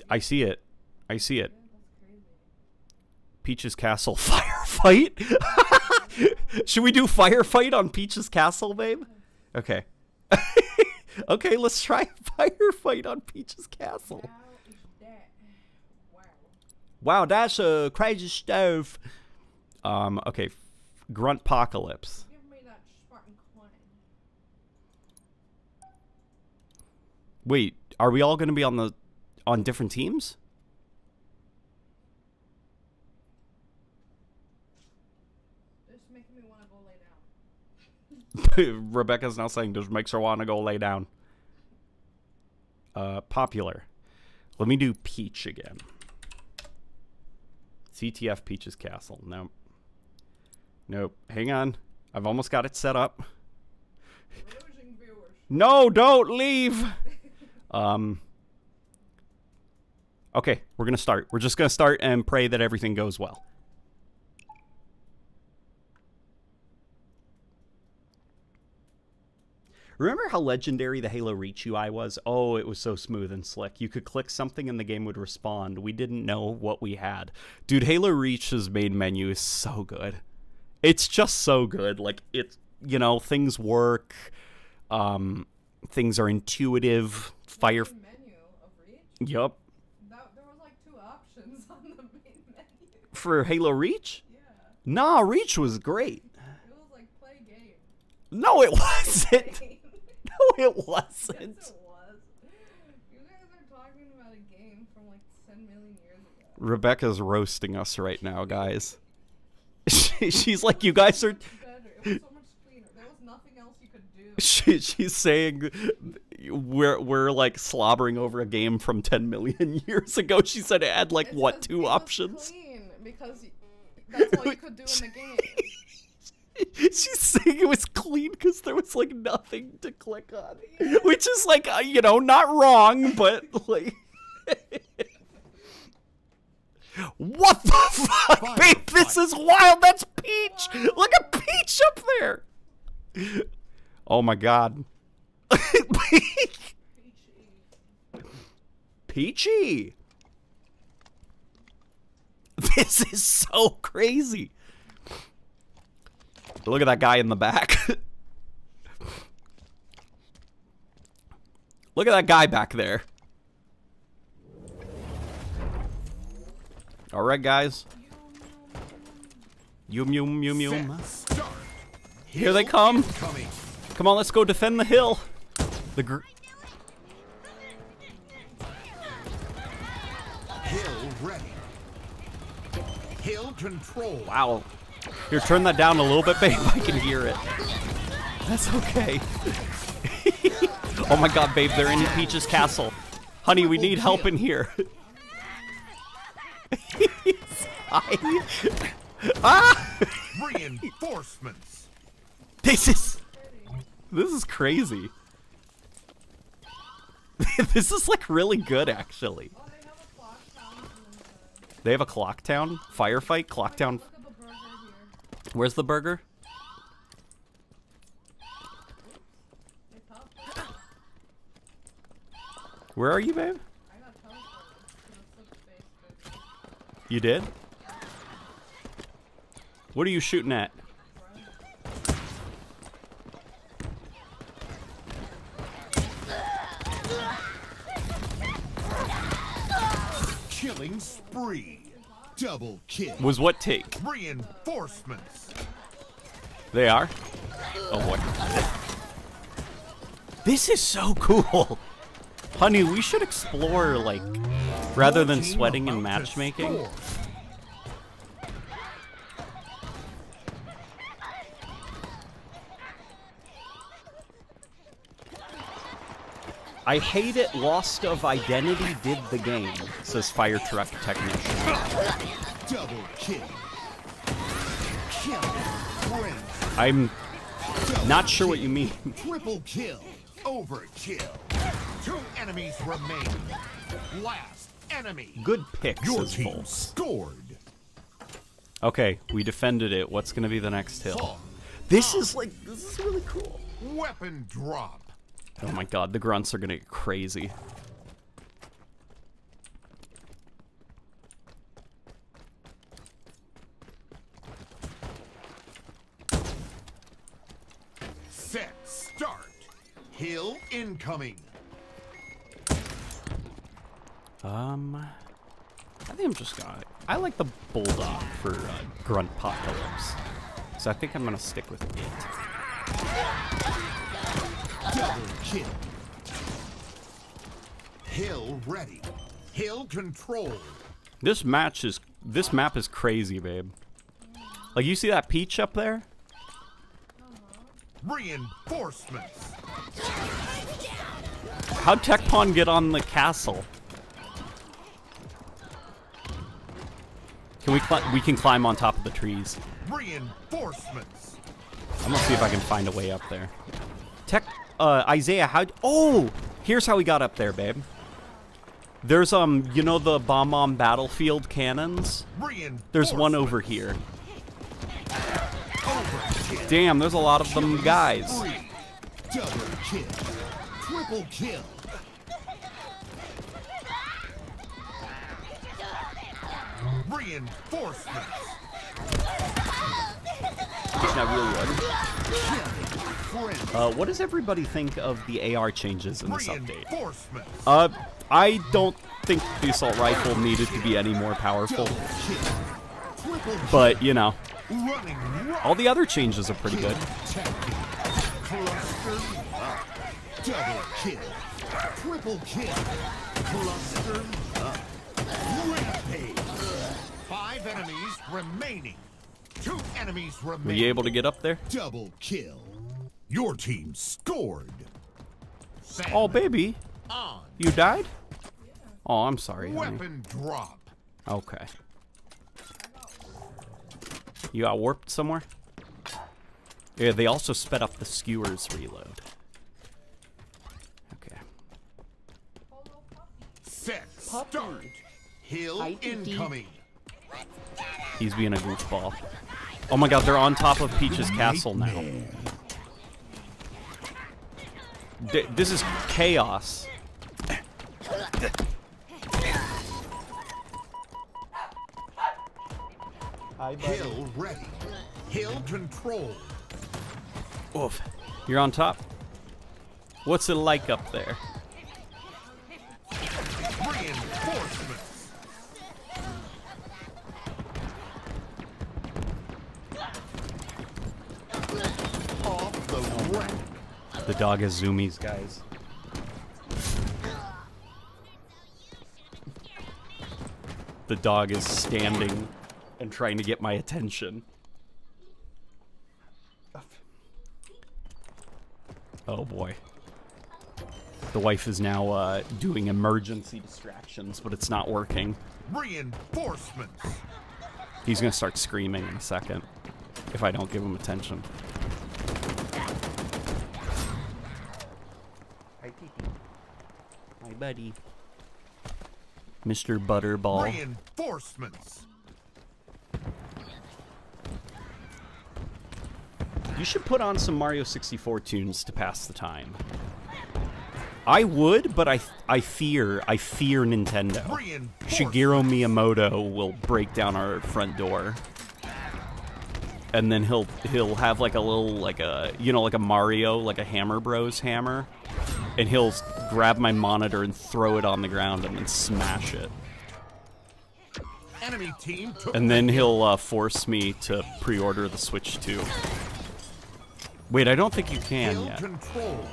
I see it. I see it. Yeah, that's crazy. Peach's castle. Firefight? Should we do Firefight on Peach's castle, babe? Okay. Okay, let's try Firefight on Peach's castle. How is that? Wow. Wow, that's a crazy stuff. Okay. Gruntpocalypse. Give me that Spartan coin. Wait, are we all going to be on different teams? This is making me want to go lay down. Rebecca's now saying this makes her want to go lay down. Popular. Let me do Peach again. CTF Peach's castle. Nope. Nope. Hang on. I've almost got it set up. Losing viewers. No, don't leave. Okay, we're going to start. We're just going to start and pray that everything goes well. Remember how legendary the Halo Reach UI was? Oh, it was so smooth and slick. You could click something and the game would respond. We didn't know what we had. Dude, Halo Reach's main menu is so good. It's just so good. Like, it, you know, things work. Things are intuitive. Fire. Main menu of Reach? Yup. There was like 2 options on the main menu. For Halo Reach? Yeah. Nah, Reach was great. It was like play game. No, it wasn't. No, it wasn't. Yes, it was. You guys are talking about a game from like 10 million years ago. Rebecca's roasting us right now, guys. She's like, you guys are... Better. It was so much cleaner. There was nothing else you could do. She's saying we're like slobbering over a game from 10 million years ago. She said it had like, It what, was- 2 it was options? clean because that's all you could do in the game. She's saying it was clean because there was like nothing to click on. Which is like, you know, not wrong, but like... What the fuck, babe? This is wild. That's Peach. Look at Peach up there. Oh my god. Peachy. This is so crazy. Look at that guy in the back. Look at that guy back there. All right, guys. Yum, yum, yum, yum. Start. Here they come. Coming. Come on, let's go defend the hill. Hill ready. Hill control. Wow. Here, turn that down a little bit, babe. I can hear it. That's okay. Oh my god, babe, they're in Peach's castle. Honey, we need help in here. Ah! Breathe Reinforcements. This is crazy. This is like really good, actually. Oh, they have a clock town in the... They have a clock town? Firefight? Clock town? Look up a burger here. Where's the burger? They popped. Where are you, babe? I got teleported to the subspace burger. You did? What are you shooting at? Killing spree. Double kill. Was what take? Reinforcements. They are? Oh boy. This is so cool. Honey, we should explore, like, rather than Your team sweating and about to matchmaking. score. I hate it. Lost of identity did the game, says Fire Truck Technician. Double kill. Kill. Friends. I'm not sure what you mean. Triple kill. Overkill. 2 enemies remain. Last enemy. Good pick, Your says team Full. scored. Okay, we defended it. What's gonna be the next hill? Fog. This is really cool. Weapon drop. Oh my god, the grunts are gonna get crazy. Set. Start. Hill incoming. I think I'm just gonna... I like the Bulldog for Grunt Apocalypse. So I think I'm gonna stick with it. Double kill. Hill ready. Hill control. This map is crazy, babe. Like, you see that peach up there? Reinforcements. How'd Tech-Pon get on the castle? Can we can climb on top of the trees. Reinforcements. I'm gonna see if I can find a way up there. Isaiah, here's how we got up there, babe. There's, you know the bomb-on battlefield cannons? There's one over here. Overkill. Damn, there's a lot of them guys. Spree. Double kill. Triple kill. Reinforcements. Now, really good. Friends. What does everybody think of the AR changes in this update? Reinforcements. I don't think the assault rifle needed to be any more powerful, Double kill. Triple kill. but you know, Running rock. all the other changes are pretty good. Tactic. Cluster. Double kill. Triple kill. Cluster. Rampage. 5 enemies remaining. 2 enemies remaining. Were you able to get up there? Double kill. Your team scored. Oh, baby, On. you died? Oh, I'm sorry, honey. Weapon drop. Okay. You got warped somewhere? Yeah, they also sped up the skewers reload. Okay. Set. Start. Hill incoming. He's being a goofball. Oh my god, they're on top of Peach's castle now. This is chaos. Hill ready. Hill control. Oof. You're on top? What's it like up there? Reinforcements. Off the rack. The dog has zoomies, guys. The dog is standing and trying to get my attention. Oh boy. The wife is now doing emergency distractions, but it's not working. Reinforcements. He's gonna start screaming in a second. if I don't give him attention. Hi, Tiki. My buddy. Mr. Butterball. Reinforcements. You should put on some Mario 64 tunes to pass the time. I would, but I fear Nintendo. Shigeru Miyamoto will break down our front door. And then he'll have like a little, like a Mario, like a Hammer Bros hammer. And he'll grab my monitor and throw it on the ground and then smash it. Enemy team took And then he'll force me to pre-order the Switch 2. Wait, I don't think you can Hill yet. control.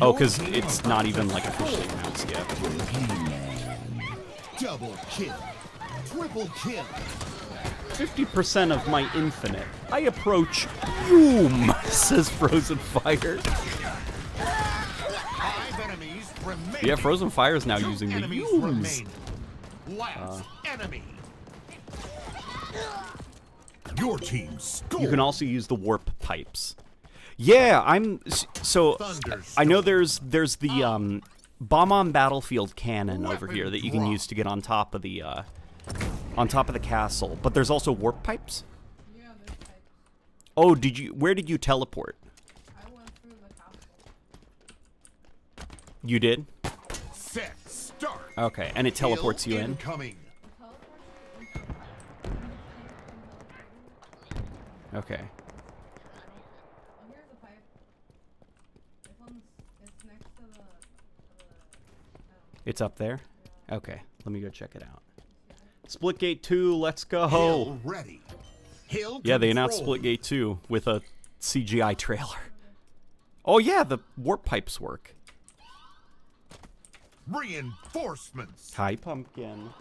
Oh, because it's not even like officially announced yet. Double kill. Triple kill. 50% of my infinite. I approach Doom, says Frozen Fire. 5 enemies remain. Yeah, Frozen Fire is now using the enemies Dooms. remain. Last enemy. Your team scored. You can also use the warp pipes. Yeah, so I know there's the bomb on battlefield cannon over here that you can use to get on top of the castle, but there's also warp pipes. Yeah, there's pipes. Oh, where did you teleport? I went through the castle. You did? Set start. Okay, and it teleports you in. Incoming. Okay. Oh, here's the pipe. It's next to the It's up there? Okay, let me go check it out. Splitgate 2, let's go. Hill ready. Hill Yeah, they announced control. Splitgate 2 with a CGI trailer. Oh yeah, the warp pipes work. Reinforcements. Hi, Pumpkin.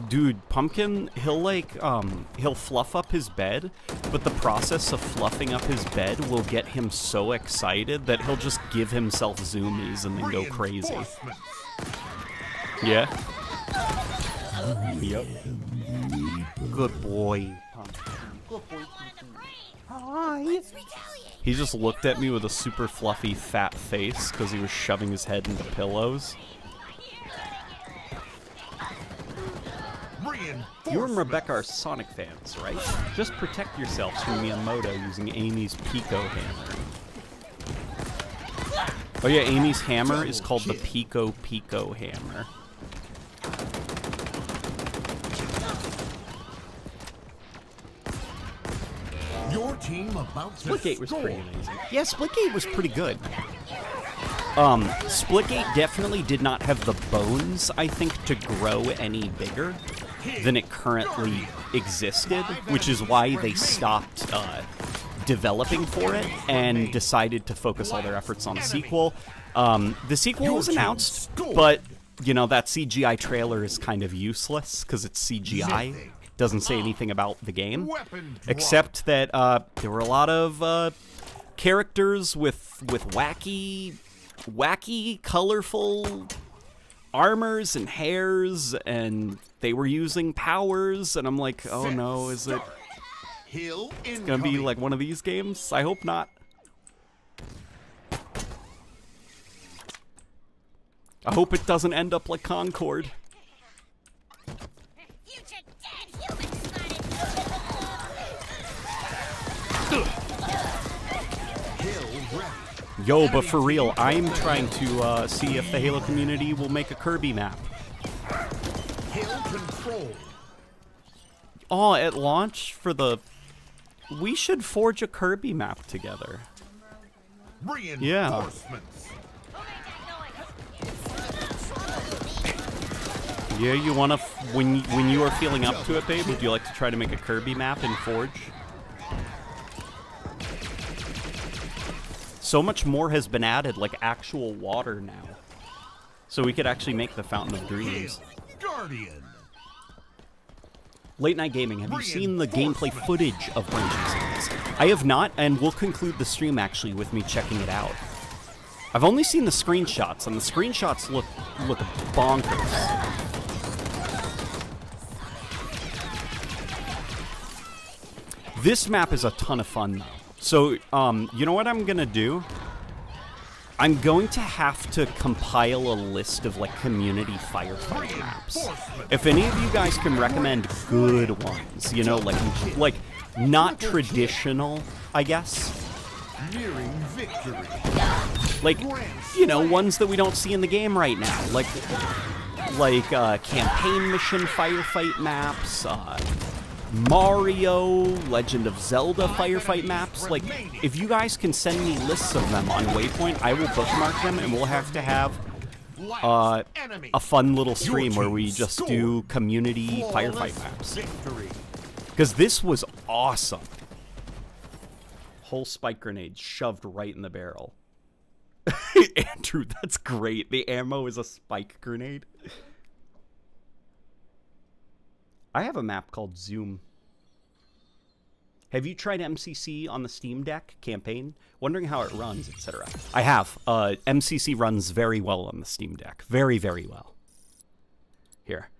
Dude, Pumpkin, he'll fluff up his bed, but the process of fluffing up his bed will get him so excited that he'll just give himself zoomies and then go crazy. Reinforcements. Yeah? Yep. Good boy, Pumpkin. Good boy, Hi. He just looked at me with a super fluffy fat face because he was shoving his head into pillows. You and Rebecca are Sonic fans, right? Just protect yourselves from Miyamoto using Amy's Pico hammer. Oh yeah, Amy's hammer is called the Pico hammer. Your team about to Splitgate was score. pretty amazing. Yeah, Splitgate was pretty good. Splitgate definitely did not have the bones, I think, to grow any bigger than it currently existed, which is why they stopped developing for it and decided to focus all their efforts on a sequel. The sequel was announced, but, you know, that CGI trailer is kind of useless because it's CGI. Doesn't say anything about the game, except that there were a lot of characters with wacky, colorful armors and hairs, and they were using powers, and I'm like, oh no, is it gonna be like one of these games? I hope not. I hope it doesn't end up like Concord. Yo, but for real, I'm trying to see if the Halo community will make a Kirby map. Hill control. Oh, at launch for the... We should forge a Kirby map together. Reinforcements. Yeah, you wanna... when you are feeling up to it, babe, would you like to try to make a Kirby map in Forge? So much more has been added, like actual water now. So we could actually make the Fountain of Dreams. Guardian. Late Night Gaming, have you seen the gameplay footage of Branching Series? I have not, and we'll conclude the stream actually with me checking it out. I've only seen the screenshots, and the screenshots look bonkers. This map is a ton of fun, though. So, you know what I'm gonna do? I'm going to have to compile a list of, like, community firefight maps. If any of you guys can recommend good ones, you know, like not traditional, I guess. Nearing victory. Like, you know, ones that we don't see in the game right now. Like campaign mission firefight maps, Mario, Legend of Zelda firefight maps. Like, if you guys can send me lists of them on Waypoint, I will bookmark them, and we'll have to have a fun little stream where we just do community firefight maps. Because this was awesome. Whole spike grenade shoved right in the barrel. Andrew, that's great. The ammo is a spike grenade. I have a map called Zoom. Have you tried MCC on the Steam Deck campaign? Wondering how it runs, etc. I have. MCC runs very well on the Steam Deck. Very, very well. Here.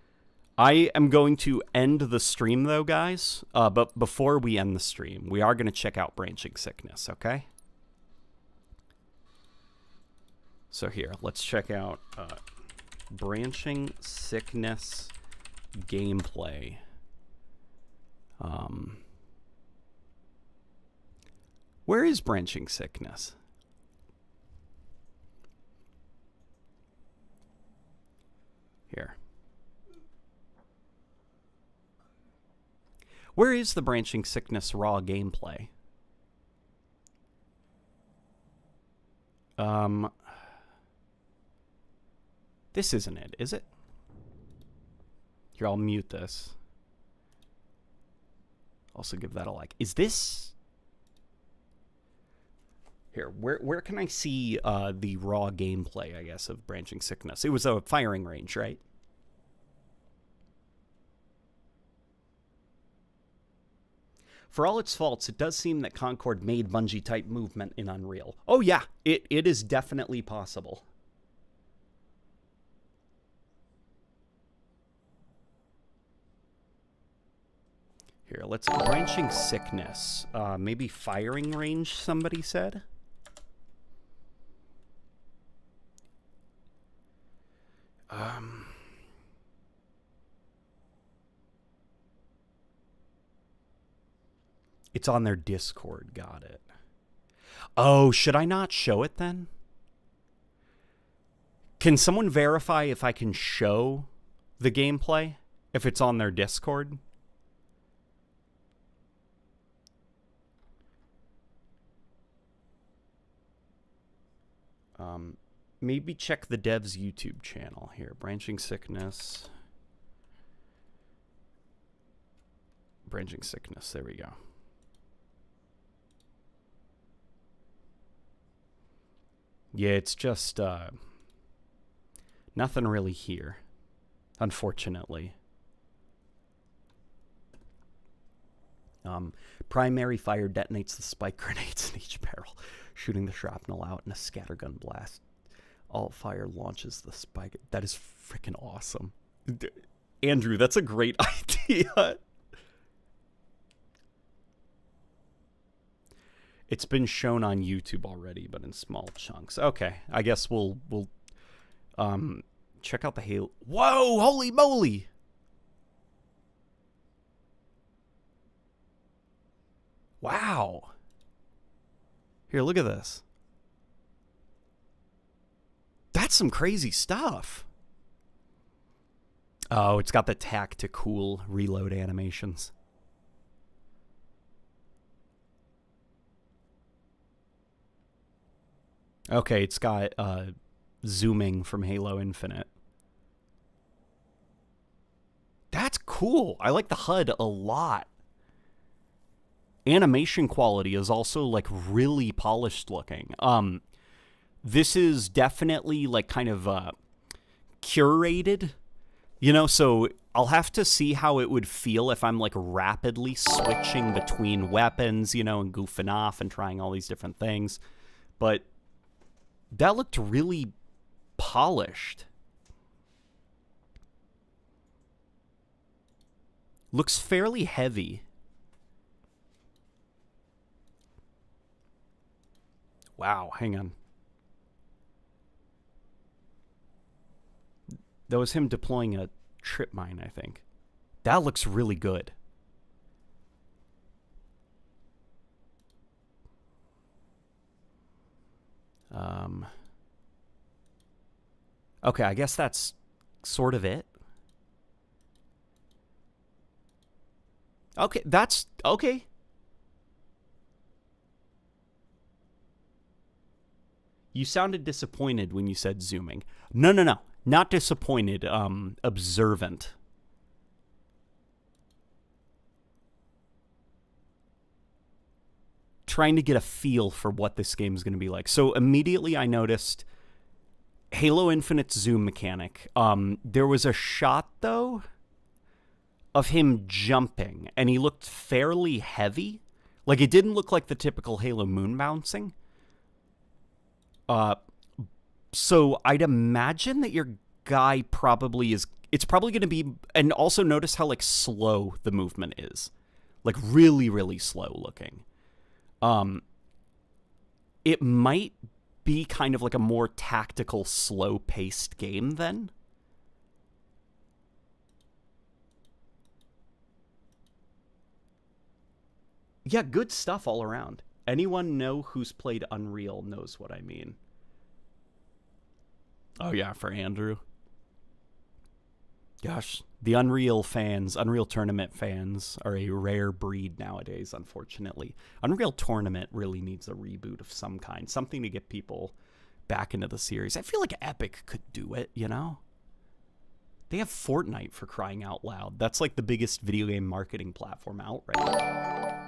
I am going to end the stream, though, guys. But before we end the stream, we are going to check out Branching Sickness, okay? So here, let's check out Branching Sickness gameplay. Where is Branching Sickness? Here. Where is the Branching Sickness raw gameplay? This isn't it, is it? Here, I'll mute this. Also give that a like. Is this... Here, where can I see the raw gameplay, I guess, of Branching Sickness? It was a firing range, right? For all its faults, it does seem that Concord made Bungie-type movement in Unreal. Oh yeah, it is definitely possible. Here, let's Branching Sickness. Maybe firing range, somebody said? It's on their Discord, got it. Oh, should I not show it then? Can someone verify if I can show the gameplay? If it's on their Discord? Maybe check the dev's YouTube channel here. Branching Sickness. Branching Sickness, there we go. Yeah, it's just, nothing really here, unfortunately. Primary fire detonates the spike grenades in each barrel, shooting the shrapnel out in a scattergun blast. All fire launches the spike. That is freaking awesome. Andrew, that's a great idea. It's been shown on YouTube already, but in small chunks. Okay, I guess we'll check out the Halo. Whoa, holy moly! Wow. Here, look at this. That's some crazy stuff. Oh, it's got the tactical reload animations. Okay, it's got zooming from Halo Infinite. That's cool. I like the HUD a lot. Animation quality is also like really polished looking. This is definitely like kind of curated, you know, so I'll have to see how it would feel if I'm like rapidly switching between weapons, you know, and goofing off and trying all these different things. But that looked really polished. Looks fairly heavy. Wow, hang on. That was him deploying a trip mine, I think. That looks really good. Okay, I guess that's sort of it. Okay, that's okay. You sounded disappointed when you said zooming. No, no, no. Not disappointed, observant. Trying to get a feel for what this game is going to be like. So immediately I noticed Halo Infinite's zoom mechanic. There was a shot, though, of him jumping, and he looked fairly heavy. Like, it didn't look like the typical Halo moon bouncing. So I'd imagine that your guy probably is... It's probably going to be... And also notice how, like, slow the movement is. Like, really, really slow looking. It might be kind of like a more tactical, slow-paced game then. Yeah, good stuff all around. Anyone know who's played Unreal knows what I mean. Oh yeah, for Andrew. Gosh, the Unreal fans, Unreal Tournament fans are a rare breed nowadays, unfortunately. Unreal Tournament really needs a reboot of some kind, something to get people back into the series. I feel like Epic could do it, you know? They have Fortnite, for crying out loud. That's like the biggest video game marketing platform out right now.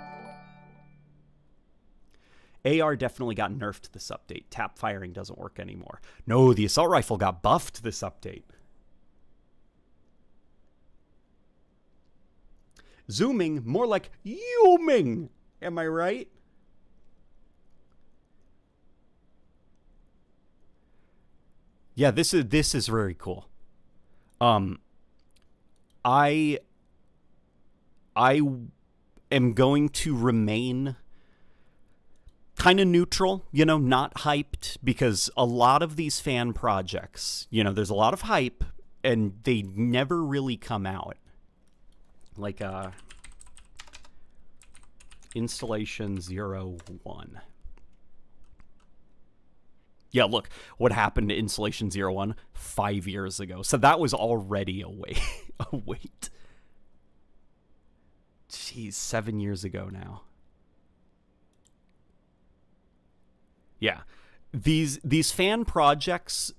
AR definitely got nerfed this update. Tap firing doesn't work anymore. No, the assault rifle got buffed this update. Zooming, more like yooming. Am I right? Yeah, this is very cool. I am going to remain kind of neutral, you know, not hyped, because a lot of these fan projects, you know, there's a lot of hype and they never really come out. Like Installation 01. Yeah, look, what happened to Installation 01 5 years ago. So that was already a wait. Jeez, 7 years ago now. Yeah. These fan projects,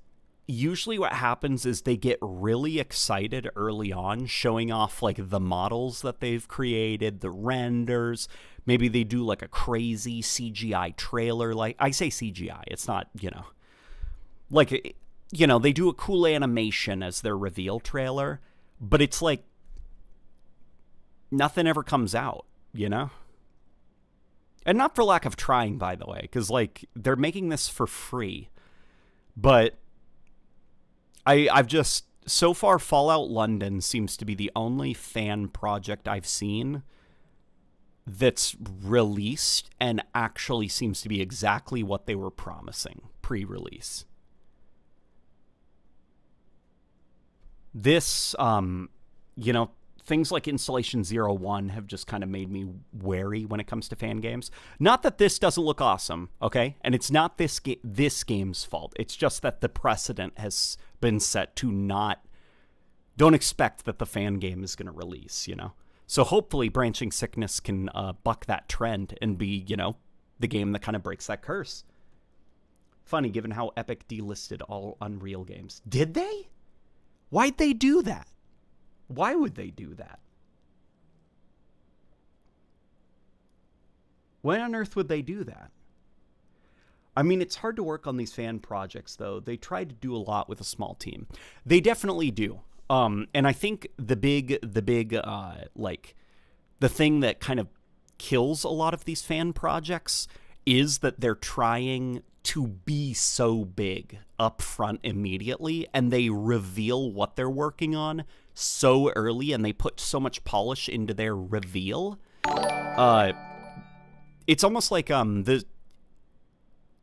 usually what happens is they get really excited early on, showing off like the models that they've created, the renders. Maybe they do like a crazy CGI trailer. Like, I say CGI, it's not, you know, like, you know, they do a cool animation as their reveal trailer, but it's like nothing ever comes out, you know? And not for lack of trying, by the way, because like they're making this for free. But I've just, so far, Fallout London seems to be the only fan project I've seen that's released and actually seems to be exactly what they were promising pre-release. This, you know, things like Installation 01 have just kind of made me wary when it comes to fan games. Not that this doesn't look awesome, okay? And it's not this game's fault. It's just that the precedent has been set to don't expect that the fan game is going to release, you know? So hopefully Branching Sickness can buck that trend and be, you know, the game that kind of breaks that curse. Funny, given how Epic delisted all Unreal games. Did they? Why'd they do that? Why would they do that? Why on earth would they do that? I mean, it's hard to work on these fan projects, though. They try to do a lot with a small team. They definitely do. And I think the thing that kind of kills a lot of these fan projects is that they're trying to be so big up front immediately, and they reveal what they're working on so early, and they put so much polish into their reveal. It's almost like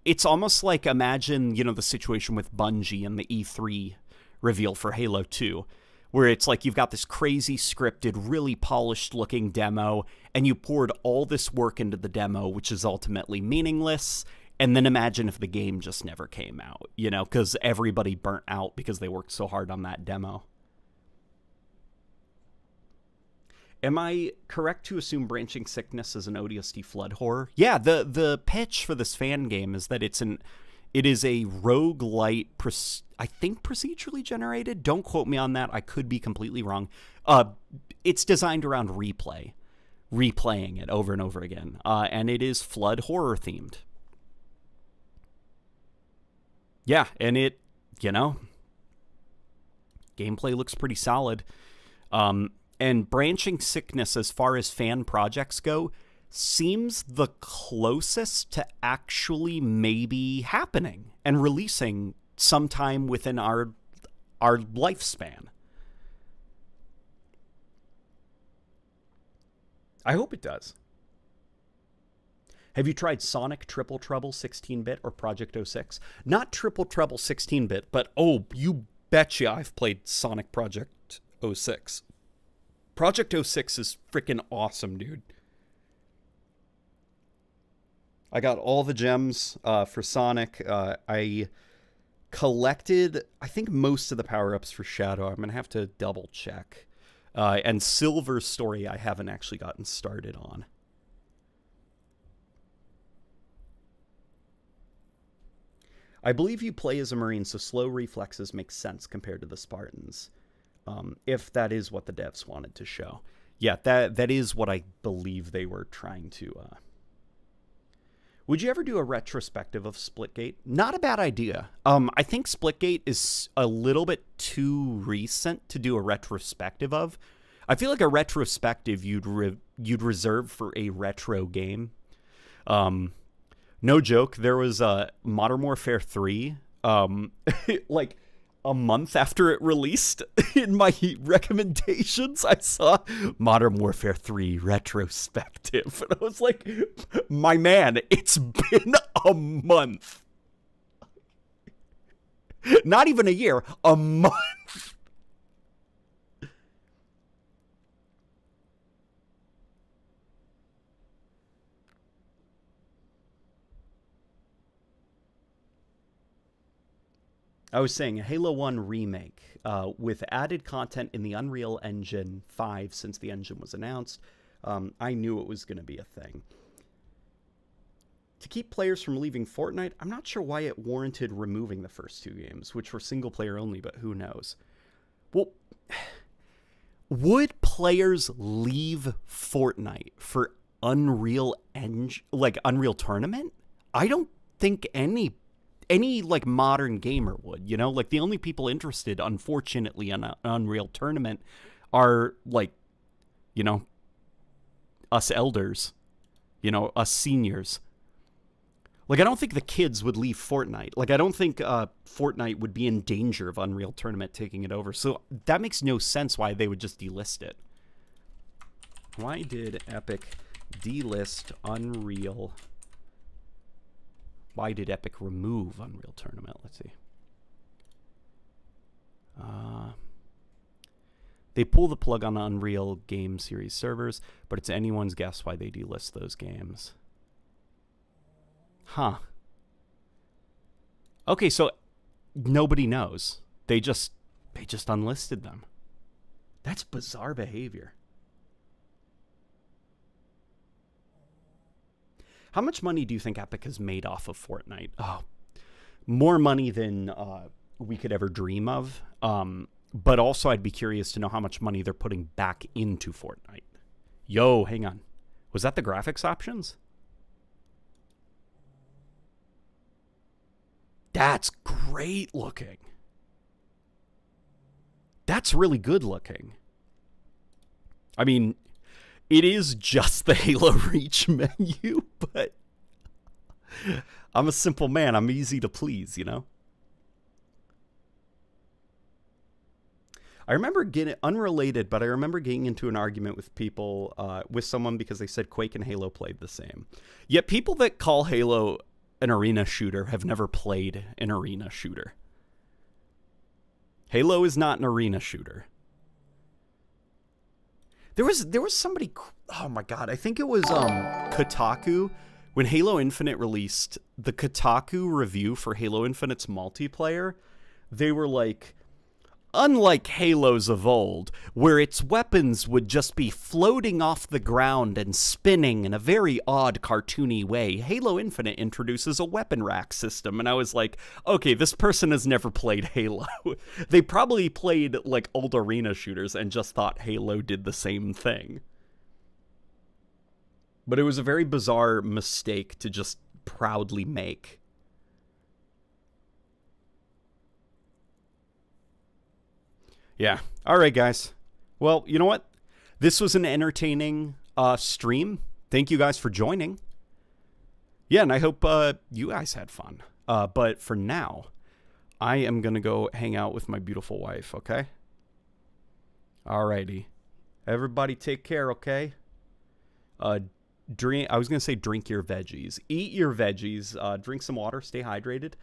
it's almost like, imagine, the situation with Bungie and the E3 reveal for Halo 2, where it's like you've got this crazy scripted, really polished looking demo, and you poured all this work into the demo, which is ultimately meaningless. And then imagine if the game just never came out, because everybody burnt out because they worked so hard on that demo. Am I correct to assume Branching Sickness is an ODST flood horror? Yeah, the pitch for this fan game is that it is a roguelite, I think procedurally generated. Don't quote me on that. I could be completely wrong. It's designed around replaying it over and over again. And it is flood horror themed. Yeah, and it, gameplay looks pretty solid. And Branching Sickness, as far as fan projects go, seems the closest to actually maybe happening and releasing sometime within our lifespan. I hope it does. Have you tried Sonic Triple Trouble 16-bit or Project 06? Not Triple Trouble 16-bit, but you betcha I've played Sonic Project 06. Project 06 is freaking awesome, dude. I got all the gems for Sonic. I collected, I think, most of the power-ups for Shadow. I'm going to have to double-check. And Silver's story I haven't actually gotten started on. I believe you play as a Marine, so slow reflexes make sense compared to the Spartans. If that is what the devs wanted to show. Yeah, that is what I believe they were trying to... Would you ever do a retrospective of Splitgate? Not a bad idea. I think Splitgate is a little bit too recent to do a retrospective of. I feel like a retrospective you'd reserve for a retro game. No joke, there was Modern Warfare 3, like a month after it released. In my recommendations, I saw Modern Warfare 3 retrospective. And I was like, my man, it's been a month. Not even a year, a month. I was saying Halo 1 Remake with added content in the Unreal Engine 5 since the engine was announced. I knew it was going to be a thing. To keep players from leaving Fortnite, I'm not sure why it warranted removing the first two games, which were single player only, but who knows. Well, would players leave Fortnite for Unreal Tournament? I don't think any like modern gamer would, like the only people interested, unfortunately, in an Unreal Tournament are like, us elders, us seniors. Like, I don't think the kids would leave Fortnite. Like, I don't think Fortnite would be in danger of Unreal Tournament taking it over. So that makes no sense why they would just delist it. Why did Epic delist Unreal? Why did Epic remove Unreal Tournament? Let's see. They pull the plug on the Unreal Game Series servers, but it's anyone's guess why they delist those games. Huh. Okay, so nobody knows. They just unlisted them. That's bizarre behavior. How much money do you think Epic has made off of Fortnite? Oh, more money than we could ever dream of. But also, I'd be curious to know how much money they're putting back into Fortnite. Yo, hang on. Was that the graphics options? That's great looking. That's really good looking. I mean, it is just the Halo Reach menu, but I'm a simple man. I'm easy to please, I remember getting, unrelated, but I remember getting into an argument with people, with someone because they said Quake and Halo played the same. Yet people that call Halo an arena shooter have never played an arena shooter. Halo is not an arena shooter. There was somebody, oh my god, I think it was Kotaku. When Halo Infinite released, the Kotaku review for Halo Infinite's multiplayer, they were like, unlike Halos of old, where its weapons would just be floating off the ground and spinning in a very odd, cartoony way, Halo Infinite introduces a weapon rack system. And I was like, okay, this person has never played Halo. They probably played, like, old arena shooters and just thought Halo did the same thing. But it was a very bizarre mistake to just proudly make. Yeah. All right, guys. Well, you know what? This was an entertaining stream. Thank you guys for joining. Yeah, and I hope you guys had fun. But for now, I am going to go hang out with my beautiful wife, okay? All righty. Everybody take care, okay? I was going to say drink your veggies. Eat your veggies. Drink some water. Stay hydrated.